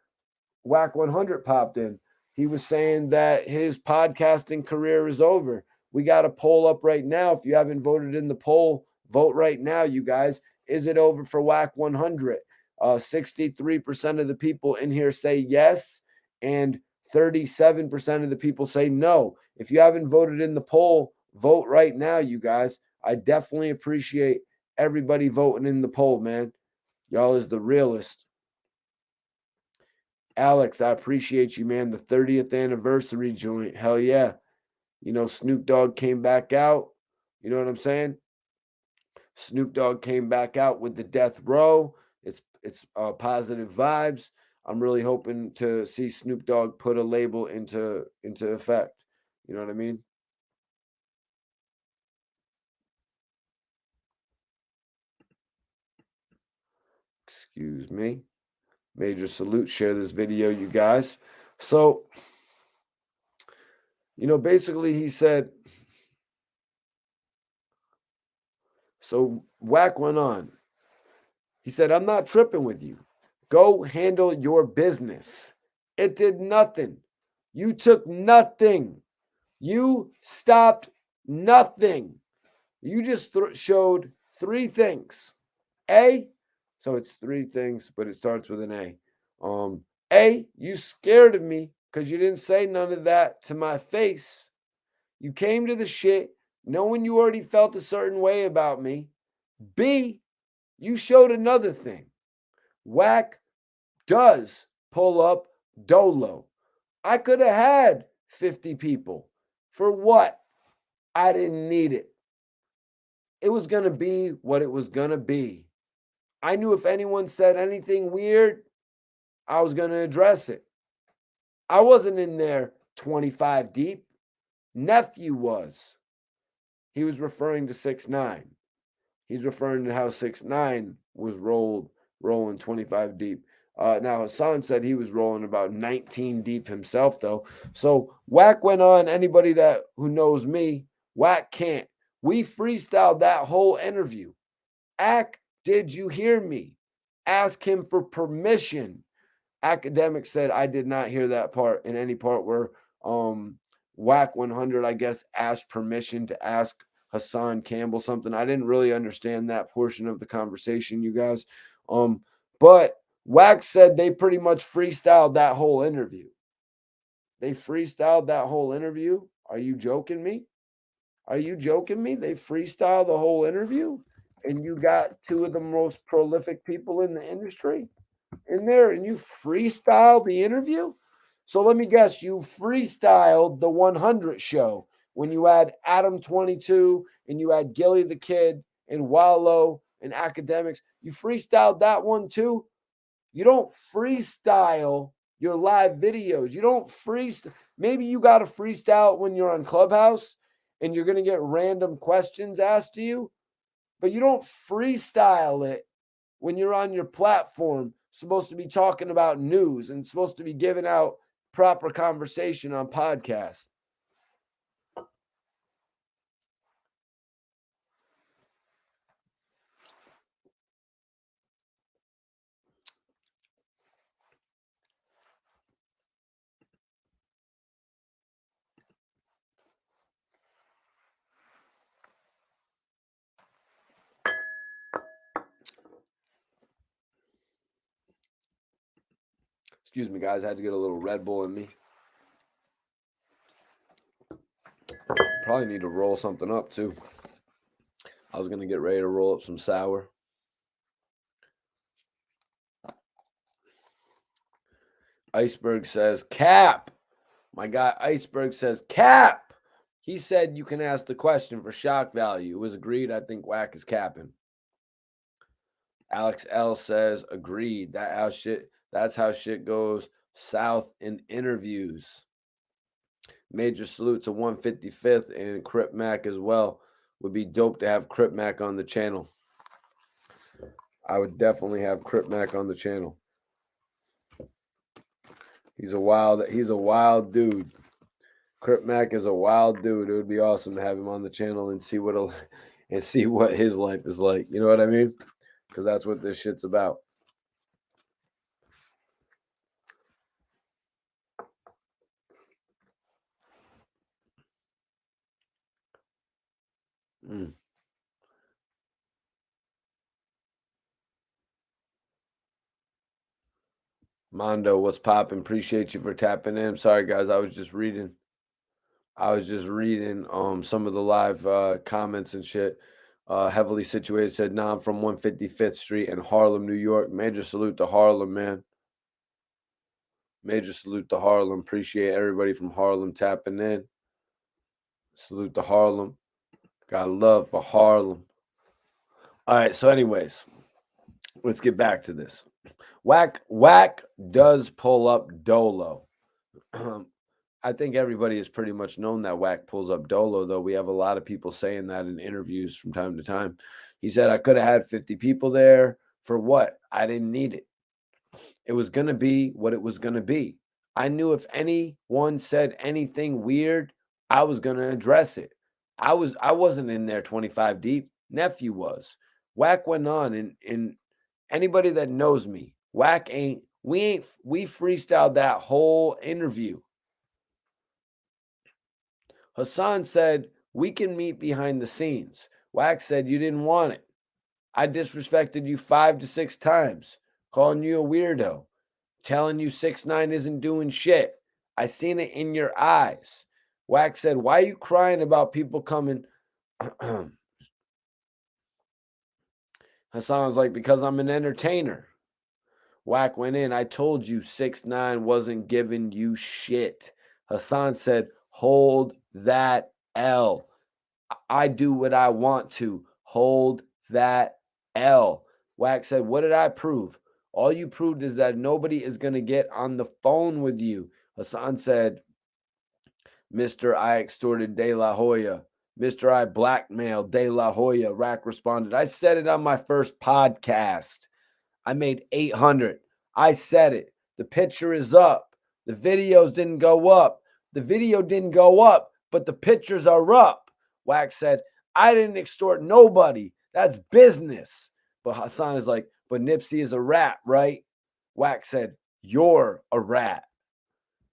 Wack 100 popped in. He was saying that his podcasting career is over. We got a poll up right now. If you haven't voted in the poll, vote right now, you guys. Is it over for Wack 100? 63% of the people in here say yes, and 37% of the people say no. If you haven't voted in the poll, vote right now, you guys. I definitely appreciate everybody voting in the poll, man. Y'all is the realest. Alex, I appreciate you, man. The 30th anniversary joint. Hell yeah. You know, Snoop Dogg came back out. You know what I'm saying? Snoop Dogg came back out with the Death Row. It's positive vibes. I'm really hoping to see Snoop Dogg put a label into effect. You know what I mean? Excuse me. Major salute. Share this video, you guys. So, you know, basically he said, so Wack went on. He said, I'm not tripping with you. Go handle your business. It did nothing. You took nothing. You stopped nothing. You just showed three things. A, so it's three things, but it starts with an A. A, you scared of me because you didn't say none of that to my face. You came to the shit knowing you already felt a certain way about me. B, you showed another thing. Wack does pull up dolo. I could have had 50 people. For what? I didn't need it. It was going to be what it was going to be. I knew if anyone said anything weird, I was going to address it. I wasn't in there 25 deep. Nephew was. He was referring to 6ix9ine. He's referring to how 6ix9ine was rolling 25 deep. Now, Hassan said he was rolling about 19 deep himself, though. So Wack went on. Anybody who knows me, Wack can't. We freestyled that whole interview. Did you hear me? Ask him for permission. Akademiks said I did not hear that part in any part where Wack 100, I guess, asked permission to ask Hassan Campbell something. I didn't really understand that portion of the conversation, you guys. But Wack said they pretty much freestyled that whole interview. They freestyled that whole interview. Are you joking me? Are you joking me? They freestyled the whole interview, and you got two of the most prolific people in the industry in there, and you freestyled the interview. So let me guess, you freestyled the 100 show when you had Adam 22 and you had Gilly the Kid and Wallow and Akademiks. You freestyled that one too. You don't freestyle your live videos. You don't freestyle. Maybe you got to freestyle when you're on Clubhouse and you're going to get random questions asked to you, but you don't freestyle it when you're on your platform, supposed to be talking about news and supposed to be giving out proper conversation on podcasts. Excuse me, guys. I had to get a little Red Bull in me. Probably need to roll something up, too. I was going to get ready to roll up some sour. Iceberg says, Cap. My guy Iceberg says, Cap. He said you can ask the question for shock value. It was agreed. I think Wack is capping. Alex L says, agreed. That's how shit goes south in interviews. Major salute to 155th and Crip Mac as well. Would be dope to have Crip Mac on the channel. I would definitely have Crip Mac on the channel. He's a wild dude. Crip Mac is a wild dude. It would be awesome to have him on the channel and see what his life is like. You know what I mean? Because that's what this shit's about. Mm. Mondo, what's poppin'? Appreciate you for tapping in. Sorry guys, I was just reading some of the live comments and shit. Heavily situated said, "Nah, I'm from 155th Street in Harlem, New York." Major salute to Harlem, man. Major salute to Harlem. Appreciate everybody from Harlem tapping in. Salute to Harlem. Got love for Harlem. All right, so anyways, let's get back to this. Wack does pull up Dolo. I think everybody has pretty much known that Wack pulls up Dolo, though. We have a lot of people saying that in interviews from time to time. He said, I could have had 50 people there. For what? I didn't need it. It was going to be what it was going to be. I knew if anyone said anything weird, I was going to address it. I wasn't in there 25 deep. Nephew was. Wack went on, and anybody that knows me, we freestyled that whole interview. Hassan said, we can meet behind the scenes. Wack said, you didn't want it. I disrespected you 5 to 6 times, calling you a weirdo, telling you 6ix9ine isn't doing shit. I seen it in your eyes. Wack said, why are you crying about people coming? Hassan was like, because I'm an entertainer. Wack went in. I told you 6ix9ine wasn't giving you shit. Hassan said, hold that L. I do what I want to. Hold that L. Wack said, what did I prove? All you proved is that nobody is going to get on the phone with you. Hassan said, Mr. I extorted De La Hoya. Mr. I blackmailed De La Hoya. Wack responded, I said it on my first podcast. I made 800. I said it. The picture is up. The videos didn't go up. The video didn't go up, but the pictures are up. Wack said, I didn't extort nobody. That's business. But Hassan is like, but Nipsey is a rat, right? Wack said, you're a rat.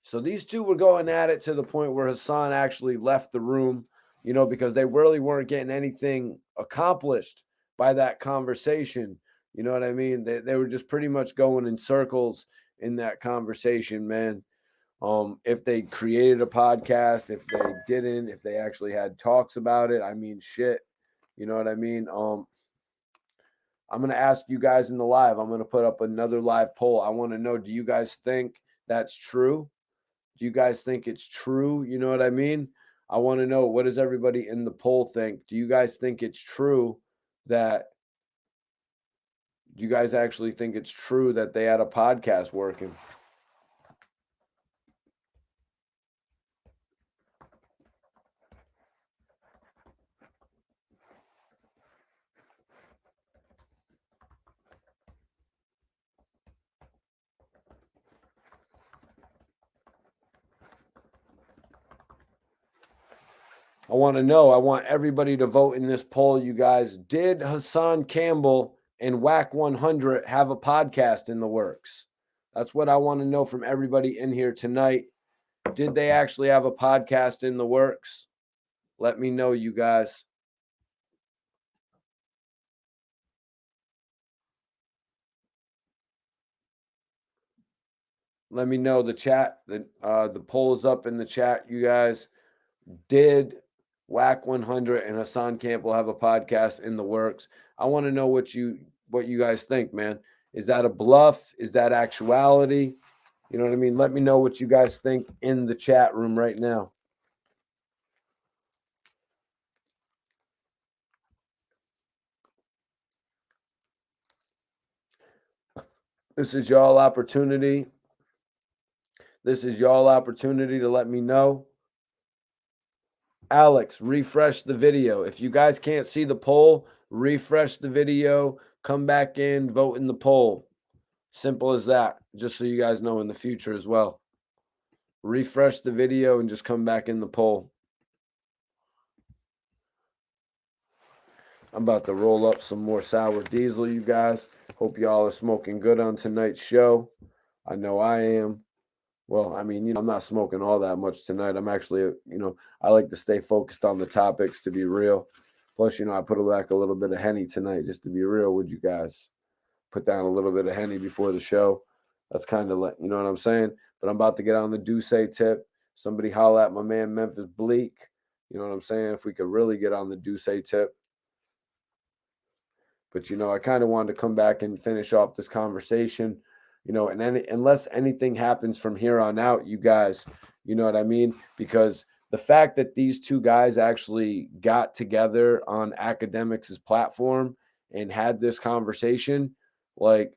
So these two were going at it to the point where Hassan actually left the room, because they really weren't getting anything accomplished by that conversation. You know what I mean? They were just pretty much going in circles in that conversation, man. If they created a podcast, if they didn't, if they actually had talks about it, I mean, shit. You know what I mean? I'm going to ask you guys in the live. I'm going to put up another live poll. I want to know, do you guys think that's true? Do you guys think it's true? You know what I mean? I want to know, what does everybody in the poll think? Do you guys think it's true that do you guys actually think it's true that they had a podcast working? I want to know. I want everybody to vote in this poll, you guys. Did Hassan Campbell and Wack 100 have a podcast in the works? That's what I want to know from everybody in here tonight. Did they actually have a podcast in the works? Let me know, you guys. Let me know. The chat. The poll is up in the chat, you guys. Did Wack 100 and Hassan Campbell have a podcast in the works? I want to know what you guys think, man. Is that a bluff? Is that actuality? You know what I mean? Let me know what you guys think in the chat room right now. This is y'all opportunity. This is y'all opportunity to let me know. Alex, refresh the video. If you guys can't see the poll, refresh the video, come back in, vote in the poll. Simple as that, just so you guys know in the future as well. refresh the video and just come back in the poll. I'm about to roll up some more sour diesel, you guys. Hope y'all are smoking good on tonight's show. I know I am. Well, I mean, I'm not smoking all that much tonight. I'm actually, I like to stay focused on the topics, to be real. Plus, I put back a little bit of Henny tonight, just to be real with you guys. Put down a little bit of Henny before the show. That's kind of, you know what I'm saying? But I'm about to get on the Duce tip. Somebody holla at my man Memphis Bleak. You know what I'm saying? If we could really get on the Duce tip. But, I kind of wanted to come back and finish off this conversation, and unless anything happens from here on out, you guys, you know what I mean? Because the fact that these two guys actually got together on Akademiks' platform and had this conversation, like,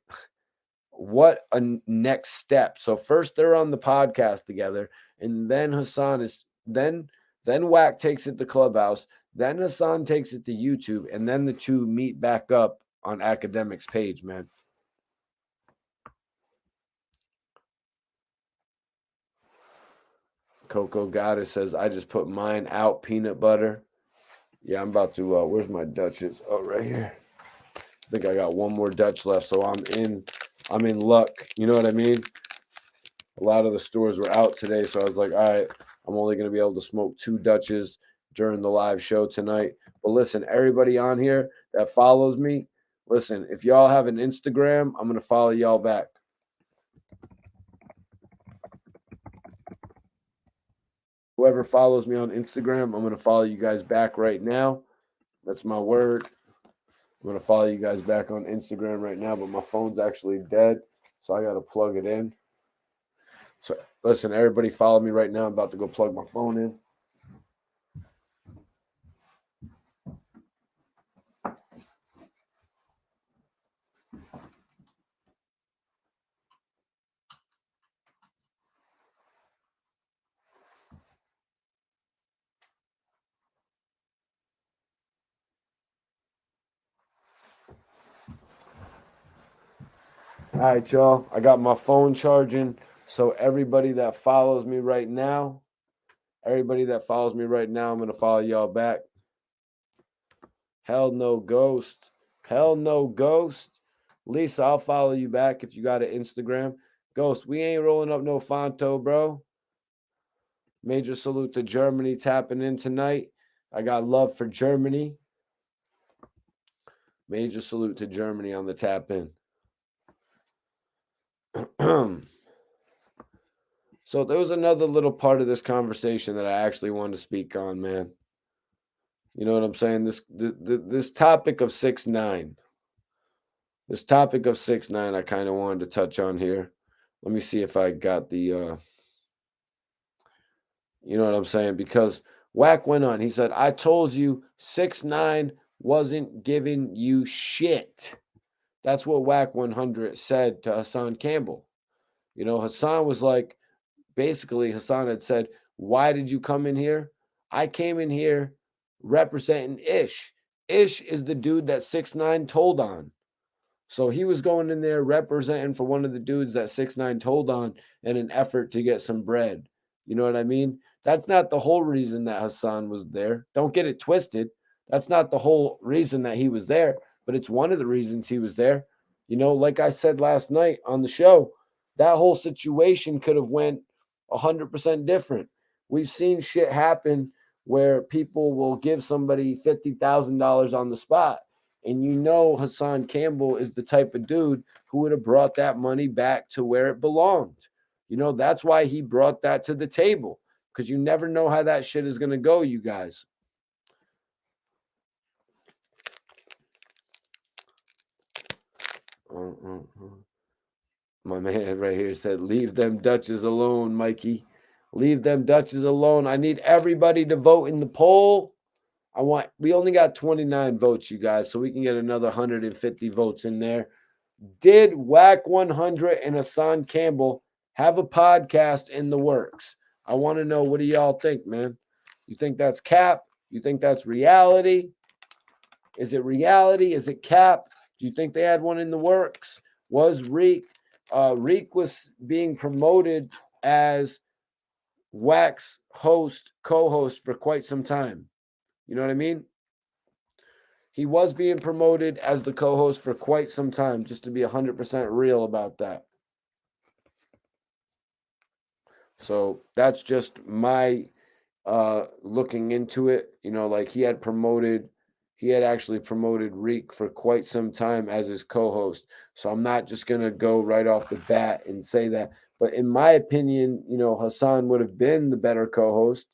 what a next step. So first they're on the podcast together, and then Hassan is then Wack takes it to Clubhouse, then Hassan takes it to YouTube, and then the two meet back up on Akademiks page, man. Coco Goddess says, I just put mine out, peanut butter. Yeah, I'm about to, where's my Dutches? Oh, right here. I think I got one more Dutch left, so I'm in luck. You know what I mean? A lot of the stores were out today, so I was like, all right, I'm only going to be able to smoke 2 Dutches during the live show tonight. But listen, everybody on here that follows me, listen, if y'all have an Instagram, I'm going to follow y'all back. Whoever follows me on Instagram, I'm going to follow you guys back right now. That's my word. I'm going to follow you guys back on Instagram right now, but my phone's actually dead, so I got to plug it in. So listen, everybody follow me right now. I'm about to go plug my phone in. All right, y'all. I got my phone charging. So everybody that follows me right now, I'm going to follow y'all back. Hell no ghost. Hell no ghost. Lisa, I'll follow you back if you got an Instagram. Ghost, we ain't rolling up no Fonto, bro. Major salute to Germany tapping in tonight. I got love for Germany. Major salute to Germany on the tap in. So there was another little part of this conversation that I actually wanted to speak on, man. You know what I'm saying? This topic of 6ix9ine. This topic of 6ix9ine I kind of wanted to touch on here. Let me see if I got the you know what I'm saying? Because Wack went on. He said, I told you 6ix9ine wasn't giving you shit. That's what Wack 100 said to Hassan Campbell. Hassan was like, basically, Hassan had said, why did you come in here? I came in here representing Ish. Ish is the dude that 6ix9ine told on. So he was going in there representing for one of the dudes that 6ix9ine told on in an effort to get some bread. You know what I mean? That's not the whole reason that Hassan was there. Don't get it twisted. That's not the whole reason that he was there, but it's one of the reasons he was there. Like I said last night on the show, that whole situation could have went 100% different. We've seen shit happen where people will give somebody $50,000 on the spot. And Hassan Campbell is the type of dude who would have brought that money back to where it belonged. That's why he brought that to the table, because you never know how that shit is going to go, you guys. My man right here said, leave them Dutches alone, Mikey. Leave them Dutches alone. I need everybody to vote in the poll. We only got 29 votes, you guys, so we can get another 150 votes in there. Did Wack 100 and Hassan Campbell have a podcast in the works? I want to know, what do y'all think, man? You think that's cap? You think that's reality? Is it reality? Is it cap? Do you think they had one in the works? Was Reek? Reek was being promoted as Wack's co-host for quite some time. You know what I mean? He was being promoted as the co-host for quite some time, just to be 100% real about that. So that's just my looking into it. You know, like he had actually promoted Reek for quite some time as his co-host. So I'm not just gonna go right off the bat and say that. But in my opinion, you know, Hassan would have been the better co-host.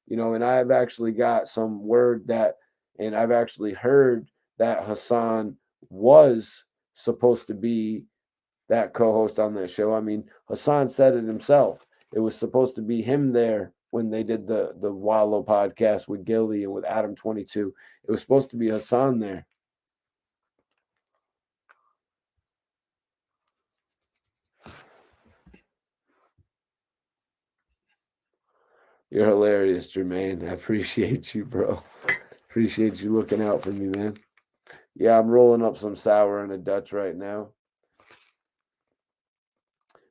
You know, and I've actually got some word that, and I've actually heard that Hassan was supposed to be that co-host on that show. I mean, Hassan said it himself. It was supposed to be him there when they did the Wallow podcast with Gilly and with Adam 22. It was supposed to be Hassan there. You're hilarious, Jermaine. I appreciate you, bro. Appreciate you looking out for me, man. Yeah, I'm rolling up some sour and a Dutch right now.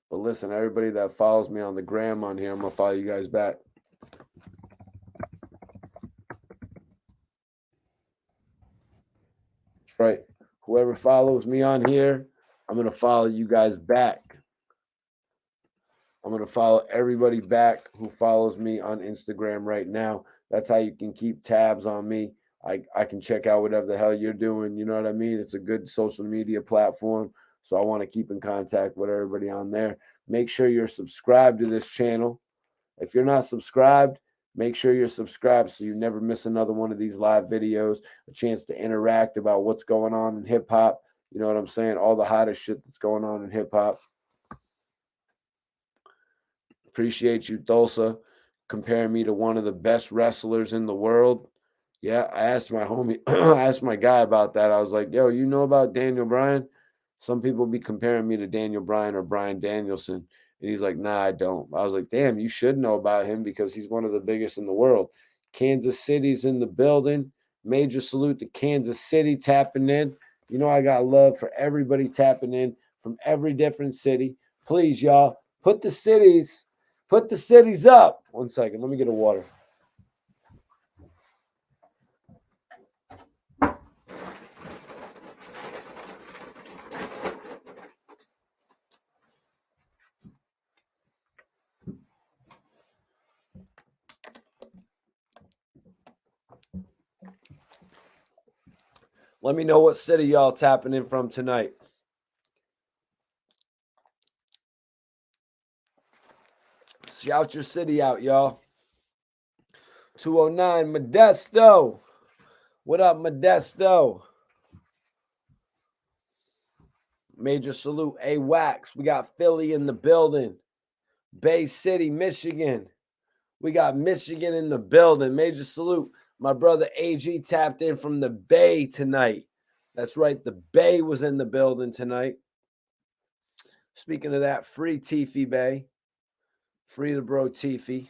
But listen, everybody that follows me on the gram on here, I'm going to follow you guys back. That's right. Whoever follows me on here, I'm going to follow you guys back. I'm going to follow everybody back who follows me on Instagram right now. That's how you can keep tabs on me. I can check out whatever the hell you're doing. You know what I mean? It's a good social media platform. So I want to keep in contact with everybody on there. Make sure you're subscribed to this channel. If you're not subscribed, make sure you're subscribed so you never miss another one of these live videos, a chance to interact about what's going on in hip hop. You know what I'm saying? All the hottest shit that's going on in hip hop. Appreciate you, Tulsa, comparing me to one of the best wrestlers in the world. Yeah, I asked my homie, I asked my guy about that. I was like, yo, you know about Daniel Bryan? Some people be comparing me to Daniel Bryan or Bryan Danielson. And he's like, nah, I don't. I was like, damn, you should know about him because he's one of the biggest in the world. Kansas City's in the building. Major salute to Kansas City tapping in. You know, I got love for everybody tapping in from every different city. Please, y'all, put the cities up. 1 second. Let me get a water. Let me know what city y'all tapping in from tonight. Shout your city out, y'all. 209 Modesto. What up, Modesto? Major salute. A Wax. We got Philly in the building. Bay City, Michigan. We got Michigan in the building. Major salute. My brother AG tapped in from the Bay tonight. That's right. The Bay was in the building tonight. Speaking of that, free Tiffy Bay. Free the bro Tiffy.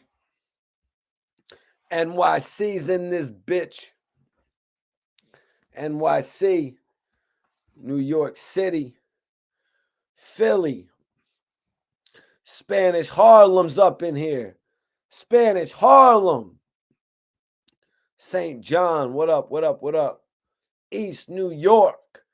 NYC's in this bitch. NYC. New York City. Philly. Spanish Harlem's up in here. Spanish Harlem. St. John, what up, what up, what up? East New York.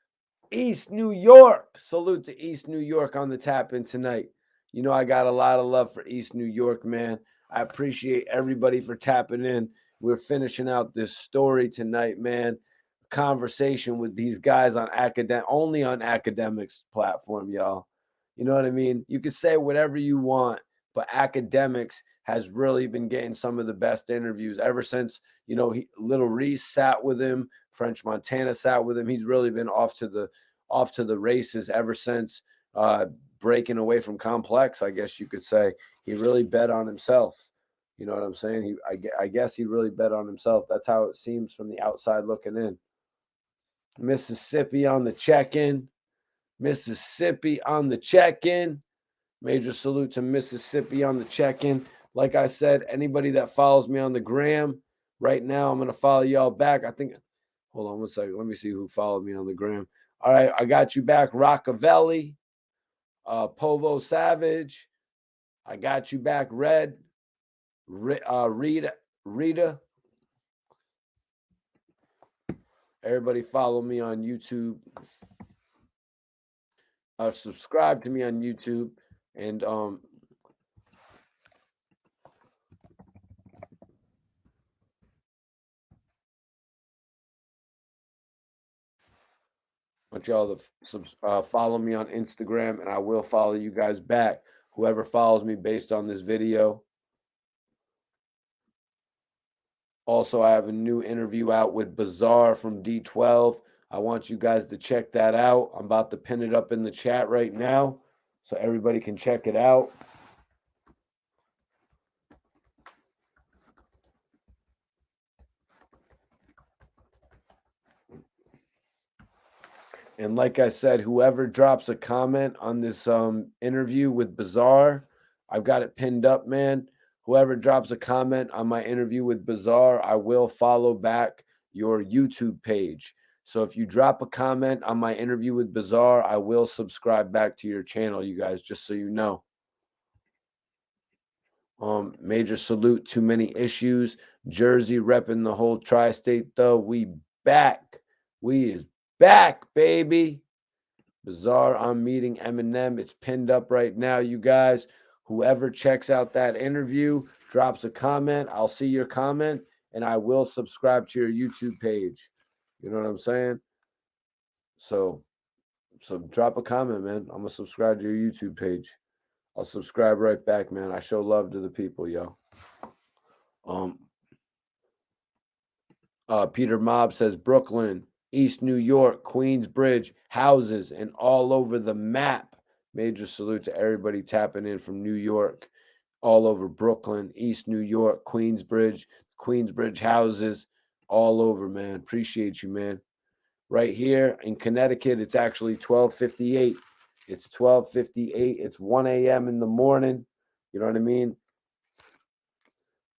East New York. Salute to East New York on the tap in tonight. You know, I got a lot of love for East New York, man. I appreciate everybody for tapping in. We're finishing out this story tonight, man. Conversation with these guys on only on Akademiks platform, y'all. You know what I mean? You can say whatever you want, but Akademiks has really been getting some of the best interviews ever since, you know, Little Reese sat with him, French Montana sat with him. He's really been off to the races ever since breaking away from Complex, I guess you could say. He really bet on himself. You know what I'm saying? I guess he really bet on himself. That's how it seems from the outside looking in. Mississippi on the check-in. Mississippi on the check-in. Major salute to Mississippi on the check-in. Like I said, anybody that follows me on the gram, right now I'm going to follow y'all back. I think, hold on 1 second. Let me see who followed me on the gram. All right, I got you back. Rockavelli, Povo Savage. I got you back, Red. Rita. Everybody follow me on YouTube. Subscribe to me on YouTube, and want y'all to follow me on Instagram, and I will follow you guys back. Whoever follows me based on this video. Also, I have a new interview out with Bizarre from D12. I want you guys to check that out. I'm about to pin it up in the chat right now so everybody can check it out. And like I said, whoever drops a comment on this interview with Bizarre, I've got it pinned up, man. Whoever drops a comment on my interview with Bizarre, I will follow back your YouTube page. So if you drop a comment on my interview with Bizarre, I will subscribe back to your channel, you guys, just so you know. Major salute, Too Many Issues. Jersey repping the whole tri-state, though. We back. We is back, baby. Bizarre, I'm meeting Eminem. It's pinned up right now, you guys. Whoever checks out that interview, drops a comment. I'll see your comment, and I will subscribe to your YouTube page. You know what I'm saying? So drop a comment, man. I'm gonna subscribe to your YouTube page. I'll subscribe right back, man. I show love to the people, yo. Peter Mobb says Brooklyn, East New York, Queensbridge, houses, and all over the map. Major salute to everybody tapping in from New York, all over Brooklyn, East New York, Queensbridge houses, all over, man. Appreciate you, man. Right here in Connecticut, it's actually 12:58. It's 12:58. It's 1 a.m. in the morning. You know what I mean?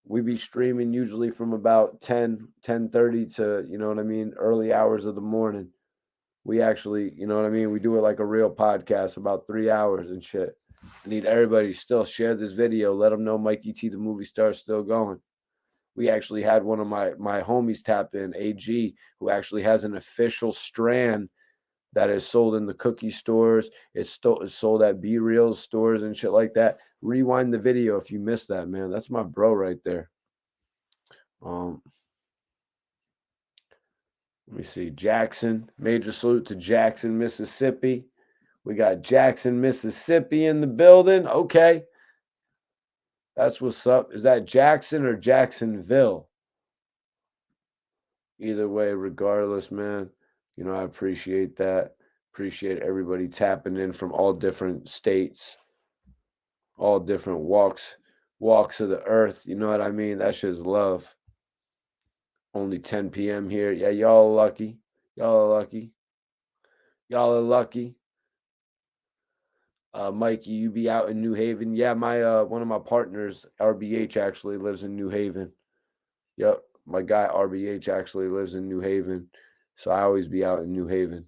We be streaming usually from about 10:30 to, you know what I mean, early hours of the morning. We actually, you know what I mean, we do it like a real podcast, about 3 hours and shit. I need everybody to still share this video. Let them know Mikey T, the movie star, is still going. We actually had one of my homies tap in, AG, who actually has an official strand that is sold in the cookie stores. It's sold at B-Reels stores and shit like that. Rewind the video if you missed that, man. That's my bro right there. Let me see. Jackson. Major salute to Jackson, Mississippi. We got Jackson, Mississippi in the building. Okay. That's what's up. Is that Jackson or Jacksonville? Either way, regardless, man, you know, I appreciate that. Appreciate everybody tapping in from all different states, all different walks of the earth. You know what I mean? That's just love. Only 10 p.m. here. Yeah, y'all are lucky. Y'all are lucky. Y'all are lucky. Mikey, you be out in New Haven? Yeah, my one of my partners, RBH, actually lives in New Haven. Yep, my guy RBH actually lives in New Haven, so I always be out in New Haven.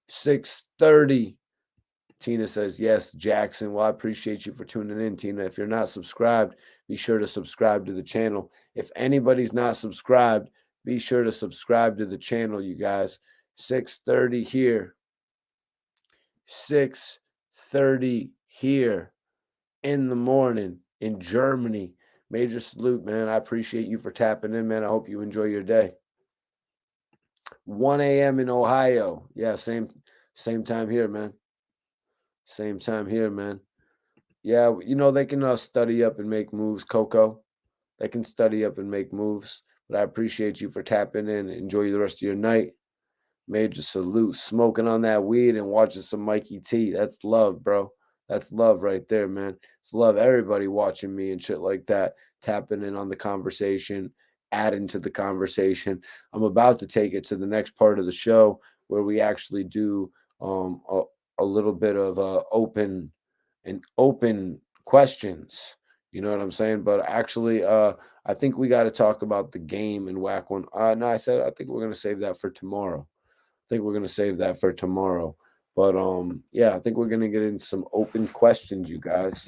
6:30. Tina says, yes, Jackson. Well, I appreciate you for tuning in, Tina. If you're not subscribed, be sure to subscribe to the channel. If anybody's not subscribed, be sure to subscribe to the channel, you guys. 6:30 here. 6:30 here in the morning in Germany. Major salute, man. I appreciate you for tapping in, man. I hope you enjoy your day. 1 a.m. in Ohio. Yeah, same time here, man. Same time here, man. Yeah, you know, they can study up and make moves, Coco. They can study up and make moves. But I appreciate you for tapping in. Enjoy the rest of your night. Major salute. Smoking on that weed and watching some Mikey T. That's love, bro. That's love right there, man. It's love. Everybody watching me and shit like that, tapping in on the conversation, adding to the conversation. I'm about to take it to the next part of the show where we actually do a little bit of open questions. You know what I'm saying? But actually, I think we got to talk about the game and Whack one. No, I think we're gonna save that for tomorrow. I think we're gonna save that for tomorrow. But yeah, I think we're gonna get into some open questions, you guys.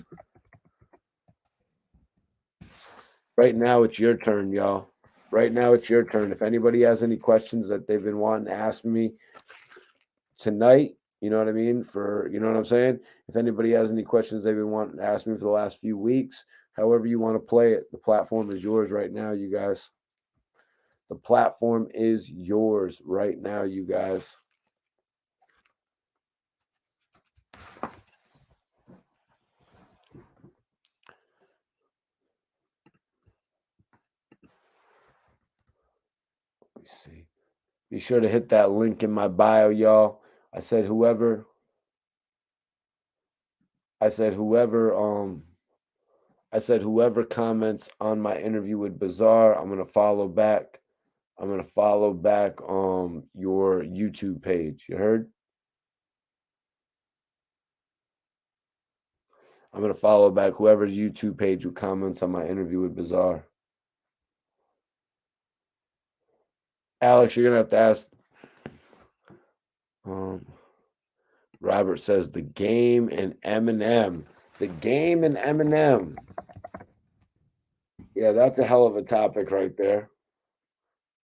Right now, it's your turn, y'all. Right now, it's your turn. If anybody has any questions that they've been wanting to ask me tonight, you know what I mean? You know what I'm saying? If anybody has any questions they've been wanting to ask me for the last few weeks, however you want to play it, the platform is yours right now, you guys. The platform is yours right now, you guys. Let me see. Be sure to hit that link in my bio, y'all. I said whoever I said whoever comments on my interview with Bazaar, I'm gonna follow back. I'm gonna follow back your YouTube page. You heard? I'm gonna follow back whoever's YouTube page who comments on my interview with Bazaar. Alex, you're gonna have to ask. Robert says the game and Eminem. The game and Eminem. Yeah, that's a hell of a topic right there.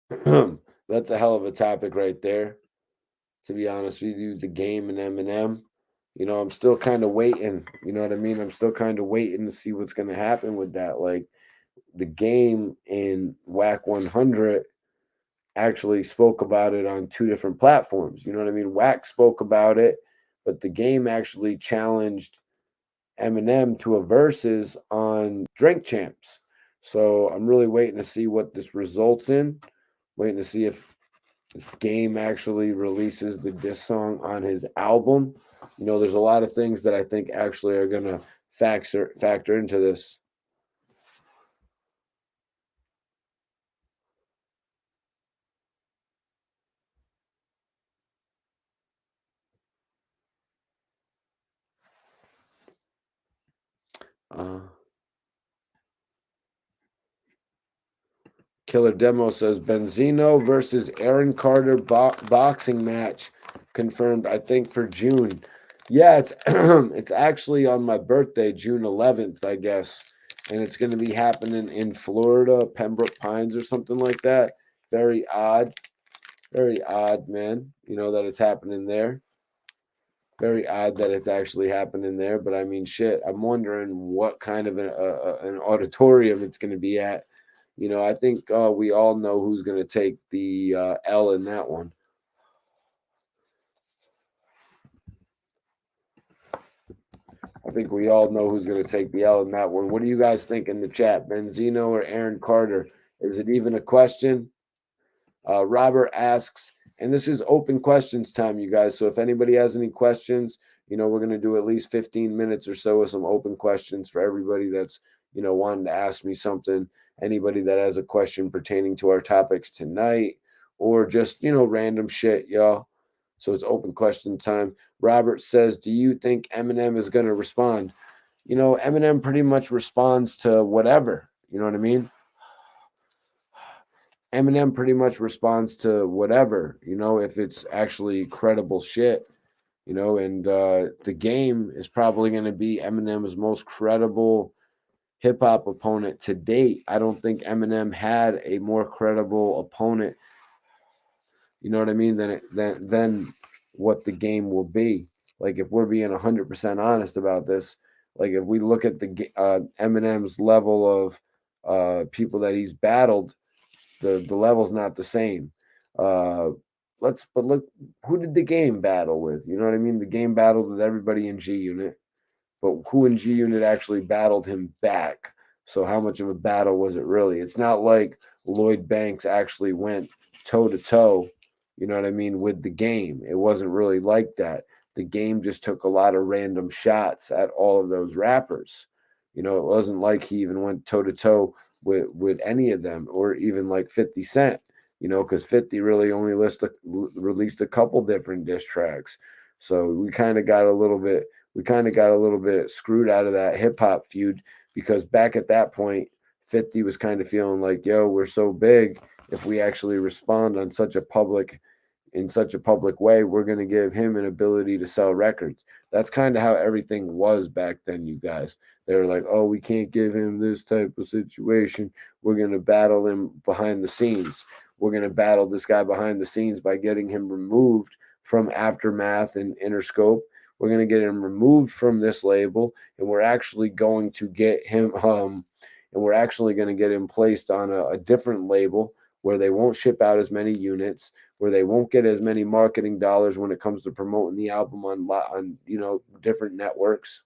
That's a hell of a topic right there. To be honest with you, the game and Eminem. I'm still kind of waiting. You know what I mean? I'm still kind of waiting to see what's gonna happen with that. Like the game in Wack 100 actually spoke about it on two different platforms. You know what I mean? Wack spoke about it, but the game actually challenged Eminem to a versus on Drink Champs. So I'm really waiting to see what this results in. Waiting to see if Game actually releases the diss song on his album. There's a lot of things that I think actually are gonna factor into this. Uh, Killer Demo says Benzino versus Aaron Carter boxing match confirmed. I think for June. Yeah, it's it's actually on my birthday, June 11th, I guess, and it's going to be happening in Florida, Pembroke Pines or something like that. Very odd, man. That it's happening there. Very odd that it's actually happening there, but I mean, shit. I'm wondering what kind of an auditorium it's going to be at. I think we all know who's going to take the L in that one. I think we all know who's going to take the L in that one. What do you guys think in the chat? Benzino or Aaron Carter? Is it even a question? Robert asks, and this is open questions time, you guys. So if anybody has any questions, we're going to do at least 15 minutes or so of some open questions for everybody that's, wanting to ask me something. Anybody that has a question pertaining to our topics tonight or just, random shit, y'all. So it's open question time. Robert says, do you think Eminem is going to respond? Eminem pretty much responds to whatever. You know what I mean? Eminem pretty much responds to whatever, if it's actually credible shit, and the game is probably going to be Eminem's most credible hip hop opponent to date. I don't think Eminem had a more credible opponent, you know what I mean, than what the game will be. Like, if we're being 100% honest about this, like, if we look at the Eminem's level of people that he's battled, the level's not the same. But look, who did the game battle with? You know what I mean? The game battled with everybody in G Unit, but who in G Unit actually battled him back? So how much of a battle was it really? It's not like Lloyd Banks actually went toe to toe, you know what I mean, with the game. It wasn't really like that. The game just took a lot of random shots at all of those rappers. It wasn't like he even went toe to toe with any of them, or even like 50 Cent, because 50 really only released a couple different diss tracks. So we kind of got a little bit screwed out of that hip hop feud, because back at that point, 50 was kind of feeling like, yo, we're so big. If we actually respond on such a public, in such a public way, we're going to give him an ability to sell records. That's kind of how everything was back then, you guys. They were like, oh, we can't give him this type of situation. We're going to battle him behind the scenes. We're going to battle this guy behind the scenes by getting him removed from Aftermath and Interscope. We're going to get him removed from this label, and we're actually going to get him and we're actually going to get him placed on a different label where they won't ship out as many units, where they won't get as many marketing dollars when it comes to promoting the album on different networks.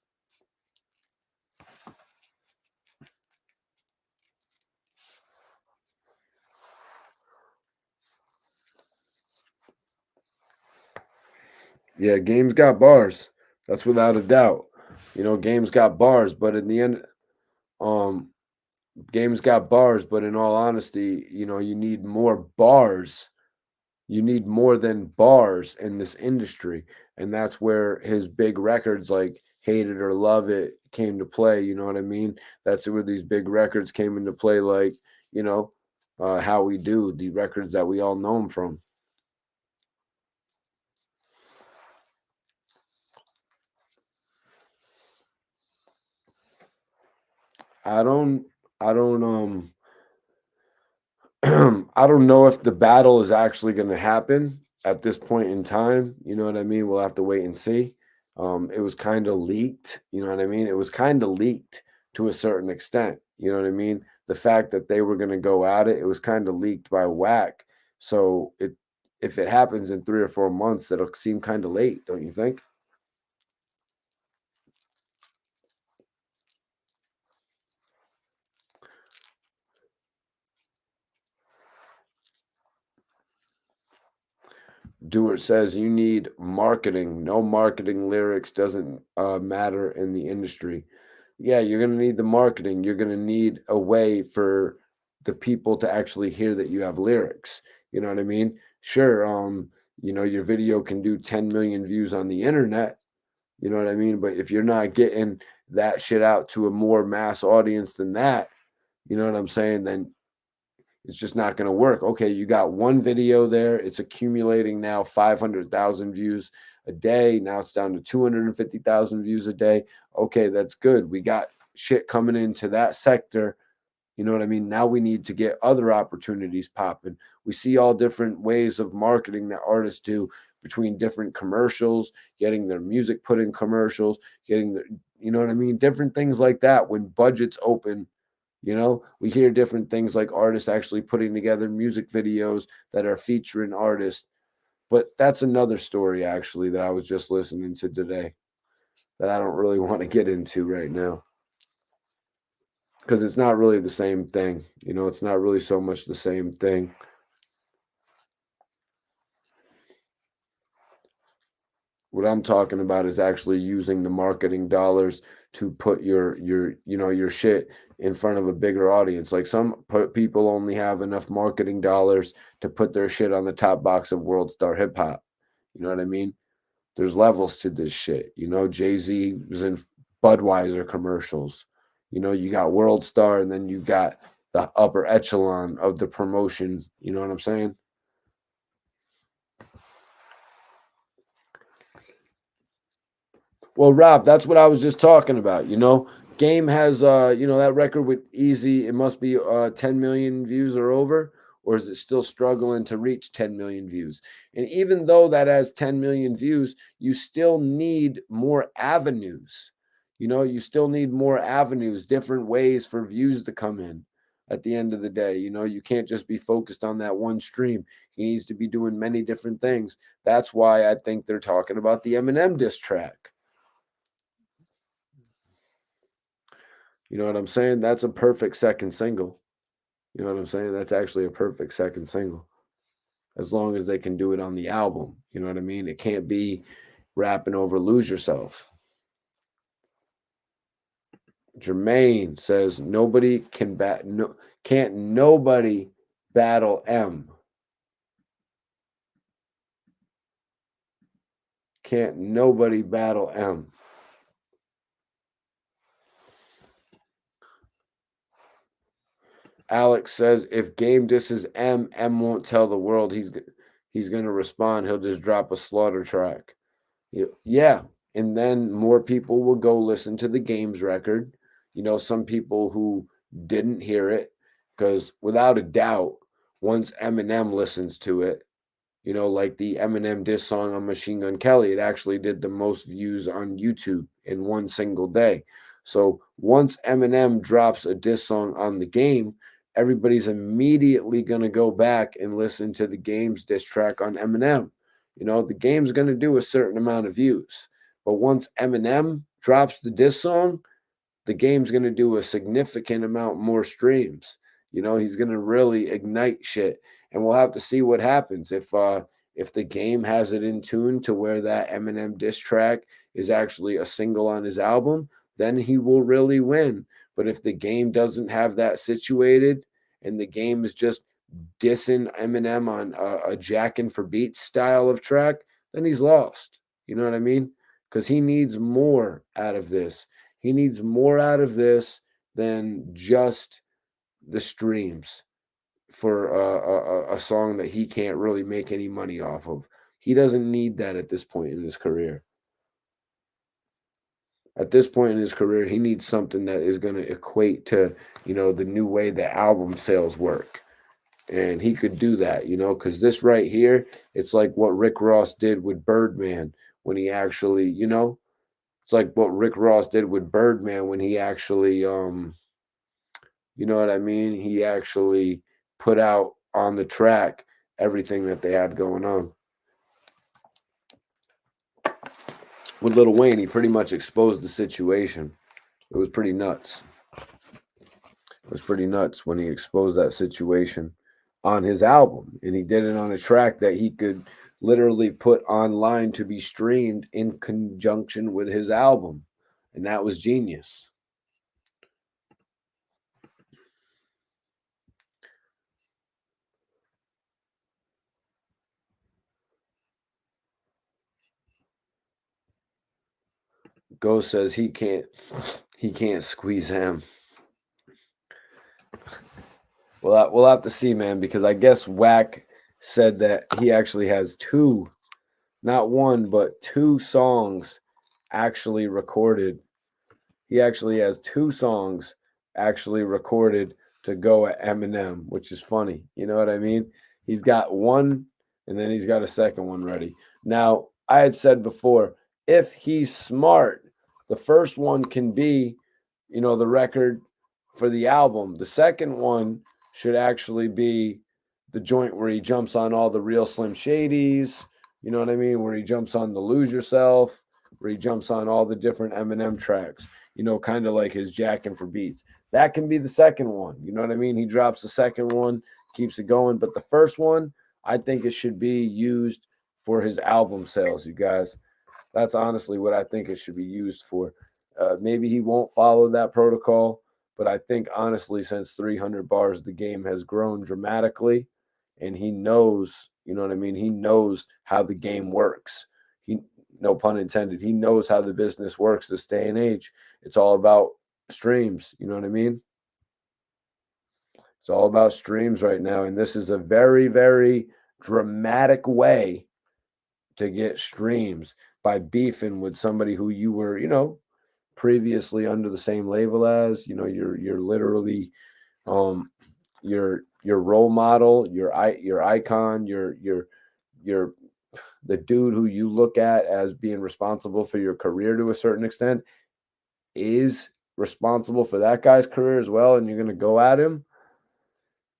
Yeah, Game's got bars. That's without a doubt. Game's got bars, but in the end, um, Game's got bars, but in all honesty, you need more bars. You need more than bars in this industry. And that's where his big records like Hate It or Love It came to play. You know what I mean? That's where these big records came into play, like, How We Do, the records that we all know him from. I don't, I don't, I don't know if the battle is actually going to happen at this point in time. You know what I mean? We'll have to wait and see. It was kind of leaked. You know what I mean? It was kind of leaked to a certain extent. You know what I mean? The fact that they were going to go at it, it was kind of leaked by Wack. So if it happens in 3 or 4 months, it'll seem kind of late, don't you think? Dewar says you need marketing. No marketing lyrics doesn't matter in the industry. Yeah, you're going to need the marketing. You're going to need a way for the people to actually hear that you have lyrics. You know what I mean? Sure, your video can do 10 million views on the internet. You know what I mean? But if you're not getting that shit out to a more mass audience than that, you know what I'm saying? Then it's just not going to work. Okay, you got one video there. It's accumulating now 500,000 views a day. Now it's down to 250,000 views a day. Okay, that's good. We got shit coming into that sector. You know what I mean? Now we need to get other opportunities popping. We see all different ways of marketing that artists do between different commercials, getting their music put in commercials, getting the, you know what I mean? Different things like that when budgets open. We hear different things like artists actually putting together music videos that are featuring artists. But that's another story, actually, that I was just listening to today that I don't really want to get into right now because it's not really the same thing. It's not really so much the same thing. What I'm talking about is actually using the marketing dollars to put your shit in front of a bigger audience. Like people only have enough marketing dollars to put their shit on the top box of World Star Hip Hop. You know what I mean? There's levels to this shit. Jay-Z was in Budweiser commercials. You got World Star and then you got the upper echelon of the promotion. You know what I'm saying? Well, Rob, that's what I was just talking about. Game has that record with Easy, it must be 10 million views or over, or is it still struggling to reach 10 million views? And even though that has 10 million views, you still need more avenues. You still need more avenues, different ways for views to come in at the end of the day. You can't just be focused on that one stream. He needs to be doing many different things. That's why I think they're talking about the Eminem diss track. You know what I'm saying? That's a perfect second single. You know what I'm saying? That's actually a perfect second single. As long as they can do it on the album. You know what I mean? It can't be rapping over Lose Yourself. Jermaine says nobody can can't nobody battle M. Can't nobody battle M. Alex says if Game disses M, M won't tell the world he's going to respond. He'll just drop a slaughter track. Yeah. And then more people will go listen to the game's record. Some people who didn't hear it, because without a doubt, once Eminem listens to it, like the Eminem diss song on Machine Gun Kelly, it actually did the most views on YouTube in one single day. So once Eminem drops a diss song on the game, everybody's immediately going to go back and listen to the game's diss track on Eminem. The game's going to do a certain amount of views. But once Eminem drops the diss song, the game's going to do a significant amount more streams. He's going to really ignite shit, and we'll have to see what happens if the game has it in tune to where that Eminem diss track is actually a single on his album, then he will really win. But if the game doesn't have that situated and the game is just dissing Eminem on a jacking for beats style of track, then he's lost. You know what I mean? Because he needs more out of this. He needs more out of this than just the streams for a song that he can't really make any money off of. He doesn't need that at this point in his career. At this point in his career, he needs something that is going to equate to, the new way that album sales work. And he could do that, because this right here, it's like what Rick Ross did with Birdman when he actually, it's like what Rick Ross did with Birdman when he actually, you know what I mean? He actually put out on the track everything that they had going on. With Lil Wayne, he pretty much exposed the situation. It was pretty nuts. It was pretty nuts when he exposed that situation on his album. And he did it on a track that he could literally put online to be streamed in conjunction with his album. And that was genius. Ghost says he can't squeeze him. Well, we'll have to see, man, because I guess Wack said that he actually has two, not one, but two songs actually recorded. He actually has two songs actually recorded to go at Eminem, which is funny. You know what I mean? He's got one, and then he's got a second one ready. Now, I had said before, if he's smart, the first one can be, the record for the album. The second one should actually be the joint where he jumps on all the Real Slim Shadys, you know what I mean? Where he jumps on the Lose Yourself, where he jumps on all the different Eminem tracks, kind of like his jacking for beats. That can be the second one. You know what I mean? He drops the second one, keeps it going. But the first one, I think it should be used for his album sales, you guys. That's honestly what I think it should be used for. Maybe he won't follow that protocol, but I think honestly, since 300 bars, the game has grown dramatically, and he knows, you know what I mean? He knows how the game works. He, no pun intended, he knows how the business works this day and age. It's all about streams, you know what I mean? It's all about streams right now, and this is a very, very dramatic way to get streams by beefing with somebody who you were, previously under the same label as. You're literally your role model, your icon, your the dude who you look at as being responsible for your career to a certain extent is responsible for that guy's career as well, and you're going to go at him.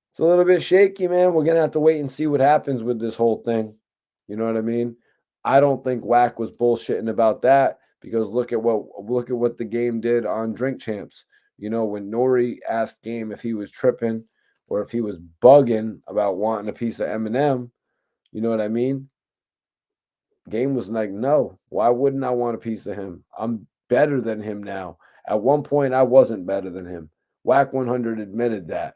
It's a little bit shaky, man. We're going to have to wait and see what happens with this whole thing. You know what I mean? I don't think Wack was bullshitting about that, because look at what the game did on Drink Champs. When N.O.R.E asked Game if he was tripping or if he was bugging about wanting a piece of Eminem, you know what I mean? Game was like, no, why wouldn't I want a piece of him? I'm better than him now. At one point, I wasn't better than him. Wack 100 admitted that.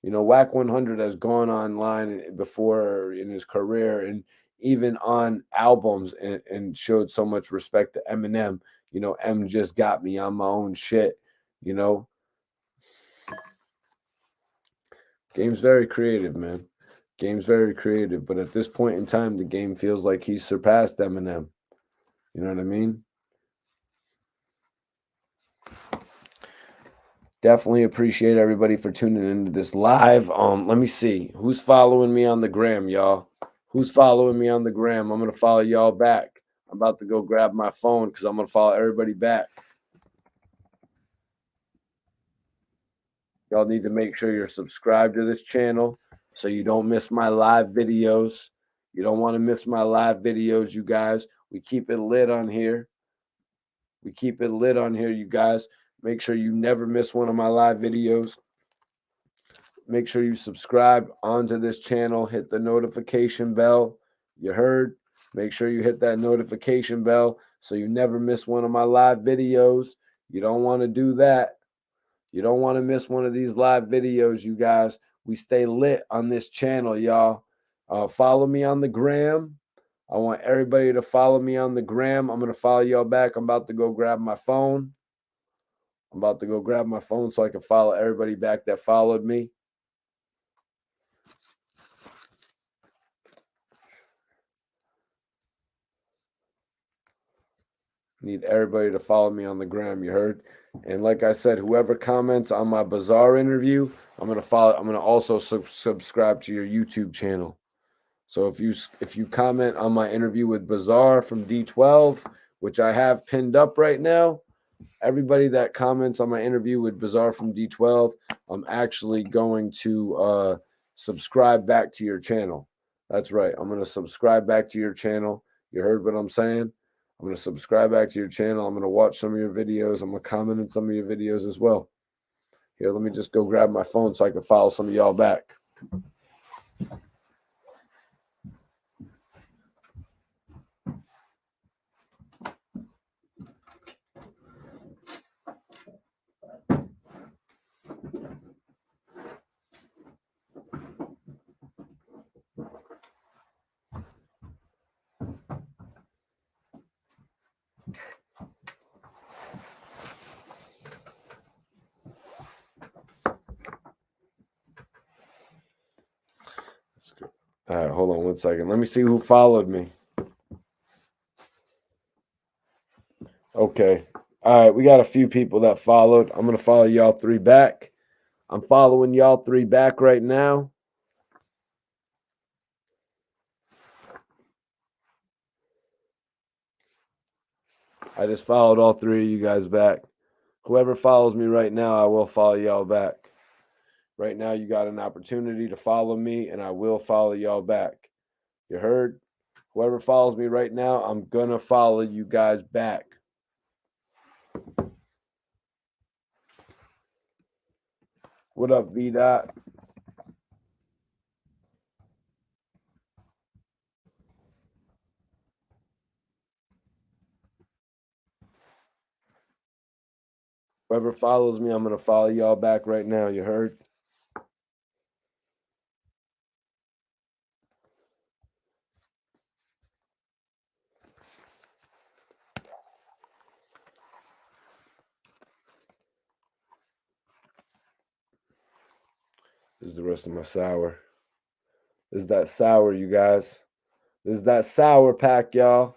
Wack 100 has gone online before in his career and even on albums and showed so much respect to Eminem. M just got me on my own shit. Game's very creative, man. Game's very creative, but at this point in time, the game feels like he's surpassed Eminem. You know what I mean? Definitely appreciate everybody for tuning into this live. Let me see who's following me on the gram, y'all. Who's following me on the gram? I'm gonna follow y'all back. I'm about to go grab my phone because I'm gonna follow everybody back. Y'all need to make sure you're subscribed to this channel so you don't miss my live videos. You don't want to miss my live videos, you guys. We keep it lit on here. We keep it lit on here, you guys. Make sure you never miss one of my live videos. Make sure you subscribe onto this channel. Hit the notification bell. You heard? Make sure you hit that notification bell so you never miss one of my live videos. You don't want to do that. You don't want to miss one of these live videos, you guys. We stay lit on this channel, y'all. Follow me on the gram. I want everybody to follow me on the gram. I'm going to follow y'all back. I'm about to go grab my phone. I'm about to go grab my phone so I can follow everybody back that followed me. Need everybody to follow me on the gram, you heard? And like I said, whoever comments on my Bazaar interview, I'm going to follow. I'm going to also subscribe to your YouTube channel. So if you comment on my interview with Bazaar from D12, which I have pinned up right now, everybody that comments on my interview with Bazaar from D12, I'm actually going to subscribe back to your channel. That's right. I'm going to subscribe back to your channel. You heard what I'm saying? I'm going to subscribe back to your channel. I'm going to watch some of your videos. I'm going to comment on some of your videos as well. Here, let me just go grab my phone so I can follow some of y'all back. That's good. All right, hold on 1 second. Let me see who followed me. Okay. All right, we got a few people that followed. I'm going to follow y'all three back. I'm following y'all three back right now. I just followed all three of you guys back. Whoever follows me right now, I will follow y'all back. Right now, you got an opportunity to follow me, and I will follow y'all back. You heard? Whoever follows me right now, I'm going to follow you guys back. What up, V-Dot? Whoever follows me, I'm going to follow y'all back right now. You heard? This is the rest of my sour. This is that sour, you guys. This is that sour pack, y'all.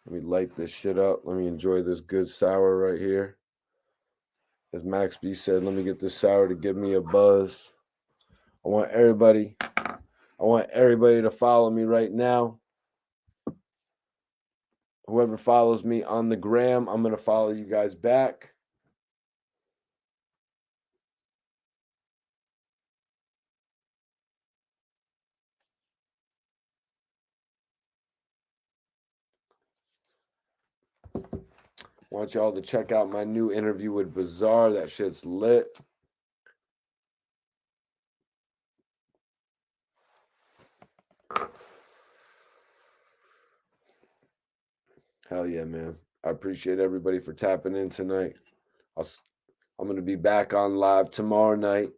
Let me light this shit up. Let me enjoy this good sour right here. As Max B said, let me get this sour to give me a buzz. I want everybody to follow me right now. Whoever follows me on the gram, I'm going to follow you guys back. I want y'all to check out my new interview with Bazaar. That shit's lit. Hell yeah, man. I appreciate everybody for tapping in tonight. I'm going to be back on live tomorrow night.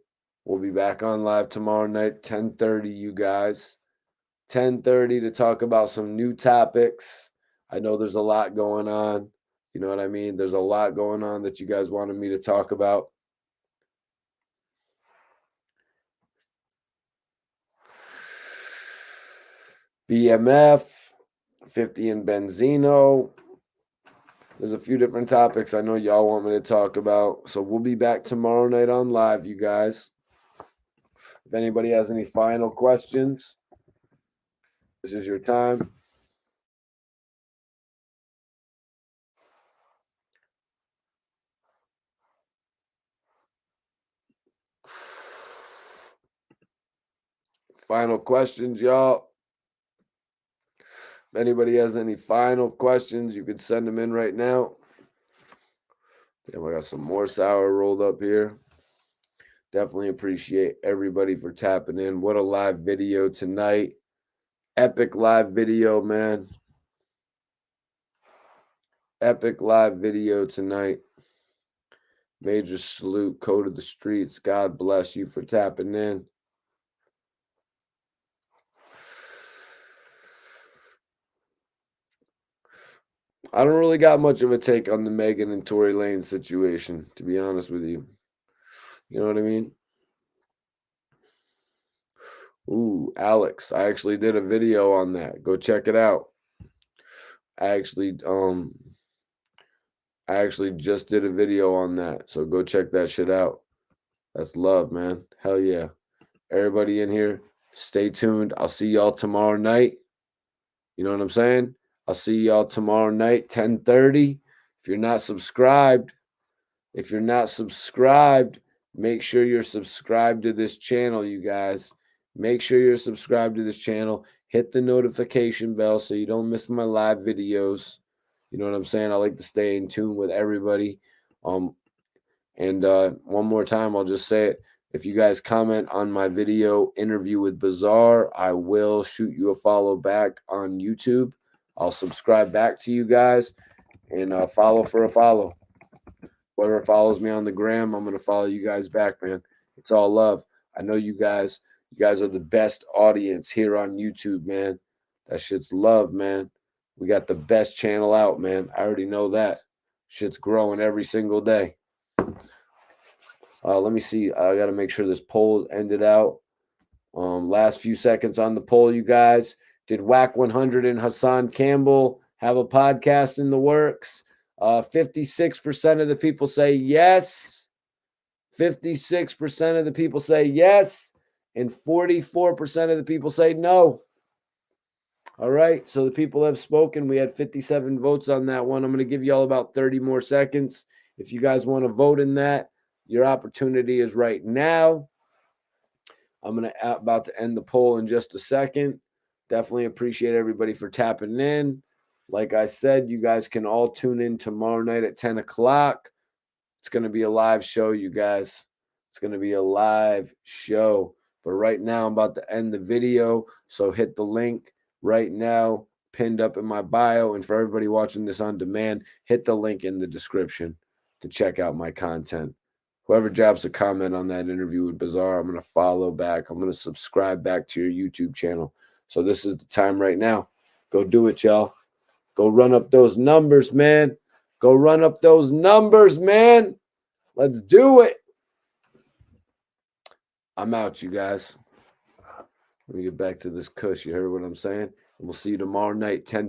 We'll be back on live tomorrow night, 10:30, you guys. 10:30 to talk about some new topics. I know there's a lot going on. You know what I mean? There's a lot going on that you guys wanted me to talk about. BMF, 50 and Benzino. There's a few different topics I know y'all want me to talk about. So we'll be back tomorrow night on live, you guys. If anybody has any final questions, this is your time. Final questions, y'all. If anybody has any final questions, you could send them in right now. Damn, I got some more sour rolled up here. Definitely appreciate everybody for tapping in. What a live video tonight. Epic live video, man. Epic live video tonight. Major salute, code of the streets. God bless you for tapping in. I don't really got much of a take on the Megan and Tory Lane situation, to be honest with you. You know what I mean? Ooh, Alex. I actually did a video on that. Go check it out. I actually just did a video on that. So go check that shit out. That's love, man. Hell yeah. Everybody in here, stay tuned. I'll see y'all tomorrow night. You know what I'm saying? I'll see y'all tomorrow night, 10:30. If you're not subscribed, make sure you're subscribed to this channel, you guys. Make sure you're subscribed to this channel. Hit the notification bell so you don't miss my live videos. You know what I'm saying? I like to stay in tune with everybody. And one more time, I'll just say it. If you guys comment on my video interview with Bazaar, I will shoot you a follow back on YouTube. I'll subscribe back to you guys and follow for a follow. Whoever follows me on the gram, I'm going to follow you guys back, man. It's all love. I know you guys are the best audience here on YouTube, man. That shit's love, man. We got the best channel out, man. I already know that. Shit's growing every single day. Let me see. I got to make sure this poll ended out. Last few seconds on the poll, you guys. Did Wack 100 and Hassan Campbell have a podcast in the works? 56% of the people say yes. 56% of the people say yes. And 44% of the people say no. All right. So the people have spoken. We had 57 votes on that one. I'm going to give you all about 30 more seconds. If you guys want to vote in that, your opportunity is right now. I'm about to end the poll in just a second. Definitely appreciate everybody for tapping in. Like I said, you guys can all tune in tomorrow night at 10 o'clock. It's going to be a live show, you guys. It's going to be a live show. But right now, I'm about to end the video. So hit the link right now, pinned up in my bio. And for everybody watching this on demand, hit the link in the description to check out my content. Whoever drops a comment on that interview with Bazaar, I'm going to follow back. I'm going to subscribe back to your YouTube channel. So this is the time right now. Go do it, y'all. Go run up those numbers, man. Go run up those numbers, man. Let's do it. I'm out, you guys. Let me get back to this kush. You heard what I'm saying? And we'll see you tomorrow night, 10 p.m.